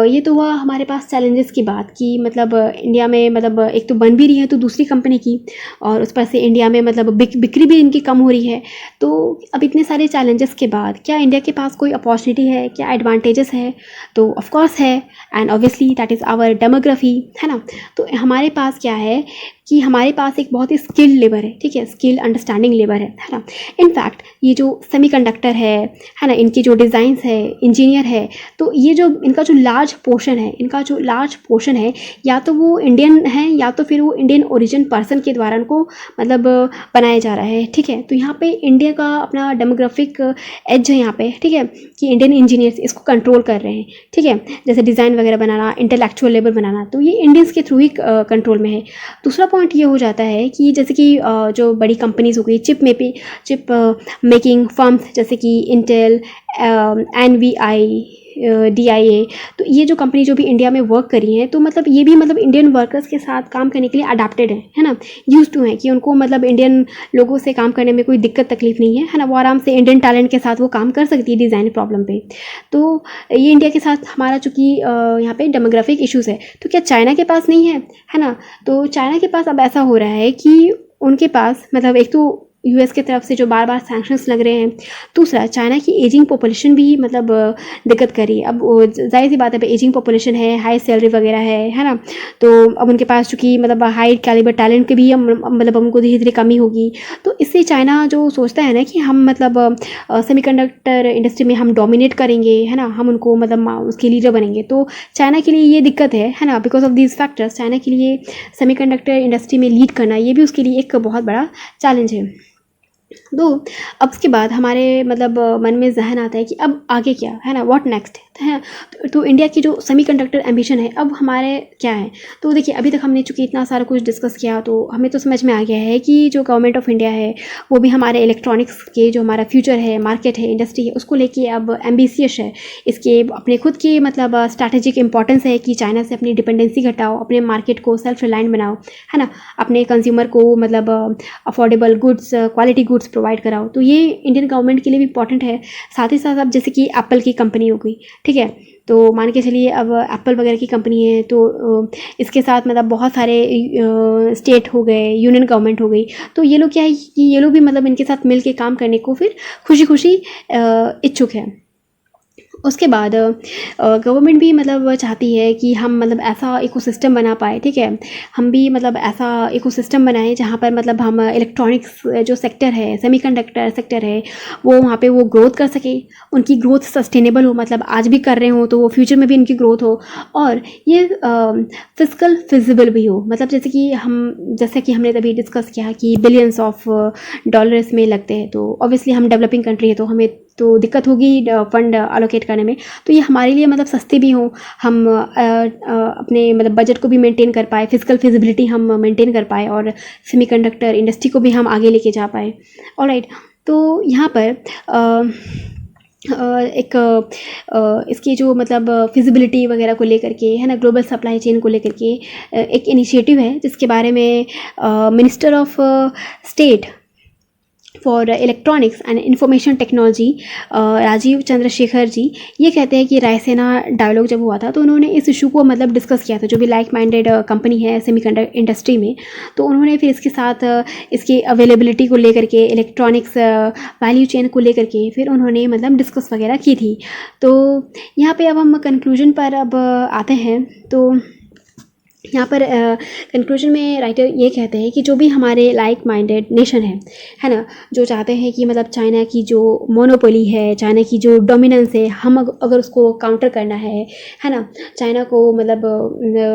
ये तो हुआ हमारे पास चैलेंजेस की बात कि मतलब इंडिया में मतलब एक तो बन भी रही है तो दूसरी कंपनी की, और उस पर से इंडिया में मतलब बिक्री भी इनकी कम हो रही है। तो अब इतने सारे चैलेंजेस के बाद क्या इंडिया के पास कोई अपॉर्चुनिटी है, क्या एडवांटेजेस है? तो ऑफकोर्स है, and obviously that is our demography, है ना। तो हमारे पास क्या है कि हमारे पास एक बहुत ही स्किल्ड लेबर है, ठीक है, स्किल अंडरस्टैंडिंग लेबर है ना। इनफैक्ट ये जो सेमीकंडक्टर है ना, इनकी जो डिज़ाइंस है, इंजीनियर है, तो ये जो इनका जो लार्ज पोर्शन है या तो वो इंडियन है या तो फिर वो इंडियन ओरिजिन पर्सन के द्वारा उनको मतलब बनाया जा रहा है। ठीक है, तो यहाँ पे इंडिया का अपना डेमोग्राफिक एज है यहाँ पे, ठीक है, कि इंडियन इंजीनियर्स इसको कंट्रोल कर रहे हैं। ठीक है, जैसे डिज़ाइन वगैरह बनाना, इंटेलेक्चुअल लेबर बनाना, तो ये इंडियंस के थ्रू ही कंट्रोल में है। दूसरा पॉइंट ये हो जाता है कि जैसे कि जो बड़ी कंपनीज हो गई चिप मेकिंग फर्म्स जैसे कि इंटेल, NVI, DIA, तो ये जो कंपनी जो भी इंडिया में वर्क करी है तो मतलब ये भी मतलब इंडियन वर्कर्स के साथ काम करने के लिए अडाप्टेड है ना, यूज टू है कि उनको मतलब इंडियन लोगों से काम करने में कोई दिक्कत तकलीफ नहीं है ना, वो आराम से इंडियन टैलेंट के साथ वो काम कर सकती है डिज़ाइन प्रॉब्लम पे। तो ये इंडिया के साथ हमारा चूँकि यहाँ पे डेमोग्राफिक इशूज़ है, तो क्या चाइना के पास नहीं है ना। तो चाइना के पास अब ऐसा हो रहा है कि उनके पास मतलब एक तो यूएस की तरफ से जो बार बार सैंक्शंस लग रहे हैं, दूसरा चाइना की एजिंग पॉपुलेशन भी मतलब दिक्कत कर रही है। अब जाहिर सी बात है, एजिंग पॉपुलेशन है, हाई सैलरी वगैरह है ना, तो अब उनके पास चूँकि मतलब हाई कैलिबर टैलेंट की भी मतलब उनको धीरे धीरे कमी होगी। तो इससे चाइना जो सोचता है ना कि हम मतलब सेमीकंडक्टर इंडस्ट्री में हम डोमिनेट करेंगे, है ना, हम उनको मतलब उसके लीडर बनेंगे। तो चाइना के लिए ये दिक्कत है ना, because of these factors China के लिए सेमीकंडक्टर इंडस्ट्री में लीड करना ये भी उसके लिए एक बहुत बड़ा चैलेंज है। तो अब उसके बाद हमारे मतलब मन में जहन आता है कि अब आगे क्या है ना, व्हाट नेक्स्ट है। तो इंडिया की जो सेमीकंडक्टर एम्बिशन है अब हमारे क्या है। तो देखिए अभी तक हमने चूँकि इतना सारा कुछ डिस्कस किया तो हमें तो समझ में आ गया है कि जो गवर्नमेंट ऑफ इंडिया है वो भी हमारे इलेक्ट्रॉनिक्स के जो हमारा फ्यूचर है, मार्केट है, इंडस्ट्री है, उसको लेके अब एम्बिशियस है। इसके अपने खुद के मतलब स्ट्रैटेजिक इंपॉर्टेंस है कि चाइना से अपनी डिपेंडेंसी घटाओ, अपने मार्केट को सेल्फ रिलायंट बनाओ, है ना, अपने कंज्यूमर को मतलब affordable goods, quality goods goods provide कराओ। तो ये इंडियन गवर्नमेंट के लिए भी इंपॉर्टेंट है। साथ ही साथ अब जैसे कि एप्पल की कंपनी हो गई, ठीक है, तो मान के चलिए अब एप्पल वगैरह की कंपनी है, तो इसके साथ मतलब बहुत सारे स्टेट हो गए, यूनियन गवर्नमेंट हो गई, तो ये लोग क्या है कि ये लोग भी मतलब इनके साथ मिल के काम करने को फिर खुशी खुशी इच्छुक है। उसके बाद गवर्नमेंट भी मतलब चाहती है कि हम मतलब ऐसा इकोसिस्टम बना पाए, ठीक है, हम भी मतलब ऐसा इकोसिस्टम बनाएं जहाँ पर मतलब हम इलेक्ट्रॉनिक्स जो सेक्टर है, सेमीकंडक्टर सेक्टर है, वो वहाँ पे वो ग्रोथ कर सके, उनकी ग्रोथ सस्टेनेबल हो, मतलब आज भी कर रहे हो तो वो फ्यूचर में भी उनकी ग्रोथ हो, और ये फिजिकल फिजिबल भी हो। मतलब जैसे कि हमने तभी डिस्कस किया कि बिलियंस ऑफ डॉलर्स में लगते हैं, तो ऑब्वियसली हम डेवलपिंग कंट्री है तो हमें तो दिक्कत होगी फंड अलोकेट करने में। तो ये हमारे लिए मतलब सस्ते भी हों, हम अपने मतलब बजट को भी मेंटेन कर पाए, फिजिकल फिजिबिलिटी हम मेंटेन कर पाए, और सेमीकंडक्टर इंडस्ट्री को भी हम आगे लेके जा पाए। ऑलराइट, तो यहाँ पर इसकी जो मतलब फिजिबिलिटी वगैरह को लेकर के है ना, ग्लोबल सप्लाई चेन को लेकर के एक इनिशिएटिव है जिसके बारे में minister of state for electronics and information technology Rajeev Chandrasekhar ji ये कहते हैं कि रायसेना डायलॉग जब हुआ था तो उन्होंने इस इशू को मतलब डिस्कस किया था, जो भी लाइक माइंडेड कंपनी है सेमीकंडक्टर इंडस्ट्री में, तो उन्होंने फिर इसके साथ इसकी अवेलेबिलिटी को लेकर के, इलेक्ट्रॉनिक्स वैल्यू चेन को लेकर के फिर उन्होंने मतलब डिस्कस वगैरह की थी। तो यहाँ पे अब हम कंक्लूजन पर अब आते हैं। तो यहाँ पर कंक्लूजन में राइटर ये कहते हैं कि जो भी हमारे लाइक माइंडेड नेशन है ना, जो चाहते हैं कि मतलब चाइना की जो मोनोपोली है, चाइना की जो डोमिनेंस है, हम अगर उसको काउंटर करना है ना, चाइना को मतलब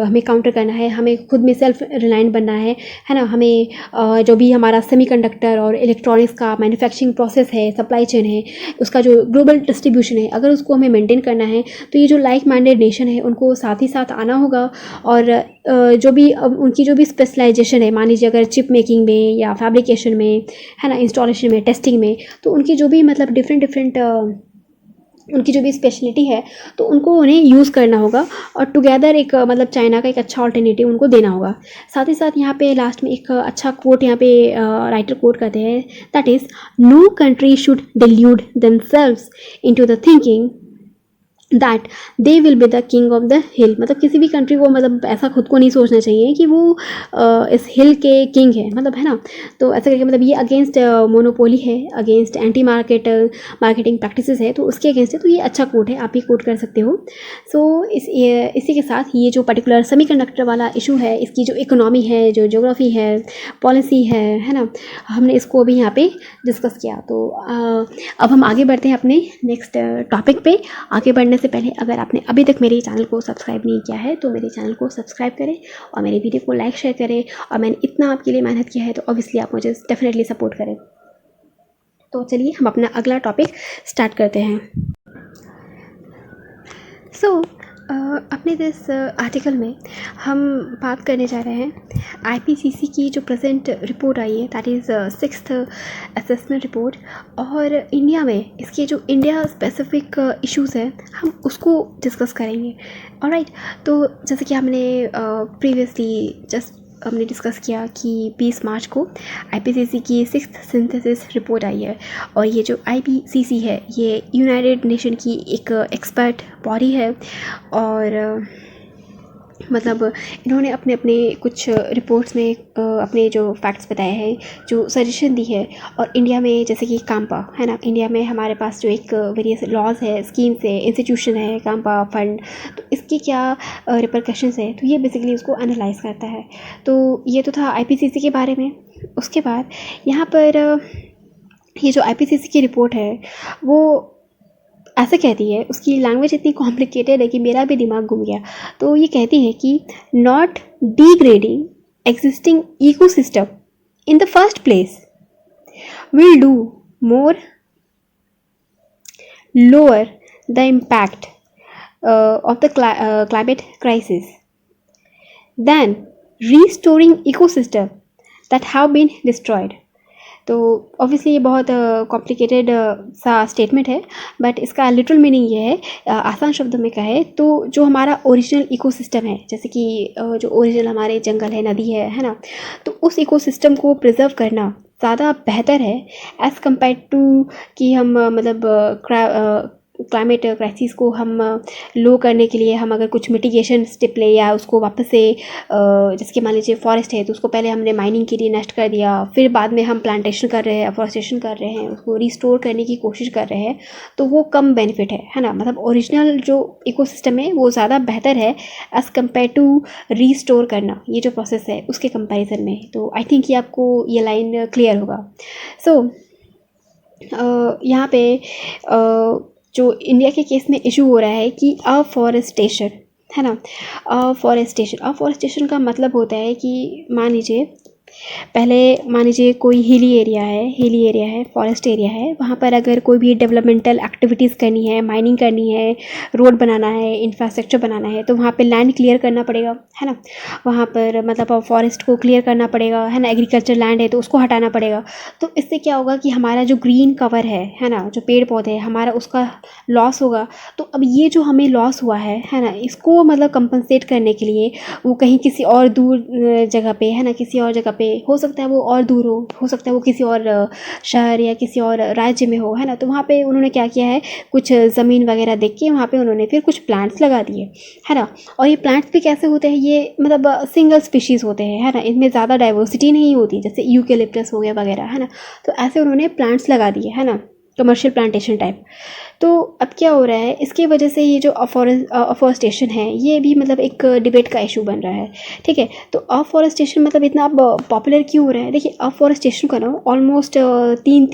हमें काउंटर करना है, हमें खुद में सेल्फ रिलायंट बनना है ना, हमें जो भी हमारा सेमीकंडक्टर और इलेक्ट्रॉनिक्स का मैन्युफैक्चरिंग प्रोसेस है, सप्लाई चेन है, उसका जो ग्लोबल डिस्ट्रीब्यूशन है, अगर उसको हमें मेंटेन करना है तो ये जो लाइक माइंडेड नेशन है उनको साथ ही साथ आना होगा। और जो भी उनकी जो भी स्पेशलाइजेशन है, मान लीजिए अगर चिप मेकिंग में या फैब्रिकेशन में है ना, इंस्टॉलेशन में, टेस्टिंग में, तो उनकी जो भी मतलब डिफरेंट उनकी जो भी स्पेशलिटी है तो उनको उन्हें यूज़ करना होगा, और टुगेदर एक मतलब चाइना का एक अच्छा ऑल्टरनेटिव उनको देना होगा। साथ ही साथ यहाँ पे लास्ट में एक अच्छा कोट यहाँ पे राइटर कोट करते हैं, that is no country should delude themselves into the thinking that they will be the king of the hill. मतलब किसी भी कंट्री को मतलब ऐसा खुद को नहीं सोचना चाहिए कि वो इस हिल के किंग है, मतलब है ना। तो ऐसा करके मतलब ये अगेंस्ट मोनोपोली है, अगेंस्ट एंटी मार्केटिंग प्रैक्टिसेस है, तो उसके अगेंस्ट है। तो ये अच्छा कोट है, आप भी कोट कर सकते हो। सो इसी के साथ ये जो पर्टिकुलर सेमीकंडक्टर वाला इशू है, इसकी जो इकोनॉमी है, जो ज्योग्राफी है, पॉलिसी है ना, हमने इसको अभी यहाँ पे डिस्कस किया। तो अब हम आगे बढ़ते हैं अपने नेक्स्ट टॉपिक पे। आगे बढ़ने से पहले अगर आपने अभी तक मेरे चैनल को सब्सक्राइब नहीं किया है तो मेरे चैनल को सब्सक्राइब करें और मेरे वीडियो को लाइक शेयर करें, और मैंने इतना आपके लिए मेहनत किया है तो ऑब्वियसली आप मुझे डेफिनेटली सपोर्ट करें। तो चलिए हम अपना अगला टॉपिक स्टार्ट करते हैं। सो अपने इस आर्टिकल में हम बात करने जा रहे हैं आईपीसीसी की जो प्रेजेंट रिपोर्ट आई है, that is 6th assessment report, और इंडिया में इसके जो इंडिया स्पेसिफिक इश्यूज़ हैं हम उसको डिस्कस करेंगे। ऑलराइट, तो जैसे कि हमने प्रीवियसली जस्ट हमने डिस्कस किया कि 20 मार्च को आईपीसीसी की 6th सिंथेसिस रिपोर्ट आई है, और ये जो आईपीसीसी है ये यूनाइटेड नेशन की एक एक्सपर्ट बॉडी है, और मतलब इन्होंने अपने अपने कुछ रिपोर्ट्स में अपने जो फैक्ट्स बताए हैं, जो सजेशन दी है। और इंडिया में जैसे कि काम्पा है ना, इंडिया में हमारे पास जो एक वेरियस लॉज है, स्कीम्स है, इंस्टीट्यूशन है, काम्पा फंड, तो इसके क्या रिपरकशंस है, तो ये बेसिकली उसको एनालाइज करता है। तो ये तो था आईपीसीसी के बारे में। उसके बाद यहाँ पर ये जो आईपीसीसी की रिपोर्ट है वो ऐसा कहती है, उसकी लैंग्वेज इतनी कॉम्प्लिकेटेड है कि मेरा भी दिमाग घूम गया। तो ये कहती है कि not degrading existing ecosystem in the first place will do more lower the impact of the climate crisis than restoring ecosystem that have been destroyed. तो ऑब्वियसली ये बहुत कॉम्प्लिकेटेड सा स्टेटमेंट है, बट इसका लिटरल मीनिंग ये है, आसान शब्दों में कहे तो जो हमारा ओरिजिनल इकोसिस्टम है, जैसे कि जो ओरिजिनल हमारे जंगल है, नदी है ना, तो उस इकोसिस्टम को प्रिजर्व करना ज़्यादा बेहतर है एज़ कम्पेयर टू कि हम क्लाइमेट क्राइसिस को हम लो करने के लिए हम अगर कुछ मिटिगेशन स्टेप ले या उसको वापस से जैसे कि मान लीजिए फॉरेस्ट है तो उसको पहले हमने माइनिंग के लिए नष्ट कर दिया, फिर बाद में हम प्लांटेशन कर रहे हैं, अफॉरेस्टेशन कर रहे हैं, उसको रिस्टोर करने की कोशिश कर रहे हैं, तो वो कम बेनिफिट है ना। मतलब ओरिजिनल जो इकोसिस्टम है वो ज़्यादा बेहतर है एज़ कम्पेयर टू रीस्टोर करना, ये जो प्रोसेस है उसके कंपैरिजन में। तो आई थिंक ये आपको ये लाइन क्लियर होगा। सो यहाँ पे जो इंडिया के केस में इशू हो रहा है कि अफॉरेस्टेशन है ना। अफॉरेस्टेशन का मतलब होता है कि मान लीजिए कोई हिली एरिया है, फॉरेस्ट एरिया है, वहाँ पर अगर कोई भी डेवलपमेंटल एक्टिविटीज़ करनी है, माइनिंग करनी है, रोड बनाना है, इंफ्रास्ट्रक्चर बनाना है, तो वहाँ पे लैंड क्लियर करना पड़ेगा, है ना। वहाँ पर मतलब फॉरेस्ट को क्लियर करना पड़ेगा, है ना। एग्रीकल्चर लैंड है तो उसको हटाना पड़ेगा। तो इससे क्या होगा कि हमारा जो ग्रीन कवर है ना, जो पेड़ पौधे हैं हमारा, उसका लॉस होगा। तो अब ये जो हमें लॉस हुआ है ना, इसको मतलब कंपनसेट करने के लिए वो कहीं किसी और दूर जगह पे, है ना, किसी और जगह पे, हो सकता है वो और दूर हो सकता है वो किसी और शहर या किसी और राज्य में हो, है ना। तो वहाँ पे उन्होंने क्या किया है, कुछ ज़मीन वगैरह देख के वहाँ पे उन्होंने फिर कुछ प्लांट्स लगा दिए, है ना। और ये प्लांट्स भी कैसे होते हैं, ये मतलब सिंगल स्पीशीज़ होते हैं, है ना। इनमें ज़्यादा डाइवर्सिटी नहीं होती, जैसे यूकेलिप्टस हो गया वगैरह, है ना। तो ऐसे उन्होंने प्लांट्स लगा दिए, है ना, कमर्शियल प्लांटेशन टाइप। तो अब क्या हो रहा है, इसकी वजह से ये जो अफॉरेस्टेशन है ये भी मतलब एक डिबेट का इशू बन रहा है, ठीक है। तो अफॉरेस्टेशन मतलब इतना अब पॉपुलर क्यों हो रहा है? देखिए, अफॉरेस्टेशन का ना ऑलमोस्ट तीन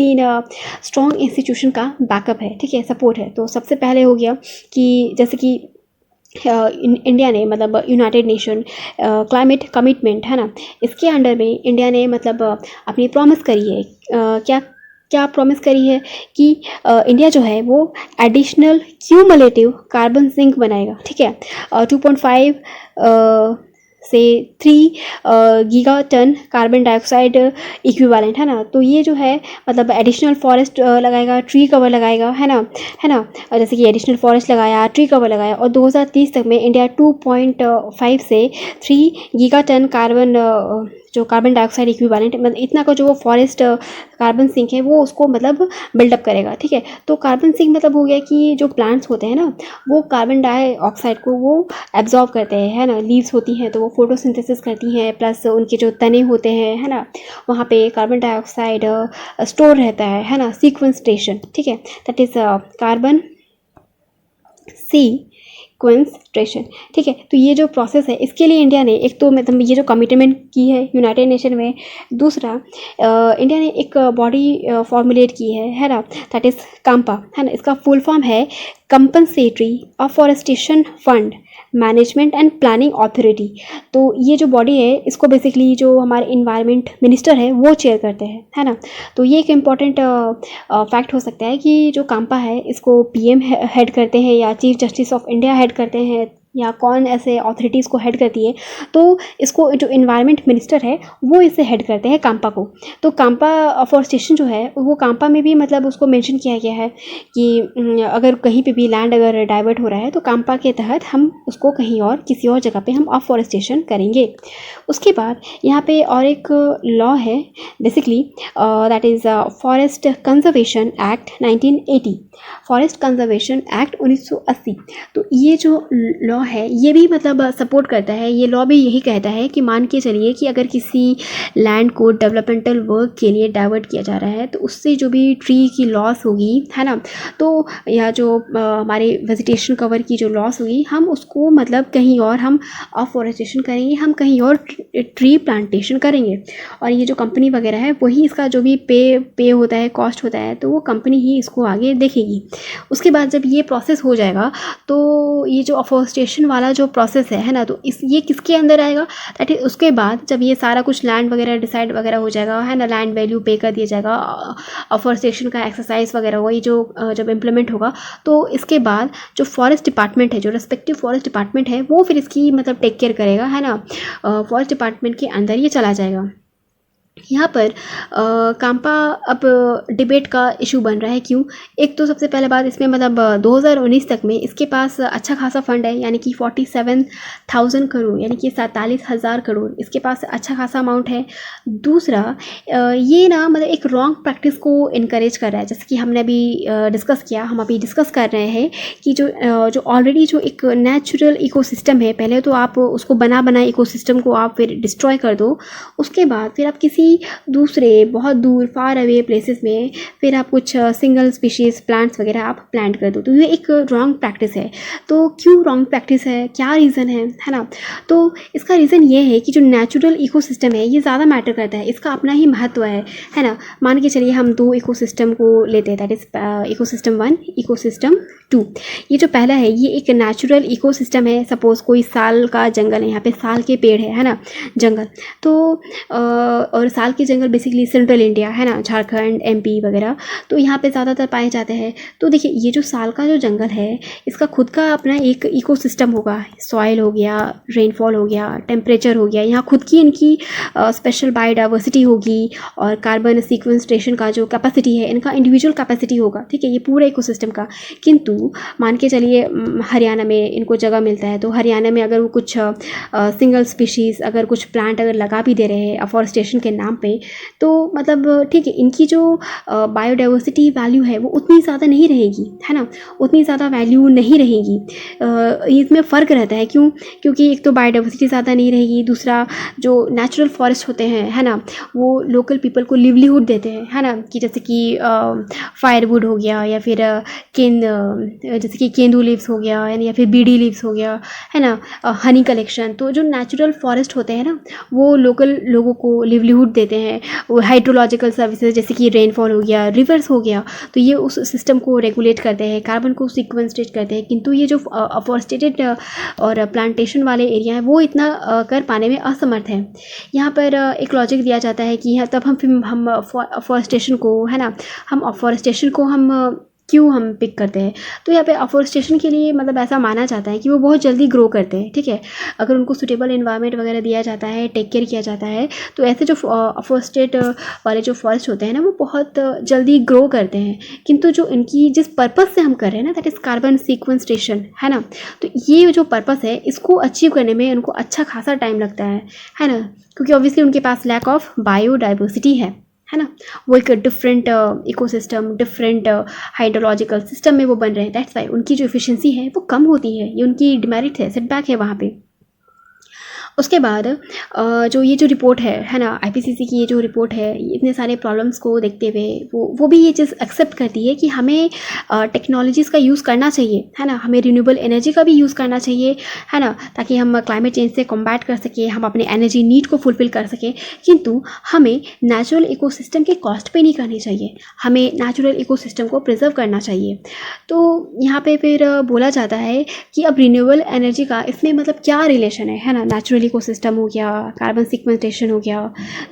स्ट्रॉन्ग इंस्टीट्यूशन का बैकअप है, ठीक है, सपोर्ट है। तो सबसे पहले हो गया कि जैसे कि इंडिया ने मतलब यूनाइटेड नेशन क्लाइमेट कमिटमेंट, है ना, इसके अंडर में इंडिया ने मतलब अपनी प्रॉमिस करी है, क्या क्या प्रॉमिस करी है कि इंडिया जो है वो एडिशनल क्यूमुलेटिव कार्बन सिंक बनाएगा, ठीक है। 2.5 से 3 गीगाटन कार्बन डाइऑक्साइड इक्विवेलेंट, है ना। तो ये जो है मतलब एडिशनल फॉरेस्ट लगाएगा, ट्री कवर लगाएगा, है ना। और जैसे कि एडिशनल फॉरेस्ट लगाया, ट्री कवर लगाया, और 2030 तक में इंडिया 2.5 से 3 गीगाटन जो कार्बन डाइऑक्साइड इक्विवेलेंट मतलब इतना का जो वो फॉरेस्ट कार्बन सिंक है वो उसको मतलब बिल्डअप करेगा, ठीक है। तो कार्बन सिंक मतलब हो गया कि जो प्लांट्स होते हैं ना वो कार्बन डाइऑक्साइड को वो एब्जॉर्ब करते हैं, है ना। लीव्स होती हैं तो वो फोटोसिंथेसिस करती हैं, प्लस उनके जो तने होते हैं, है ना, वहाँ पे कार्बन डाइऑक्साइड स्टोर रहता है ना, सीक्वेंस्ट्रेशन, ठीक है। दैट इज़ कार्बन सीक्वेंस्ट्रेशन, ठीक है। तो ये जो प्रोसेस है इसके लिए इंडिया ने एक तो मतलब ये जो कमिटमेंट की है यूनाइटेड नेशन में, दूसरा इंडिया ने एक बॉडी फॉर्मुलेट की है ना, दैट इज़ काम्पा, है ना। इसका फुल फॉर्म है compensatory afforestation fund management and planning authority. तो ये जो बॉडी है इसको बेसिकली जो हमारे इन्वायरमेंट मिनिस्टर है वो चेयर करते हैं, है ना। तो ये एक इम्पॉर्टेंट फैक्ट हो सकता है कि जो काम्पा है इसको पीएम हेड करते हैं या chief justice of India head करते हैं, या कौन ऐसे अथॉरिटीज़ को हेड करती है। तो इसको जो इन्वायरमेंट मिनिस्टर है वो इसे हेड करते हैं काम्पा को। तो काम्पा अफॉरेस्टेशन जो है वो काम्पा में भी मतलब उसको मेंशन किया गया है कि अगर कहीं पे भी लैंड अगर डाइवर्ट हो रहा है तो काम्पा के तहत हम उसको कहीं और किसी और जगह पे हम अफॉरेस्टेशन करेंगे। उसके बाद यहाँ पे और एक लॉ है basically, that is forest conservation act 1980, forest conservation act 1980। तो ये जो लॉ है ये भी मतलब सपोर्ट करता है, ये लॉ भी यही कहता है कि मान के चलिए कि अगर किसी लैंड को डेवलपमेंटल वर्क के लिए डाइवर्ट किया जा रहा है तो उससे जो भी ट्री की लॉस होगी, है ना, तो या जो हमारे वेजिटेशन कवर की जो लॉस होगी हम उसको मतलब कहीं और हम अफॉरेस्टेशन करेंगे, हम कहीं और ट्री प्लांटेशन करेंगे। और ये जो कंपनी वगैरह है वही इसका जो भी पे होता है, कॉस्ट होता है, तो वो कंपनी ही इसको आगे देखेगी। उसके बाद जब ये प्रोसेस हो जाएगा तो ये जो अफॉरेस्टेशन वाला जो प्रोसेस है ना, तो ये किसके अंदर आएगा, दैट इज उसके बाद जब ये सारा कुछ लैंड वगैरह डिसाइड वगैरह हो जाएगा, है ना, लैंड वैल्यू पे कर दिया जाएगा, अफॉरेस्टेशन का एक्सरसाइज वगैरह होगा, ये जो जब इम्प्लीमेंट होगा तो इसके बाद जो फॉरेस्ट डिपार्टमेंट है, जो रेस्पेक्टिव फॉरेस्ट डिपार्टमेंट है वो फिर इसकी मतलब टेक केयर करेगा, है ना। फॉरेस्ट डिपार्टमेंट के अंदर ये चला जाएगा। यहाँ पर काम्पा अब डिबेट का इशू बन रहा है। क्यों? एक तो सबसे पहले बात इसमें मतलब 2019 तक में इसके पास अच्छा खासा फंड है, यानी कि 47,000 करोड़, यानी कि 47,000 करोड़ इसके पास अच्छा खासा अमाउंट है। दूसरा ये ना मतलब एक रॉन्ग प्रैक्टिस को इनकरेज कर रहा है, जैसे कि हमने अभी डिस्कस किया, हम अभी डिस्कस कर रहे हैं कि जो ऑलरेडी जो एक नेचुरल इकोसिस्टम है, पहले तो आप उसको बनाए इकोसिस्टम को आप फिर डिस्ट्रॉय कर दो, उसके बाद फिर आप किसी दूसरे बहुत दूर फार अवे प्लेसेस में फिर आप कुछ सिंगल स्पीशीज़ प्लांट्स वगैरह आप प्लांट कर दो, तो ये एक रॉन्ग प्रैक्टिस है। तो क्यों रॉन्ग प्रैक्टिस है, क्या रीज़न है ना? तो इसका रीज़न ये है कि जो नेचुरल इकोसिस्टम है ये ज़्यादा मैटर करता है, इसका अपना ही महत्व है ना? मान के चलिए हम दो इकोसिस्टम को लेते हैं, दैट इज़ इकोसिस्टम 1, इकोसिस्टम 2। ये जो पहला है ये एक नेचुरल इकोसिस्टम है। सपोज़ कोई साल का जंगल है, यहाँ पे साल के पेड़ है ना, जंगल। तो और साल के जंगल बेसिकली सेंट्रल इंडिया है ना, झारखंड, एमपी वगैरह, तो यहाँ पे ज़्यादातर पाए जाते हैं। तो देखिए ये जो साल का जो जंगल है इसका खुद का अपना एक इकोसिस्टम होगा, सॉइल हो गया, रेनफॉल हो गया, टेम्परेचर हो गया, यहाँ खुद की इनकी स्पेशल बायोडाइवर्सिटी होगी, और कार्बन सीक्वेंस्ट्रेशन का जो कैपेसिटी है इनका इंडिविजुअल कैपेसिटी होगा, ठीक है, ये पूरे इकोसिस्टम का। किंतु मान के चलिए हरियाणा में इनको जगह मिलता है, तो हरियाणा में अगर वो कुछ सिंगल स्पीशीज़ अगर कुछ प्लांट अगर लगा भी दे रहे हैं अफॉरेस्टेशन के नाम पे, तो मतलब ठीक है, इनकी जो बायोडाइवर्सिटी वैल्यू है वो उतनी ज़्यादा नहीं रहेगी, है ना, उतनी ज़्यादा वैल्यू नहीं रहेगी। इसमें फ़र्क रहता है। क्यों? क्योंकि एक तो बायोडाइवर्सिटी ज़्यादा नहीं रहेगी, दूसरा जो नेचुरल फॉरेस्ट होते हैं, है ना, वो लोकल पीपल को लिवलीहुड देते हैं, है ना, कि जैसे कि फायरवुड हो गया, या फिर जैसे कि केंदू लीव्स हो गया, या फिर बीडी लीव्स हो गया, है ना, हनी कलेक्शन। तो जो नेचुरल फॉरेस्ट होते हैं ना वो लोकल लोगों को लिवलीहुड देते हैं। वो हाइड्रोलॉजिकल सर्विसेज जैसे कि रेनफॉल हो गया, रिवर्स हो गया, तो ये उस सिस्टम को रेगुलेट करते हैं, कार्बन को सिक्वेंस्ट्रेट करते हैं। किंतु ये जो अफॉरेस्टेटेड और प्लांटेशन वाले एरिया है वो इतना कर पाने में असमर्थ है। यहाँ पर एक लॉजिक दिया जाता है कि तब हम अफॉरेस्टेशन को, है ना, हम अफॉरेस्टेशन को क्यों हम पिक करते हैं, तो यहाँ पे अफॉरेस्टेशन के लिए मतलब ऐसा माना जाता है कि वो बहुत जल्दी ग्रो करते हैं, ठीक है, अगर उनको सूटेबल इन्वायरमेंट वगैरह दिया जाता है, टेक केयर किया जाता है, तो ऐसे जो अफॉरेस्टेड वाले जो फॉरेस्ट होते हैं ना वो बहुत जल्दी ग्रो करते हैं। किंतु जो इनकी जिस पर्पज़ से हम कर रहे हैं ना, दैट इज़ कार्बन सीक्वेंस्ट्रेशन, है ना, तो ये जो पर्पज़ है इसको अचीव करने में उनको अच्छा खासा टाइम लगता है ना, क्योंकि ऑब्वियसली उनके पास लैक ऑफ बायोडाइवर्सिटी है ना, वो एक different ecosystem, different hydrological system में वो बन रहे हैं। दैट्स वाई उनकी जो एफिशिएंसी है वो कम होती है, ये उनकी डिमेरिट है, सेटबैक है वहाँ पे। उसके बाद जो ये जो रिपोर्ट है ना, आईपीसीसी की ये जो रिपोर्ट है, इतने सारे प्रॉब्लम्स को देखते हुए वो भी ये चीज़ एक्सेप्ट करती है कि हमें टेक्नोलॉजीज़ का यूज़ करना चाहिए, है ना, हमें रिन्यूएबल एनर्जी का भी यूज़ करना चाहिए, है ना, ताकि हम क्लाइमेट चेंज से कॉम्बैट कर सकें, हम अपने एनर्जी नीड को फुलफिल कर सकें। किंतु हमें नेचुरल इकोसिस्टम के कॉस्ट पे नहीं करनी चाहिए, हमें नेचुरल इकोसिस्टम को प्रिजर्व करना चाहिए। तो यहाँ पे फिर बोला जाता है कि अब रिन्यूएबल एनर्जी का इसमें मतलब क्या रिलेशन है ना, नेचुरल इकोसिस्टम हो गया, कार्बन सिक्वेंस्ट्रेशन हो गया,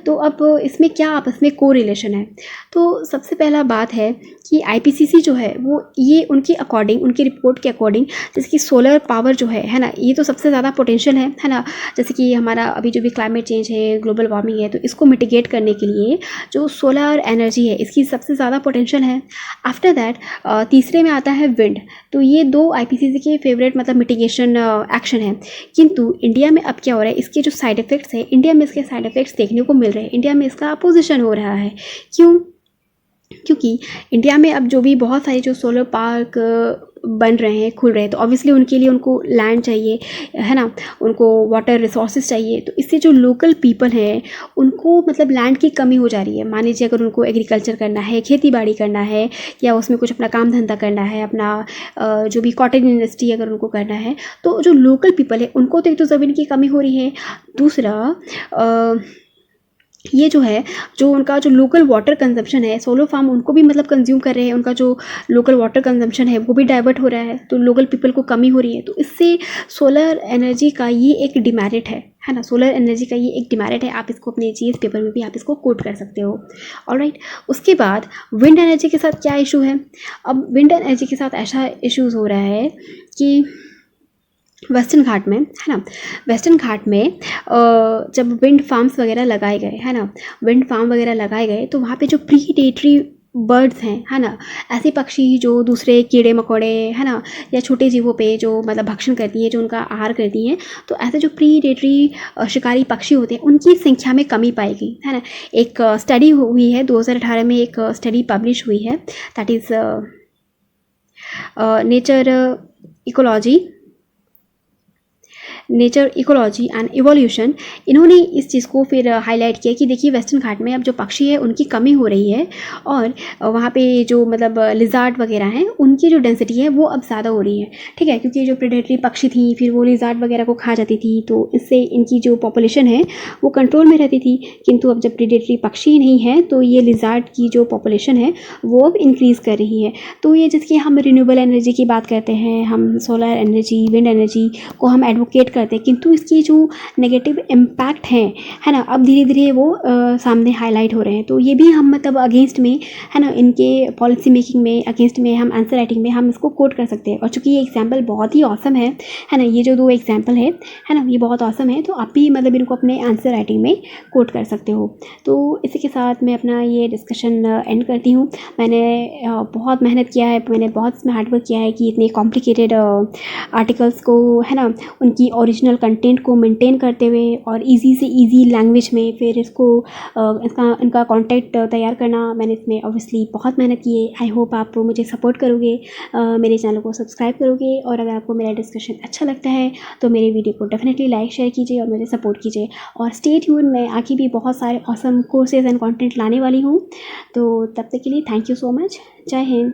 तो अब इसमें क्या आपस में को रिलेशन है। तो सबसे पहला बात है कि आईपीसीसी जो है वो ये उनकी अकॉर्डिंग, उनकी रिपोर्ट के अकॉर्डिंग, जैसे कि सोलर पावर जो है ना, ये तो सबसे ज़्यादा पोटेंशियल है ना, जैसे कि हमारा अभी जो भी क्लाइमेट चेंज है, ग्लोबल वार्मिंग है, तो इसको मिटिगेट करने के लिए जो सोलर एनर्जी है इसकी सबसे ज़्यादा पोटेंशियल है। आफ्टर दैट तीसरे में आता है विंड। तो ये दो आईपीसीसी के फेवरेट मतलब मिटिगेशन एक्शन है। किंतु इंडिया में अब क्या हो रहा है, इसके जो साइड इफ़ेक्ट्स हैं, इंडिया में इसके साइड इफ़ेक्ट्स देखने को मिल रहे हैं, इंडिया में इसका अपोजिशन हो रहा है। क्यों? क्योंकि इंडिया में अब जो भी बहुत सारे जो सोलर पार्क बन रहे हैं, खुल रहे हैं, तो ऑब्वियसली उनके लिए उनको लैंड चाहिए, है ना, उनको वाटर रिसोर्सेज चाहिए। तो इससे जो लोकल पीपल हैं उनको मतलब लैंड की कमी हो जा रही है। मान लीजिए अगर उनको एग्रीकल्चर करना है, खेती बाड़ी करना है, या उसमें कुछ अपना काम धंधा करना है, अपना जो भी कॉटेज इंडस्ट्री अगर उनको करना है, तो जो लोकल पीपल है उनको तो एक तो ज़मीन की कमी हो रही है, दूसरा ये जो है जो उनका जो लोकल वाटर कंजम्पशन है, सोलर फार्म उनको भी मतलब कंज्यूम कर रहे हैं, उनका जो लोकल वाटर कंजम्पशन है वो भी डाइवर्ट हो रहा है, तो लोकल पीपल को कमी हो रही है। तो इससे सोलर एनर्जी का ये एक डिमेरिट है ना, सोलर एनर्जी का ये एक डिमेरिट है। आप इसको अपने जीएस पेपर में भी आप इसको कोट कर सकते हो। ऑलराइट, उसके बाद विंड एनर्जी के साथ क्या इशू है। अब विंड एनर्जी के साथ ऐसा इशूज़ हो रहा है कि वेस्टर्न घाट में, है ना, वेस्टर्न घाट में जब विंड फार्म्स वगैरह लगाए गए, है ना, विंड फार्म वगैरह लगाए गए, तो वहाँ पे जो प्रीडेटरी बर्ड्स हैं, है ना, ऐसे पक्षी जो दूसरे कीड़े मकोड़े, है ना, या छोटे जीवों पे जो मतलब भक्षण करती हैं, जो उनका आहार करती हैं, तो ऐसे जो प्रीडेटरी शिकारी पक्षी होते हैं उनकी संख्या में कमी पाई गई, है ना। एक स्टडी हुई है 2018 में, एक स्टडी पब्लिश हुई है, that is nature ecology and evolution. इन्होंने इस चीज़ को फिर हाईलाइट किया कि देखिए वेस्टर्न घाट में अब जो पक्षी है उनकी कमी हो रही है, और वहाँ पे जो मतलब लिजार्ड वगैरह हैं उनकी जो डेंसिटी है वो अब ज़्यादा हो रही है, ठीक है, क्योंकि जो प्रेडेटरी पक्षी थी फिर वो लिजार्ड वगैरह को खा जाती थी, तो इससे इनकी जो पॉपुलेशन है वो कंट्रोल में रहती थी। किंतु अब जब प्रेडेटरी पक्षी नहीं है तो ये लिजार्ड की जो पॉपुलेशन है वो अब इंक्रीज़ कर रही है। तो ये जिसकी हम रिन्यूएबल एनर्जी की बात करते हैं, हम सोलर एनर्जी, विंड एनर्जी को हम एडवोकेट करते हैं, किंतु इसकी जो नेगेटिव इम्पैक्ट है ना, अब धीरे धीरे वो सामने हाईलाइट हो रहे हैं। तो ये भी हम मतलब अगेंस्ट में, है ना, इनके पॉलिसी मेकिंग में अगेंस्ट में हम आंसर राइटिंग में हम इसको कोट कर सकते हैं। और चूँकि ये एग्जाम्पल बहुत ही ऑसम है ना, ये जो 2 एग्जाम्पल है ना, ये बहुत ऑसम है, तो आप भी मतलब इनको अपने आंसर राइटिंग में कोट कर सकते हो। तो इसी के साथ मैं अपना ये डिस्कशन एंड करती हूँ। मैंने बहुत मेहनत किया है, मैंने बहुत इसमें हार्डवर्क किया है कि इतने कॉम्प्लिकेटेड आर्टिकल्स को, है ना, उनकी ओरिजिनल कंटेंट को मेंटेन करते हुए और इजी से इजी लैंग्वेज में फिर इसको इनका कॉन्टेंट तैयार करना, मैंने इसमें ऑब्वियसली बहुत मेहनत की है। आई होप आप मुझे सपोर्ट करोगे, मेरे चैनल को सब्सक्राइब करोगे, और अगर आपको मेरा डिस्कशन अच्छा लगता है तो मेरे वीडियो को डेफिनेटली लाइक शेयर कीजिए और मुझे सपोर्ट कीजिए। और स्टे ट्यून, मैं आगे भी बहुत सारे ऑसम कोर्सेज एंड कंटेंट लाने वाली हूँ। तो तब तक के लिए थैंक यू सो मच। जय हिंद।